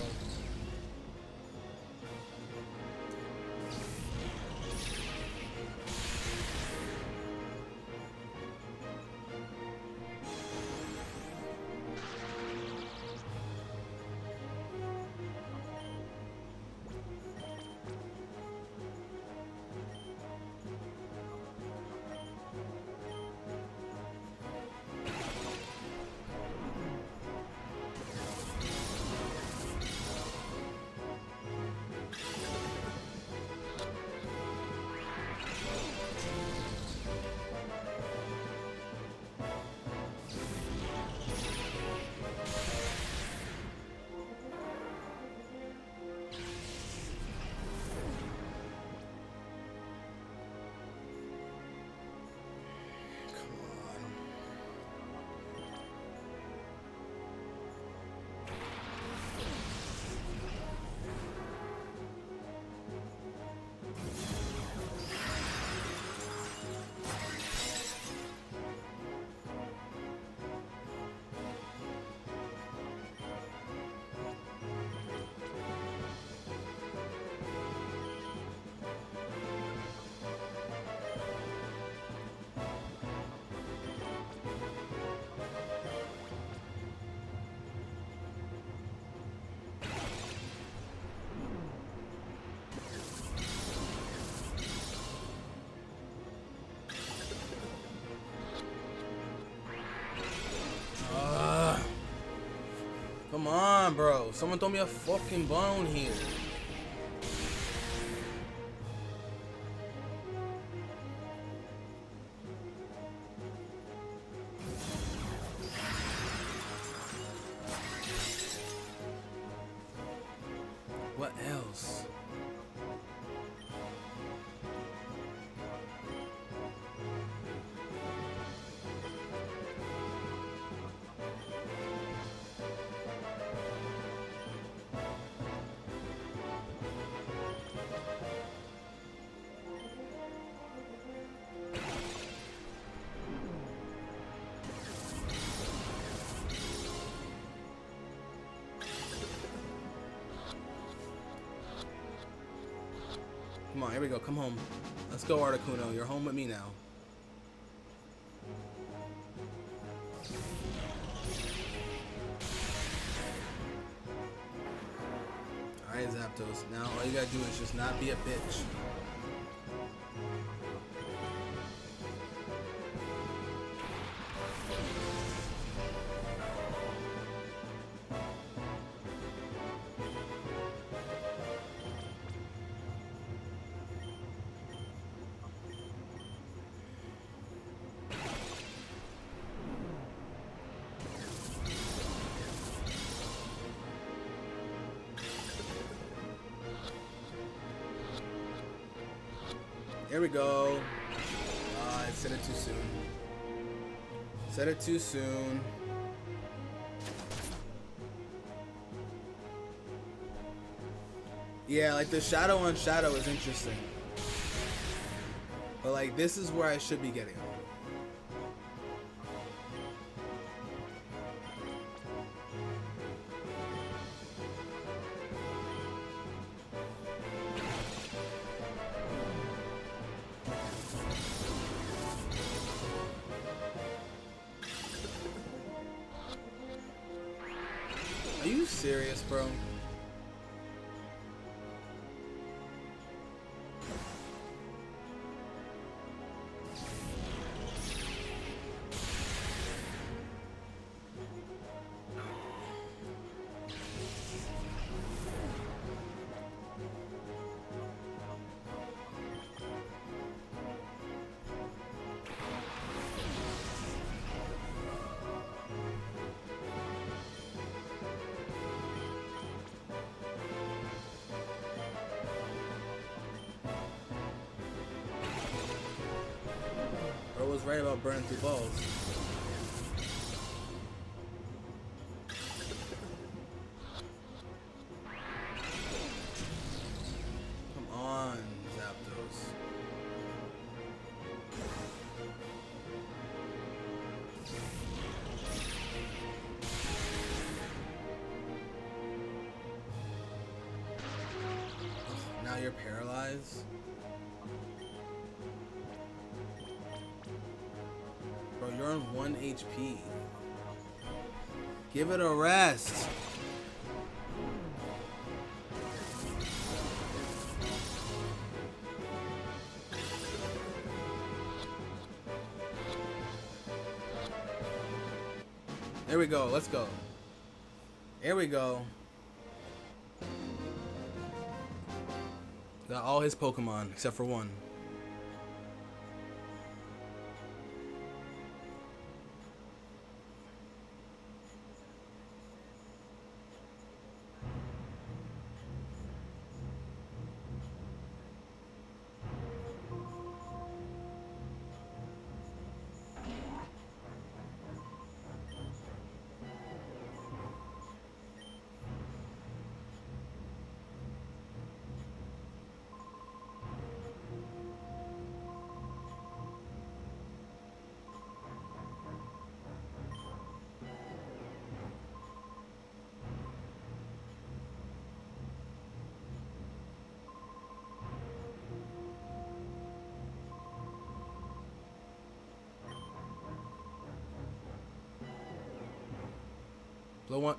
Come on, bro. Someone throw me a fucking bone here. What else? Come on, here we go. Come home. Let's go, Articuno. You're home with me now. Alright, Zapdos. Now all you gotta do is just not be a bitch. Here we go. I said it too soon. Said it too soon. Yeah, like the shadow on shadow is interesting. But like this is where I should be getting. Are you serious, bro? I was right about burning through balls. Come on, Zapdos. Now you're paralyzed? Bro, you're on 1 HP. Give it a rest. There we go. Let's go. Here we go. Got all his Pokemon except for one.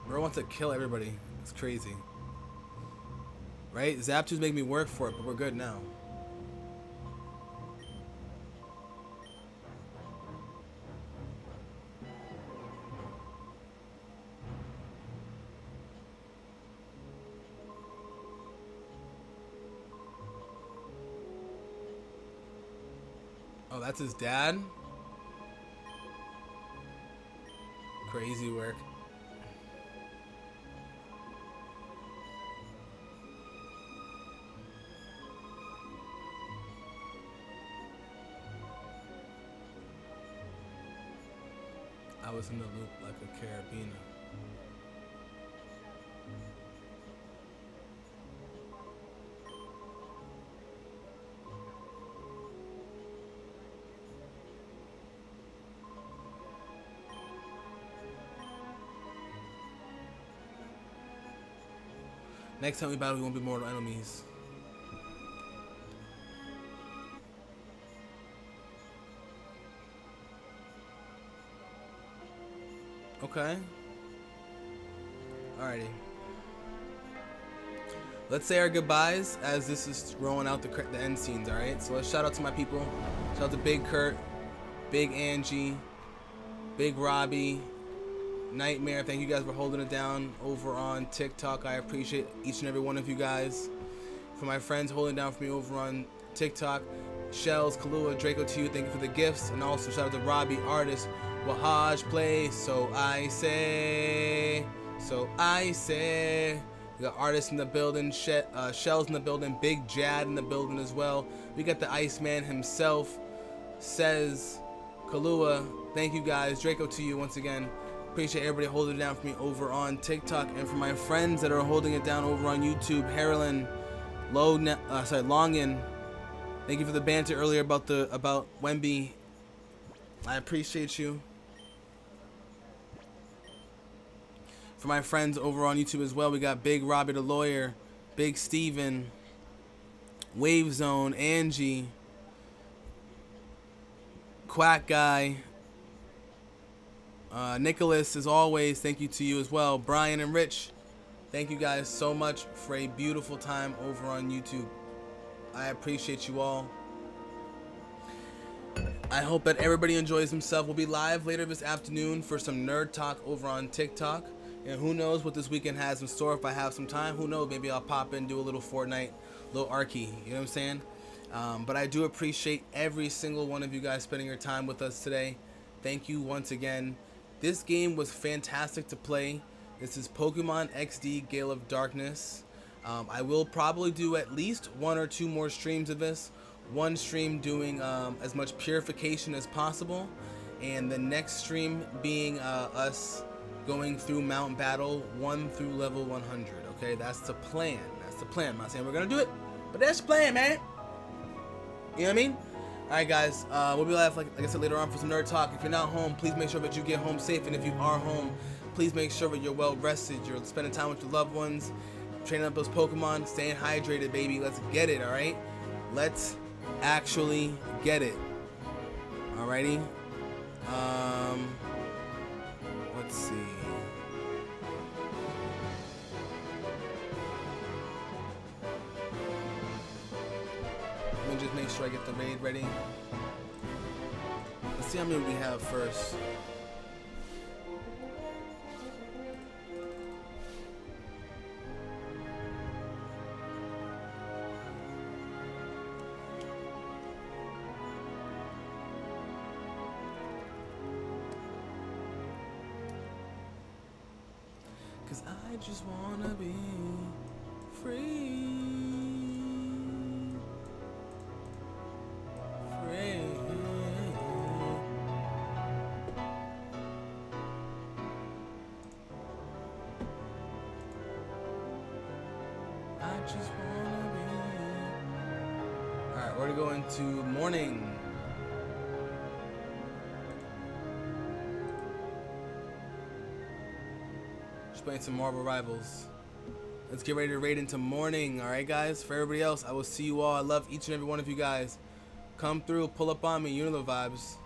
Bro wants to kill everybody. It's crazy. Right? Zapdos make me work for it, but we're good now. Oh, that's his dad? Crazy work. I was in the loop like a carabiner. Next time we battle, we won't be mortal enemies. Okay. Alrighty. Let's say our goodbyes as this is rolling out the end scenes, alright? So let's shout out to my people. Shout out to Big Kurt, Big Angie, Big Robbie, Nightmare. Thank you guys for holding it down over on TikTok. I appreciate each and every one of you guys. For my friends holding down for me over on TikTok, Shells, Kahlua, Draco to you, thank you for the gifts. And also shout out to Robbie, artist, Wahaj Play. So I say, We got artists in the building, Shells in the building, Big Jad in the building as well. We got the Iceman himself, Says, Kalua. Thank you guys. Draco to you once again. Appreciate everybody holding it down for me over on TikTok, and for my friends that are holding it down over on YouTube, Harlan, Longin. Thank you for the banter earlier about Wemby. I appreciate you. For my friends over on YouTube as well, we got Big Robbie the Lawyer, Big Steven, Wave Zone, Angie, Quack Guy, Nicholas, as always, thank you to you as well. Brian and Rich, thank you guys so much for a beautiful time over on YouTube. I appreciate you all. I hope that everybody enjoys himself. We'll be live later this afternoon for some nerd talk over on TikTok. And who knows what this weekend has in store. If I have some time, who knows, maybe I'll pop in, do a little Fortnite, little Arky, you know what I'm saying? But I do appreciate every single one of you guys spending your time with us today. Thank you once again. This game was fantastic to play. This is Pokemon XD Gale of Darkness. I will probably do at least 1 or 2 more streams of this. One stream doing as much purification as possible, and the next stream being us going through Mount Battle 1 through level 100. Okay, that's the plan. That's the plan. I'm not saying we're gonna do it, but that's the plan, man. You know what I mean? All right, guys. We'll be live, like I said, later on for some nerd talk. If you're not home, please make sure that you get home safe, and if you are home, please make sure that you're well rested. You're spending time with your loved ones, training up those Pokemon, staying hydrated, baby. Let's get it. All right. Let's actually get it. Alrighty. Let's see. Let me just make sure I get the raid ready. Let's see how many we have first. Cause I just wanna be free. Free. I just wanna be. Alright, we're gonna go into morning. Playing some Marvel Rivals. Let's get ready to raid into morning. Alright guys, for everybody else, I will see you all. I love each and every one of you guys. Come through, pull up on me, you know the vibes.